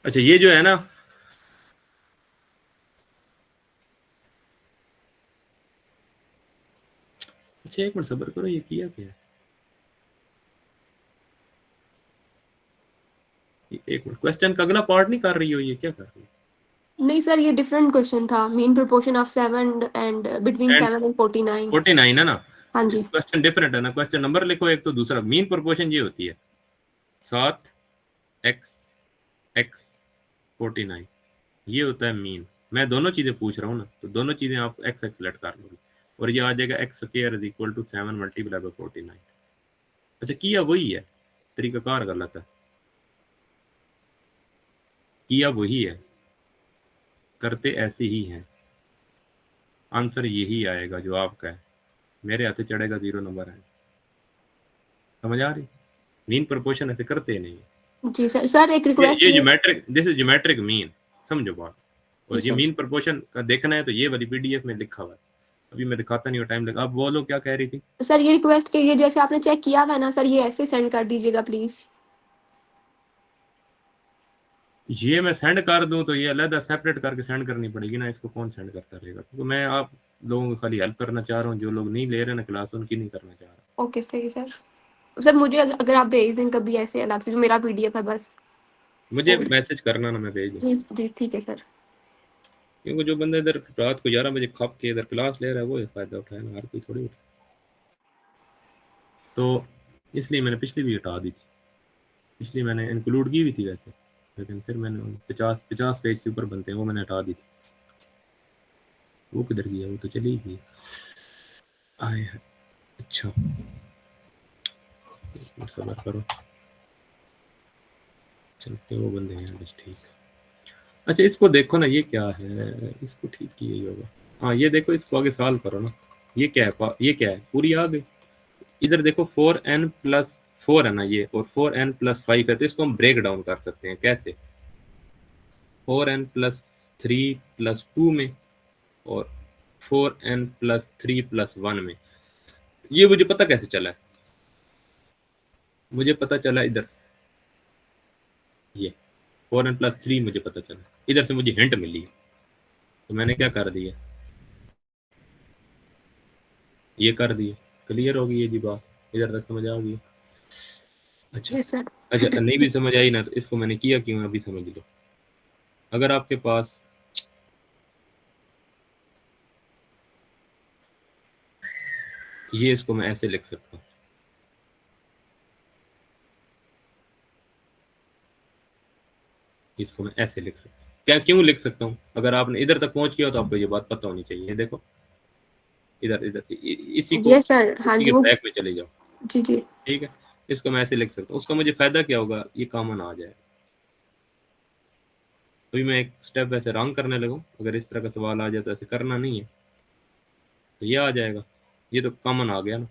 अच्छा ये जो है ना, अच्छा एक मिनट सब्र करो, ये किया क्या है? एक मिनट, क्वेश्चन का अगला पार्ट नहीं कर रही हो, ये क्या कर रही हो? नहीं सर, ये डिफरेंट क्वेश्चन था, mean proportion of 7 and between 7 and 49। 49 है ना? हाँ जी। क्वेश्चन डिफरेंट है ना, क्वेश्चन नंबर लिखो एक, तो दूसरा मीन प्रोपोर्शन ये होती है 7x x 49, ये होता है मीन। मैं दोनों चीजें पूछ रहा हूँ ना, तो दोनों चीजें आप x x सेलेक्ट कर लोगे और ये आ जाएगा x square is equal to 7 multiply by 49। अच्छा किया वही है, तरीकाकार गलत है, किया वही है, करते ऐसे ही हैं, आंसर यही आएगा जो आपका है, मेरे हाथे चढ़ेगा 0 नंबर है। समझ आ रही? मीन प्रोपोर्शन ऐसे करते नहीं है जी सर। सर एक रिक्वेस्ट, ये geometric, this is geometric mean, समझो बात। और जी ये सर। मीन प्रोपोर्शन का देखना है तो ये वाली पीडीएफ में लिखा हुआ है, अभी मैं दिखाता नहीं हूँ, टाइम लगा। आप बोलो क्या कह रही थी? सर ये रिक्वेस्ट के ये जैसे आपने चेक किया हुआ है ना सर, ये ऐसे सेंड कर दीजिएगा प्लीज। ये मैं सेंड कर दूं तो ये अलग सेपरेट करके सेंड करनी पड़ेगी ना, इसको कौन सेंड करता रहेगा? क्योंकि मैं आप लोगों को खाली हेल्प करना चाह रहा हूँ, जो लोग नहीं ले रहे ना क्लास उनकी नहीं करना चाह रहा। ओके सही सर। सर मुझे अगर आप भेज दें कभी ऐसे अलग से, जो मेरा पीडीएफ है बस। मुझे मैसेज करना ना, मैं भेज दूँ। जी जी ठीक है सर। क्योंकि जो बंदा इधर रात को 11 बजे खप के इधर क्लास ले रहा है वो फायदा उठाए ना, हर कोई थोड़ी उठा। तो इसलिए मैंने पिछली भी हटा दी थी, पिछली मैंने इंक्लूड की हुई थी वैसे, लेकिन फिर मैंने 50 पेज से ऊपर बनते हैं वो मैंने हटा दी थी। वो किधर गया? वो तो चली गई। आए अच्छा सबर करो, चलते वो बंदे हैं बस, ठीक। अच्छा इसको देखो ना, ये क्या है, इसको ठीक किया ही होगा। हाँ ये देखो, इसको आगे सॉल्व करो ना, ये क्या है, ये क्या है, पूरी आ गई। इधर देखो 4n+4 है ना ये, और 4n+5 है, तो इसको हम ब्रेक डाउन कर सकते हैं कैसे? 4n+3+2 में और 4n+3+1 में। ये मुझे पता कैसे चला है? मुझे पता चला इधर से, ये 4n+3 मुझे पता चला, इधर से मुझे हिंट मिली है, तो मैंने क्या कर दिया, ये कर दिया। क्लियर हो गई ये जी बात, इधर तक समझ आ गई? अच्छा यस सर। अच्छा, नहीं भी समझ आई ना तो इसको मैंने किया क्यों, अभी समझ लो। अगर आपके पास ये, इसको मैं ऐसे लिख सकता हूँ, इसको मैं ऐसे लिख सकता हूँ। क्या क्यों लिख सकता हूँ? अगर आपने इधर तक पहुंच गया तो आपको ये बात पता होनी चाहिए। देखो इधर इधर इसी को, यस सर। हाँ इसी जी के वो। बैक में चले जाओ, जी जी। ठीक है। इसको मैं ऐसे लिख सकता हूँ, उसका मुझे फायदा क्या होगा, ये कॉमन आ जाए। अभी मैं एक स्टेप ऐसे रॉन्ग करने लगा, अगर इस तरह का सवाल आ जाए तो ऐसे करना नहीं है, तो ये आ जाएगा, ये तो कॉमन आ गया ना।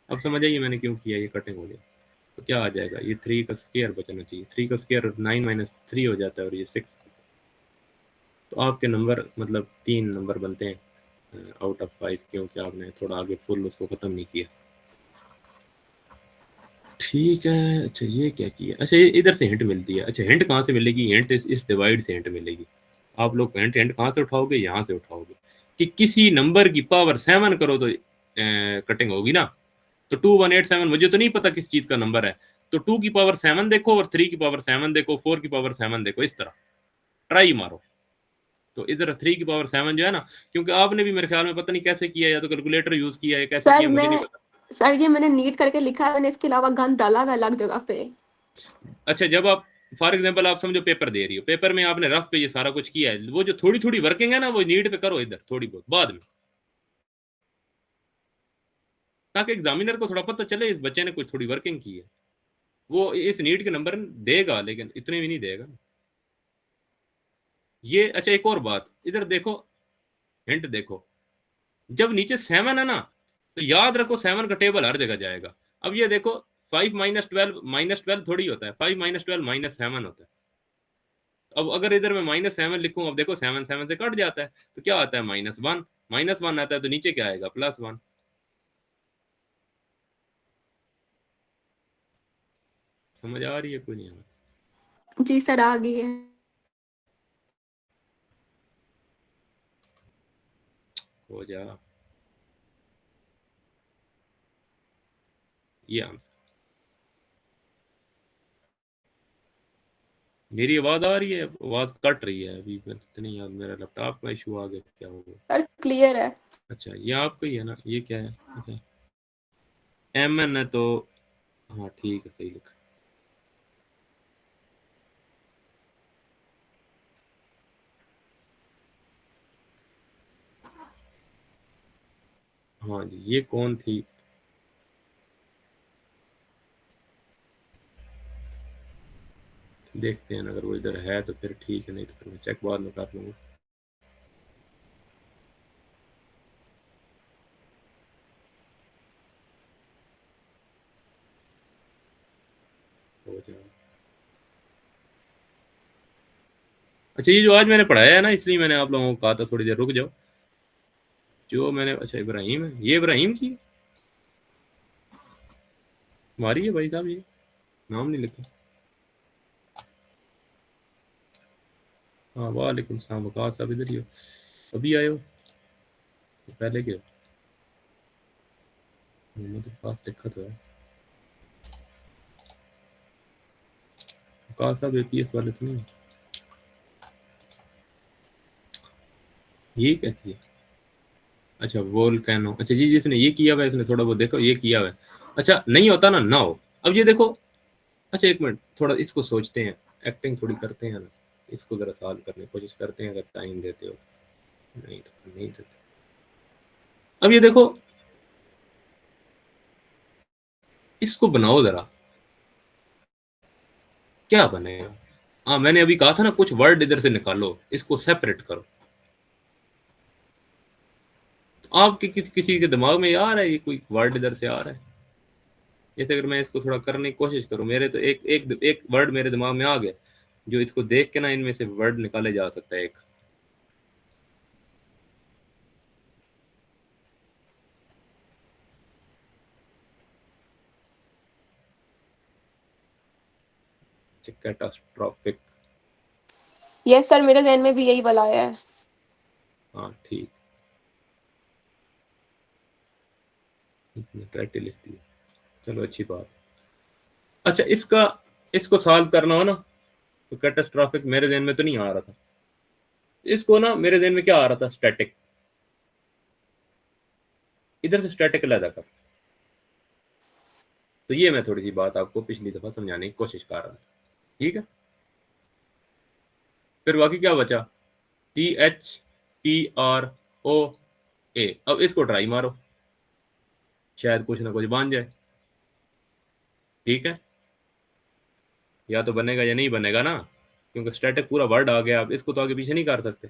अब समझ आइए मैंने क्यों किया, ये कटिंग हो गया तो क्या आ जाएगा, ये 3 का स्क्वायर बचना चाहिए, 3 का स्क्वायर 9 - 3 हो जाता है और ये 6, तो आपके नंबर मतलब 3 नंबर बनते हैं आउट ऑफ 5, क्योंकि आपने थोड़ा आगे फुल उसको ख़त्म नहीं किया। ठीक है। अच्छा ये क्या किया, अच्छा ये इधर से हिंट मिलती है। अच्छा हिंट कहाँ से मिलेगी? हिंट इस डिवाइड से हिंट मिलेगी। आप लोग हिंट हिंट कहाँ से उठाओगे? यहाँ से उठाओगे कि किसी नंबर की पावर 7 करो तो कटिंग होगी ना। तो 2187 मुझे तो नहीं पता किस चीज़ का नंबर है, तो 2 की पावर 7 देखो और 3 की पावर 7 देखो, 4 की पावर 7 देखो, इस तरह ट्राई मारो। तो इधर 3 की पावर 7 जो है ना, क्योंकि आपने भी मेरे ख्याल में पता नहीं कैसे किया, या तो कैलकुलेटर यूज किया है, कैसे सर किया मुझे नहीं मैं, पता। सर ये मैंने नीट करके लिखा है, मैंने इसके अलावा गन डाला हुआ है अलग जगह पे। अच्छा जब आप फॉर एग्जांपल आप समझो पेपर दे रही हो, पेपर में आपने रफ पे ये सारा कुछ किया है, वो जो थोड़ी थोड़ी वर्किंग है ना वो नीट पे करो इधर थोड़ी बहुत बाद में, ताकि एग्जामिनर को थोड़ा पता चले इस बच्चे ने कुछ थोड़ी वर्किंग की है। वो इस नीट के नंबर देगा लेकिन इतने भी नहीं देगा ये। अच्छा एक और बात, इधर देखो, हिंट देखो, जब नीचे 7 है ना तो याद रखो 7 का टेबल हर जगह जाएगा। अब ये देखो 5 - 12 -12 थोड़ी होता है, 5 - 12 -7 होता है। अब अगर इधर मैं -7 लिखूं, अब देखो 7 7 से कट जाता है तो क्या आता है -1, -1 आता है तो नीचे क्या आएगा, +1। समझ आ रही है कोई नहीं? जी सर आ गई है। हो जा ये आंसर। मेरी आवाज आ रही है? आवाज कट रही है अभी, इतनी याद, मेरा लैपटॉप का इशू आ गया क्या हो गया? सर क्लियर है। अच्छा ये आपका ही है ना, ये क्या है? अच्छा MN है तो हाँ ठीक है, सही लिखा। हाँ जी, ये कौन थी? देखते हैं, अगर वो इधर है तो फिर ठीक है, नहीं तो फिर मैं चेक बाद में कर लूँगा। हो जाए। अच्छा ये जो आज मैंने पढ़ाया है ना, इसलिए मैंने आप लोगों को कहा था थोड़ी देर रुक जाओ। जो मैंने, अच्छा इब्राहिम है, ये इब्राहिम की हमारी है भाई साहब, ये नाम नहीं लिखा। हाँ वालेकुम सलाम, वकास साहब इधर ही हो? अभी आए हो? पहले के हो? मोहम्मद वकास लिखा तो है। वकास साहब APS वाले तो नहीं? ये क्या किया? अच्छा वोल्केनो, अच्छा जी जिसने ये किया हुआ है इसने थोड़ा बहुत देखो ये किया हुआ है। अच्छा नहीं होता ना, ना हो। अब ये देखो, अच्छा एक मिनट थोड़ा इसको सोचते हैं, एक्टिंग थोड़ी करते हैं ना, इसको जरा सॉल्व करने की कोशिश करते हैं, अगर टाइम देते हो। नहीं तो नहीं देते। अब ये देखो, इसको बनाओ जरा, क्या बनेगा? हाँ मैंने अभी कहा था ना, कुछ वर्ड इधर से निकालो, इसको सेपरेट करो। तो आपके किसी के दिमाग में आ रहा है ये कोई वर्ड इधर से आ रहा है? जैसे अगर मैं इसको थोड़ा करने की कोशिश करूं, मेरे तो एक वर्ड मेरे दिमाग में आ गया, जो इसको देख के ना इनमें से वर्ड निकाले जा सकता है एक। कैटास्ट्रॉफिक। यस सर मेरे जहन में भी यही वाला आया है। हाँ ठीक, टाइटल लिख दिया, चलो अच्छी बात। अच्छा इसको सॉल्व करना हो ना, तो कैटास्ट्रॉफिक मेरे जहन में तो नहीं आ रहा था। इसको ना मेरे जहन में क्या आ रहा था, स्टैटिक। इधर से स्टैटिक अलग कर। तो ये मैं थोड़ी सी बात आपको पिछली दफा समझाने की कोशिश कर रहा था, ठीक है। फिर बाकी क्या बचा, CHPROA। अब इसको ट्राई मारो, शायद कुछ ना कुछ बन जाए, ठीक है। या तो बनेगा या नहीं बनेगा ना, क्योंकि स्टैटिक पूरा वर्ड आ गया, आप इसको तो आगे पीछे नहीं कर सकते।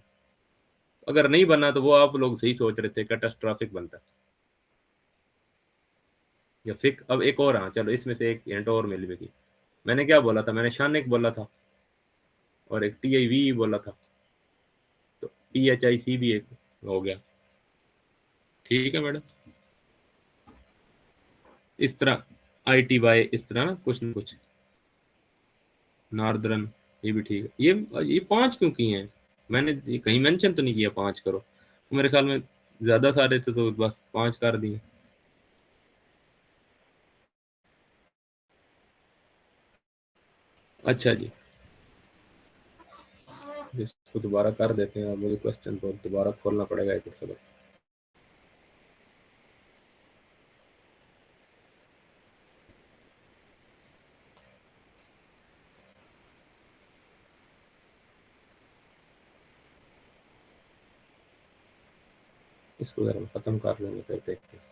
अगर नहीं बना तो वो आप लोग सही सोच रहे थे, कैटास्ट्रॉफिक बनता है या फिक। अब एक और, हाँ चलो इसमें से एक हिंट और मिल गई। मैंने क्या बोला था, मैंने शानिक बोला था और एक TIV बोला था, तो PHIC भी एक हो गया, ठीक है मैडम। इस तरह ITY, इस तरह ना कुछ नॉर्दर्न, ये भी ठीक है। ये 5 क्यों किए हैं? मैंने ये कहीं मेंशन तो नहीं किया 5 करो, मेरे ख्याल में ज्यादा सारे थे तो बस 5 कर दिए। अच्छा जी, इसको दोबारा कर देते हैं, मुझे क्वेश्चन तो दोबारा खोलना पड़ेगा एक सबक। इसको जरा खत्म कर लेंगे फिर देखते हैं।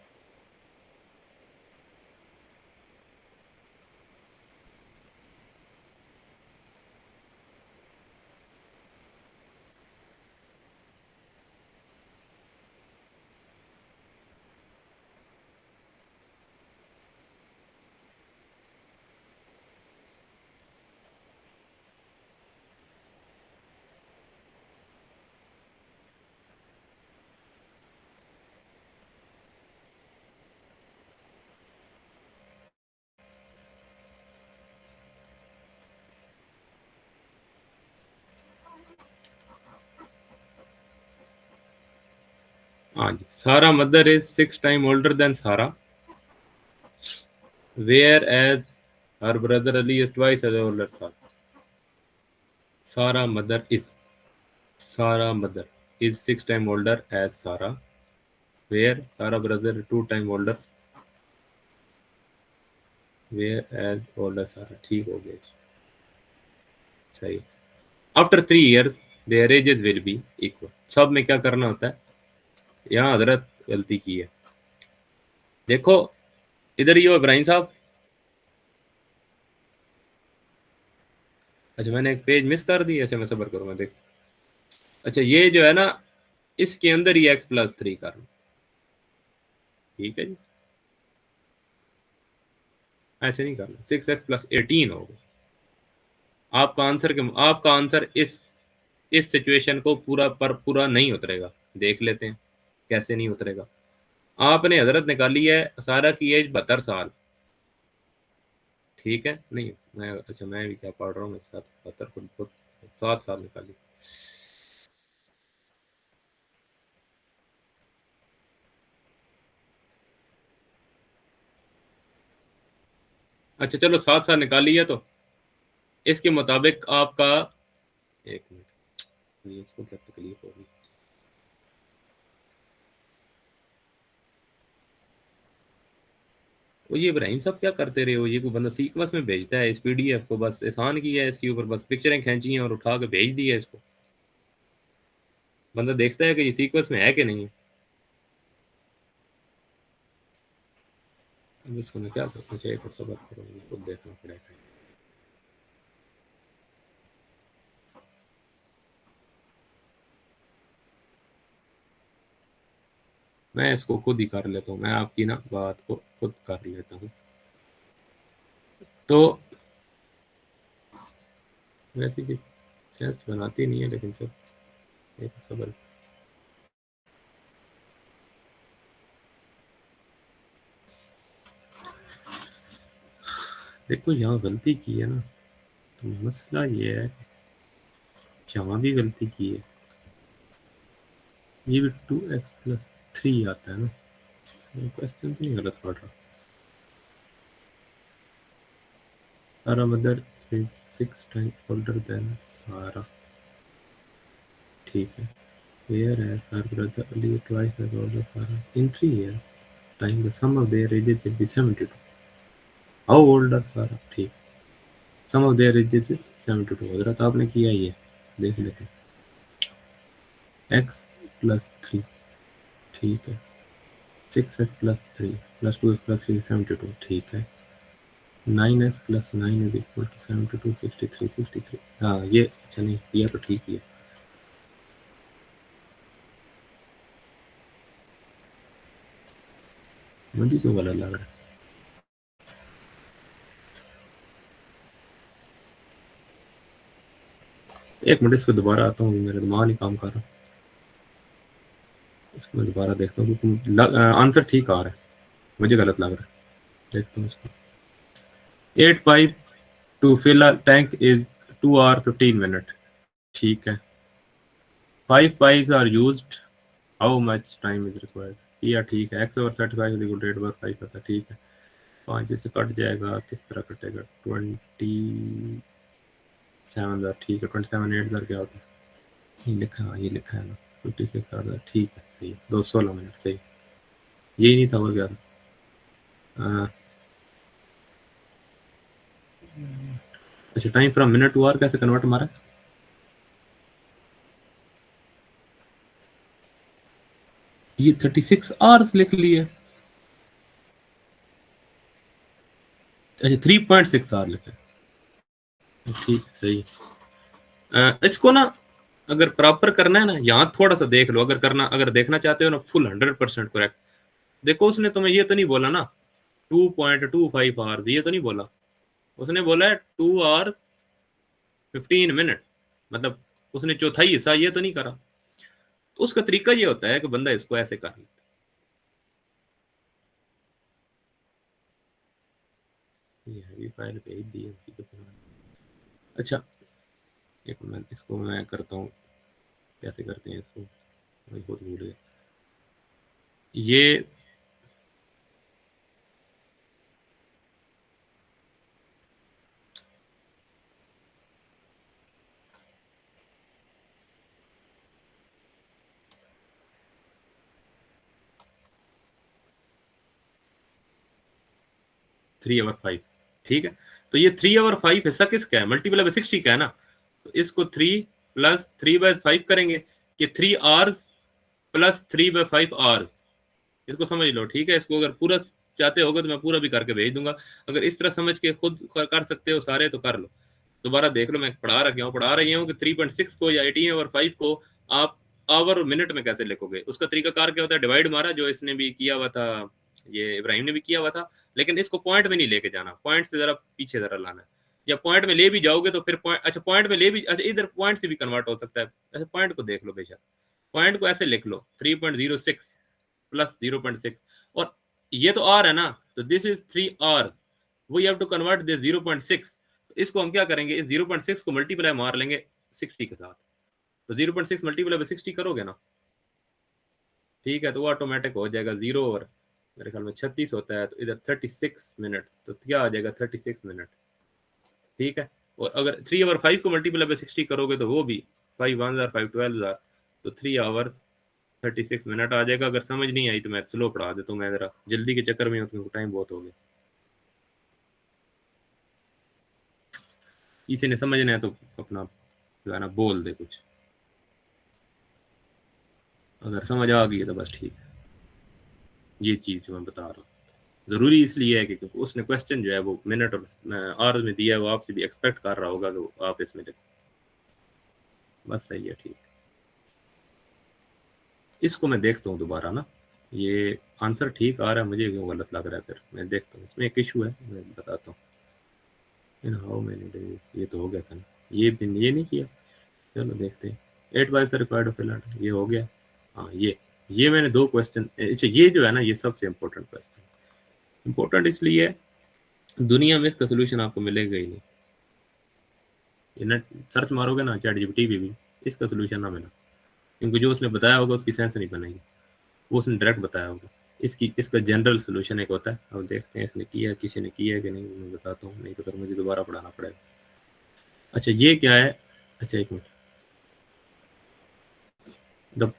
हाँ जी, Sara mother is 6 time older than Sara, whereas her brother Ali is twice as older Sara. Sara mother is 6 time older as Sara, where Sara brother 2 time older, whereas older Sara. ठीक हो गया, सही. After 3 years their ages will be equal. सब में क्या करना होता है, यहाँ हजरत गलती की है. देखो इधर ये हो इब्राहिम साहब, अच्छा मैंने एक पेज मिस कर दी. अच्छा मैं सबर करूँगा, देख. अच्छा ये जो है ना, इसके अंदर ही x+3 करना. ठीक है जी, ऐसे नहीं करना. 6x+18 होगा आपका आंसर. आपका आंसर इस सिचुएशन को पूरा नहीं उतरेगा. देख लेते हैं कैसे नहीं उतरेगा. आपने हजरत निकाली है सारा की एज 72 साल. ठीक है, नहीं मैं, अच्छा मैं भी क्या पढ़ रहा हूँ, मैं 72 खुद 7 साल निकाली. अच्छा चलो 7 साल निकाली है, तो इसके मुताबिक आपका, एक मिनट, ये इसको क्या तकलीफ होगी. वो ये इब्राहिम साहब क्या करते रहे हो, ये कोई बंदा सीक्वेंस में भेजता है इस पीडीएफ को, बस एहसान किया है इसके ऊपर, बस पिक्चरें खींची हैं और उठा के भेज दी है इसको. बंदा देखता है कि ये सीक्वेंस में है कि नहीं है. अब इसको मैं क्या करना चाहिए, कुछ सबर करो, खुद देखना पड़ेगा. मैं इसको खुद ही कर लेता हूँ, मैं आपकी ना बात को खुद कर लेता हूँ. तो वैसे भी सेंस बनाती नहीं है, लेकिन सब एक सबर. देखो यहाँ गलती की है ना, तो मसला ये है यहाँ भी गलती की है. ये भी 2x+3 आता है ना. क्वेश्चन तो नहीं गलत पढ़ रहा. सारा mother is 6 time older than सारा. ठीक है. Where has her brother Ali twice as old as Sarah? In 3 years time the sum of their ages will be 72. How old are Sarah? ठीक. Sum of their ages is 72. हजरत आपने किया ये, देख लेते हैं. x+3. ठीक है. 6x+3 plus 2x+3 is 72. ठीक है. 9x+9 is equal to 72, 63. हाँ ये अच्छा नहीं किया तो ठीक है. मुझे क्यों गलत लग रहा है. एक मिनट, इसको दोबारा आता हूँ, मेरा दिमाग नहीं काम कर रहा. इसको मैं दोबारा देखता हूँ क्योंकि आंसर ठीक आ रहा है, मुझे गलत लग रहा है. देखता हूँ इसको. 8 pipe to fill a tank is 2 hours 15 minutes. ठीक है. 5 pipes are used, how much time is required? या ठीक है. x over 35 is equal to 8 over 5 होता है. ठीक है. 5 से कट जाएगा, किस तरह कटेगा, 27. ठीक है. 27 8 क्या होता है, ये लिखा है, ये लिखा है ना. 56 8. ठीक है, सही है. 216 मिनट, सही. यही नहीं था, और क्या था. अच्छा time from minute to hour कैसे कन्वर्ट हमारा, ये 36 आवर्स लिख लिए. अच्छा 3.6 आवर लिखे. ठीक, सही. इसको ना अगर प्रॉपर करना है ना, यहाँ थोड़ा सा देख लो. अगर देखना चाहते हो ना फुल 100% करेक्ट, देखो उसने तुम्हें ये तो नहीं बोला ना 2.25 आवर्स, ये तो नहीं बोला. उसने बोला है 2 hours 15 minutes, मतलब उसने चौथाई हिस्सा ये तो नहीं करा. तो उसका तरीका ये होता है कि बंदा इसको ऐसे कर लेता है. ये हैवी फाइल भेज दी है. अच्छा एक मिनट, इसको मैं करता हूँ, कैसे करते हैं इसको, मैं खुद भूल गया. ये थ्री ओवर फाइव, ठीक है। तो ये 3/5 हिस्सा किसका है, मल्टीपल बाय 60 का है ना, तो इसको 3 + 3/5 करेंगे कि 3 आवर्स + 3/5 आवर्स, इसको समझ लो, ठीक है। इसको अगर पूरा चाहते होगे तो मैं पूरा भी करके भेज दूंगा, अगर इस तरह समझ के खुद कर सकते हो सारे तो कर लो। दोबारा देख लो, मैं पढ़ा रही हूँ कि 3.6 को या 18/5 को आप आवर और मिनट में कैसे लिखोगे। उसका तरीकाकार क्या होता है, डिवाइड मारा, जो इसने भी किया हुआ था, ये इब्राहिम ने भी किया हुआ था, लेकिन इसको पॉइंट में नहीं लेके जाना, पॉइंट से जरा पीछे जरा लाना है, या पॉइंट में ले भी जाओगे तो फिर पॉइंट, अच्छा पॉइंट में ले भी, अच्छा इधर पॉइंट से भी कन्वर्ट हो सकता है। अच्छा पॉइंट को देख लो, बेशक पॉइंट को ऐसे लिख लो 3.06 + 0.6, और ये तो आर है ना, तो this is 3 hours, we have to convert this 0.6, तो इसको हम क्या करेंगे, इस 0.6 को मल्टीप्लाई मार लेंगे 60 के साथ, तो 0.6 मल्टीप्लाई बाय 60 करोगे ना, ठीक है, तो वो ऑटोमेटिक हो जाएगा 0 और मेरे ख्याल में 36 होता है, तो इधर 36 मिनट, तो क्या आ जाएगा 36 मिनट, ठीक है। और अगर 3/5 को मल्टीप्लाई बाय 60 करोगे तो वो भी 5 1 5 12, तो 3 आवर 36 मिनट आ जाएगा। अगर समझ नहीं आई तो मैं स्लो पढ़ा देता हूँ, मैं जरा जल्दी के चक्कर में हूँ, तो टाइम बहुत हो गया। किसी ने समझना है तो अपना जो है ना बोल दे कुछ, अगर समझ आ गई है तो बस ठीक है। ये चीज़ जो मैं बता रहा हूँ ज़रूरी इसलिए है कि उसने क्वेश्चन जो है वो मिनट और आवर्स में दिया है, वो आपसे भी एक्सपेक्ट कर रहा होगा कि आप इसमें देखो, बस सही है, ठीक। इसको मैं देखता हूँ दोबारा ना, ये आंसर ठीक आ रहा है, मुझे क्यों गलत लग रहा है, फिर मैं देखता हूँ, इसमें एक इशू है, मैं बताता हूँ। इन हाउ मेनी डेज, ये तो हो गया था ना, ये नहीं किया, चलो देखते हैं। 8 बाय से रिक्वायर्ड फिलहाल ये हो गया। हाँ ये मैंने 2 क्वेश्चन, अच्छा ये जो है ना, ये सबसे इम्पोर्टेंट क्वेश्चन, इम्पोर्टेंट इसलिए दुनिया में इसका सोल्यूशन आपको मिलेगा ही नहीं, ये नेट सर्च मारोगे ना ChatGPT भी इसका सोल्यूशन ना मिला, क्योंकि जो उसने बताया होगा उसकी सेंस नहीं बनेगी, वो उसने डायरेक्ट बताया होगा। इसका जनरल सोल्यूशन एक होता है, अब देखते हैं इसने किया, किसी ने किया कि नहीं, मैं बताता हूँ, नहीं तो फिर मुझे दोबारा पढ़ाना पड़ेगा। अच्छा ये क्या है, अच्छा एक minute, the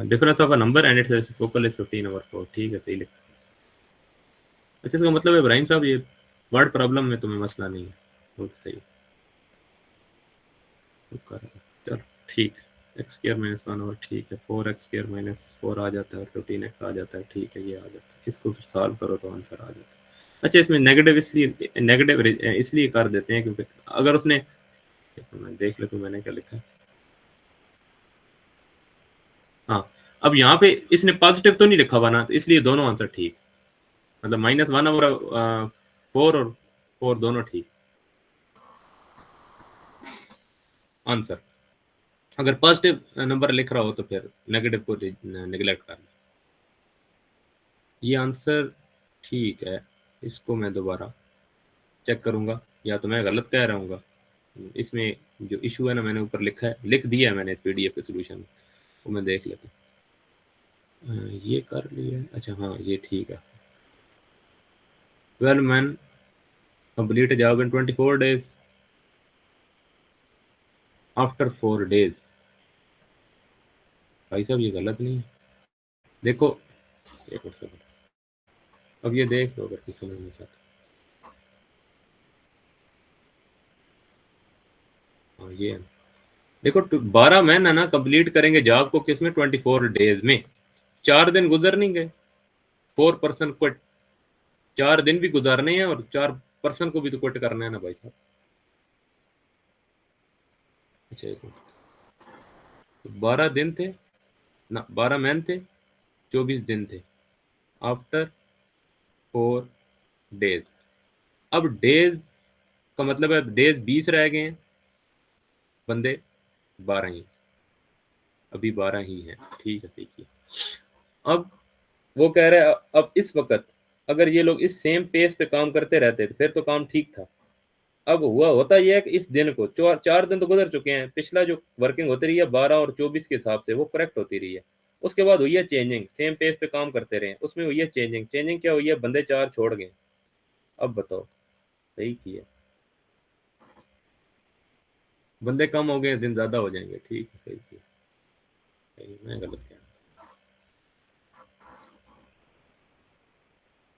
difference of a number and it's reciprocal is 15/4, ठीक है, सही लिखा। अच्छा इसका मतलब है इब्राहिम साहब ये वर्ड प्रॉब्लम में तुम्हें मसला नहीं है, बहुत सही, चलो ठीक, x² - 1 और ठीक है, 4x² - 4 आ जाता है, 15x आ जाता है, ठीक है, ये आ जाता है, इसको फिर सॉल्व करो तो आंसर आ जाता है। अच्छा इसमें नेगेटिव इसलिए कर देते हैं क्योंकि अगर उसने, मैं देख ले तो मैंने क्या लिखा है, हाँ अब यहाँ पे इसने पॉजिटिव तो नहीं लिखा हुआ ना, तो इसलिए दोनों आंसर ठीक, मतलब -1 और 4 और 4 दोनों ठीक आंसर। अगर पॉजिटिव नंबर लिख रहा हो तो फिर नेगेटिव को निगलेक्ट करना। ये आंसर ठीक है, इसको मैं दोबारा चेक करूंगा, या तो मैं गलत कह रहा हूँ, इसमें जो इशू है ना, मैंने ऊपर लिख दिया है मैंने इस PDF के सोल्यूशन में, वो मैं देख लेता हूँ। ये कर लिया, अच्छा हाँ ये ठीक है। 12 men complete a job in 24 days after 4 days। भाई साहब ये गलत नहीं है, देखो एक सेकंड, अब ये देख लो अगर किसी ने नहीं चाहता, हाँ ये है, देखो 12 मैन है ना कंप्लीट करेंगे जॉब को किसमें, 24 डेज में, 4 दिन गुजर नहीं गए, 4 पर्सन क्विट, 4 दिन भी गुजारने हैं और 4 पर्सन को भी तो क्विट करना है ना भाई साहब। अच्छा एक 12 दिन थे ना, 12 मैन थे, 24 दिन थे, आफ्टर 4 डेज। अब डेज का मतलब है डेज 20 रह गए हैं, बंदे 12 ही, अभी 12 ही हैं, ठीक है देखिए। अब वो कह रहे हैं अब इस वक्त अगर ये लोग इस सेम पेस पे काम करते रहते फिर तो काम ठीक था। अब हुआ होता यह है कि इस दिन को 4 दिन तो गुजर चुके हैं, पिछला जो वर्किंग होती रही है 12 और 24 के हिसाब से वो करेक्ट होती रही है, उसके बाद हुई है चेंजिंग, सेम पेज पे काम करते रहे, उसमें हुई है चेंजिंग। चेंजिंग क्या हुई है, बंदे 4 छोड़ गए। अब बताओ सही किया, बंदे कम हो गए दिन ज्यादा हो जाएंगे। ठीक है सही किया, सही, मैं गलत किया,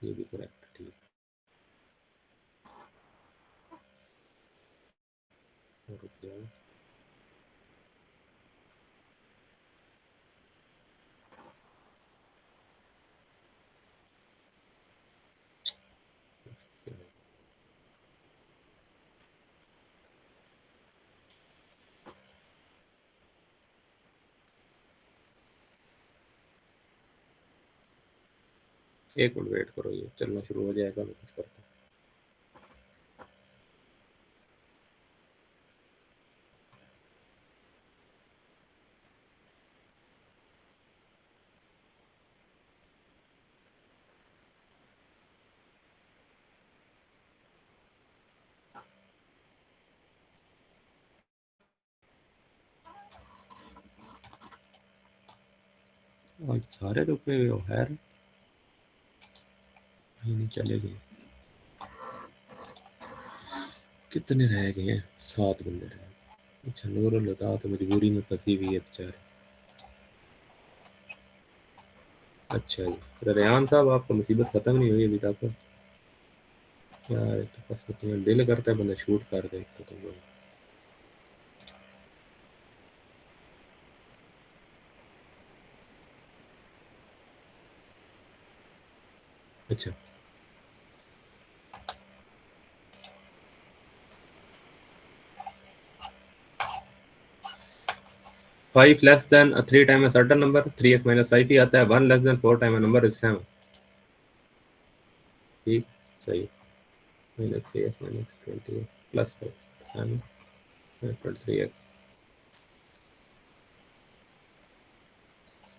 ये भी करेक्ट। ठीक है, रुक जाओ। एक मिनट वेट करो, ये चलना शुरू हो जाएगा, मैं कुछ करता हूँ। आज सारे रुके हुए हो खैर, नहीं चले गए। कितने रह गए हैं, 7 बंदे रह गए। अच्छा नूरुल लता तो मजबूरी में फंसी हुई है बेचारे। अच्छा जी रेहान साहब, आपका मुसीबत खत्म नहीं हुई अभी तक यार? तो बस तुम्हें दिल करता है बंदा शूट कर दे तो तुम लोग। अच्छा 5 less than 3 time a certain number, 3x minus 5 ही आता है। 1 less than 4 time a number is 7। ठीक सही, minus 3x minus 20 plus 5 7 3x।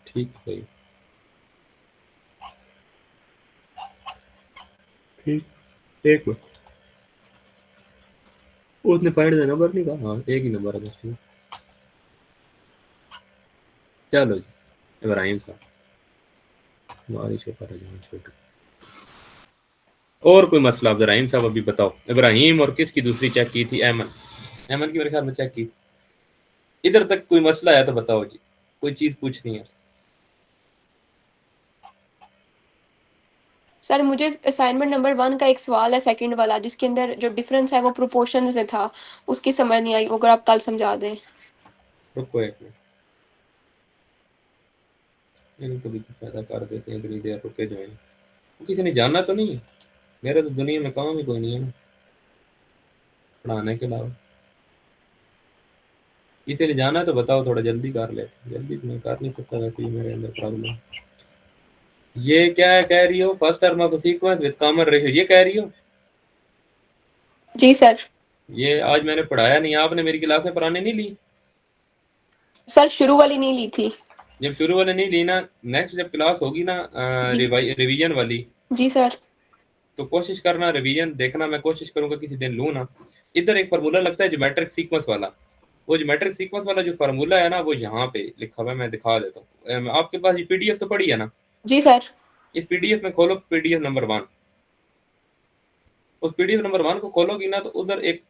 ठीक सही, ठीक एक मिनट, उसने पॉइंट का नंबर नहीं कहा। हाँ एक ही नंबर है बस। चलो जी इब्राहिम साहब, हमारी शुक्र है छोटे। और कोई मसला इब्राहिम साहब अभी बताओ। इब्राहिम और किसकी दूसरी चेक की थी? एमन, एमन की मेरे ख्याल में चेक की थी। इधर तक कोई मसला है तो बताओ जी, कोई चीज पूछनी है? सर मुझे असाइनमेंट नंबर 1 का एक सवाल है, सेकंड वाला, जिसके अंदर जो डिफरेंस है वो प्रोपोर्शन में था, उसकी समझ नहीं आई, वो अगर आप कल समझा दें। रुको एक मिनट, इनको भी पैदा कर देते हैं इतनी देर, रुके जाए। किसी ने जानना तो नहीं है, मेरा तो दुनिया में काम ही कोई नहीं है ना पढ़ाने के अलावा। किसी ने जाना तो बताओ, थोड़ा जल्दी कर ले। जल्दी तो मैं कर नहीं सकता, वैसे ही मेरे अंदर प्रॉब्लम। ये क्या है कह रही हो? First term of sequence with common ratio, ये कह रही हो? जी सर। ये आज मैंने पढ़ाया नहीं, आपने मेरी क्लास में पढ़ाने नहीं ली? सर शुरू वाली नहीं ली थी। जब शुरू वाले नहीं ली ना, नेक्स्ट जब क्लास होगी ना रिवीजन वाली, जी सर। तो कोशिश करना रिवीजन देखना। मैं कोशिश करूंगा किसी दिन लूँ ना। इधर एक फार्मूला लगता है ज्योमेट्रिक सीक्वेंस वाला, वो ज्योमेट्रिक सीक्वेंस वाला जो फार्मूला है ना, वो यहाँ पे लिखा हुआ है, मैं दिखा देता हूँ। आपके पास ये पीडीएफ तो पड़ी है ना? जी सर। इस पीडीएफ में खोलो पीडीएफ नंबर 1। उस पीडीएफ नंबर 1 को खोलोगी ना, तो उधर एक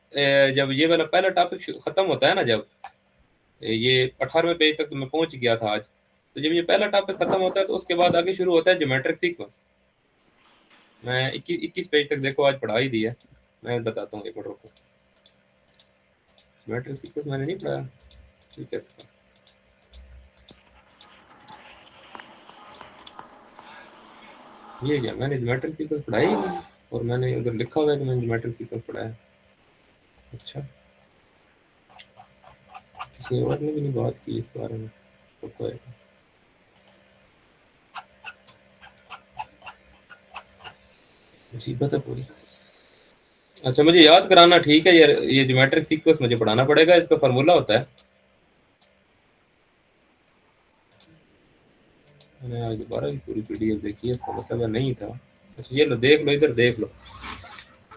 जब ये वाला पहला टॉपिक खत्म होता है ना, जब ये 18वें पेज तक तो मैं पहुंच गया था आज, तो जब ये पहला टॉपिक खत्म होता है तो उसके बाद आगे शुरू होता है ज्योमेट्रिक सीक्वेंस। मैं 21 पेज तक देखो आज पढ़ा ही दिया। मैं बताता हूँ एक मिनट रुको। ज्योमेट्रिक सीक्वेंस मैंने नहीं पढ़ाया, ठीक है। ये क्या, मैंने ज्योमेट्रिक सीक्वेंस पढ़ाई ही नहीं, और मैंने उधर लिखा हुआ है कि मैंने ज्योमेट्रिक सीक्वेंस पढ़ाया। अच्छा किसी और ने भी नहीं बात की इस बारे में, तो कोई मुसीबत है पूरी। अच्छा मुझे याद कराना, ठीक है यार, ये ज्योमेट्रिक सीक्वेंस मुझे पढ़ाना पड़ेगा, इसका फार्मूला होता है। मैंने आज दोबारा पूरी पीडीएफ देखी है, इसका मतलब नहीं था। अच्छा ये लो देख लो, इधर देख लो,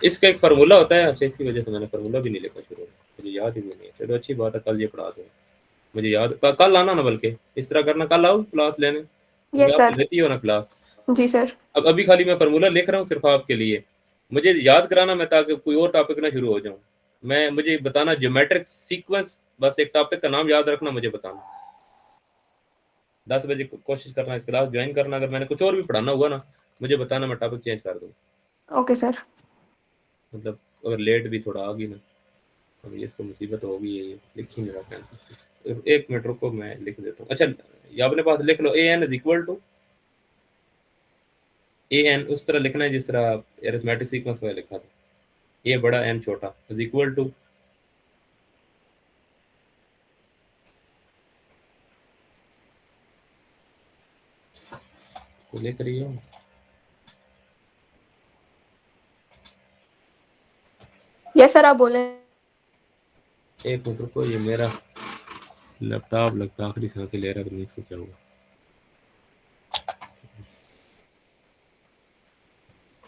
इसका एक फार्मूला होता है। अच्छा इसकी वजह से मैंने फार्मूला भी नहीं लिखा शुरू में, मुझे याद ही नहीं है। चलो अच्छी बात है, कल ये पढ़ा दो। मुझे याद कल आना ना, बल्कि इस तरह करना, कल आओ क्लास लेने। यस आप सर। लेती हो ना क्लास? जी सर। अब अभी खाली मैं फार्मूला लिख रहा हूँ सिर्फ आपके लिए, मुझे याद कराना मैं, ताकि कोई और टॉपिक ना शुरू हो जाऊं मैं। मुझे बताना ज्योमेट्रिक सीक्वेंस, बस एक टॉपिक का नाम याद रखना, मुझे बताना। 10 बजे कोशिश करना क्लास ज्वाइन करना। अगर मैंने कुछ और भी पढ़ाना हुआ ना, मुझे बताना, मैं टॉपिक चेंज कर दूँ। Okay sir. मतलब अगर लेट भी थोड़ा आ गई ना, अब ये इसको मुसीबत होगी, ये लिख ही नहीं रहा है। 1 मिनट रुको, मैं लिख देता हूँ। अच्छा, ये अपने पास लिख लो, an is equal to an उस तरह लिखना है जिस तरह अरिथमेटिक सीक्वेंस में लिखा था, a बड़ा n छोटा, इज इक्वल टू लिख रही हो। यस सर, आप बोले। 1 मिनट रुको, ये मेरा लैपटॉप लगता आखिरी सांसें ले रहा है, तो इसको क्या हुआ।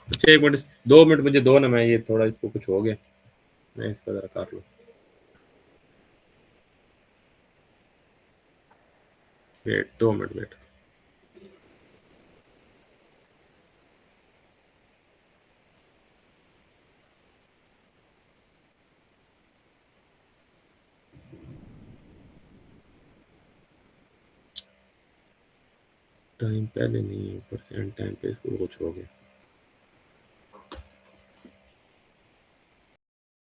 अच्छा 1 मिनट, 2 मिनट मुझे दो ना, मैं ये थोड़ा इसको कुछ हो गया, मैं इसका जरा काट लूँ। Wait 2 minute wait. टाइम पहले नहीं है, ऊपर से एंड टाइम पे इसको कुछ हो गया।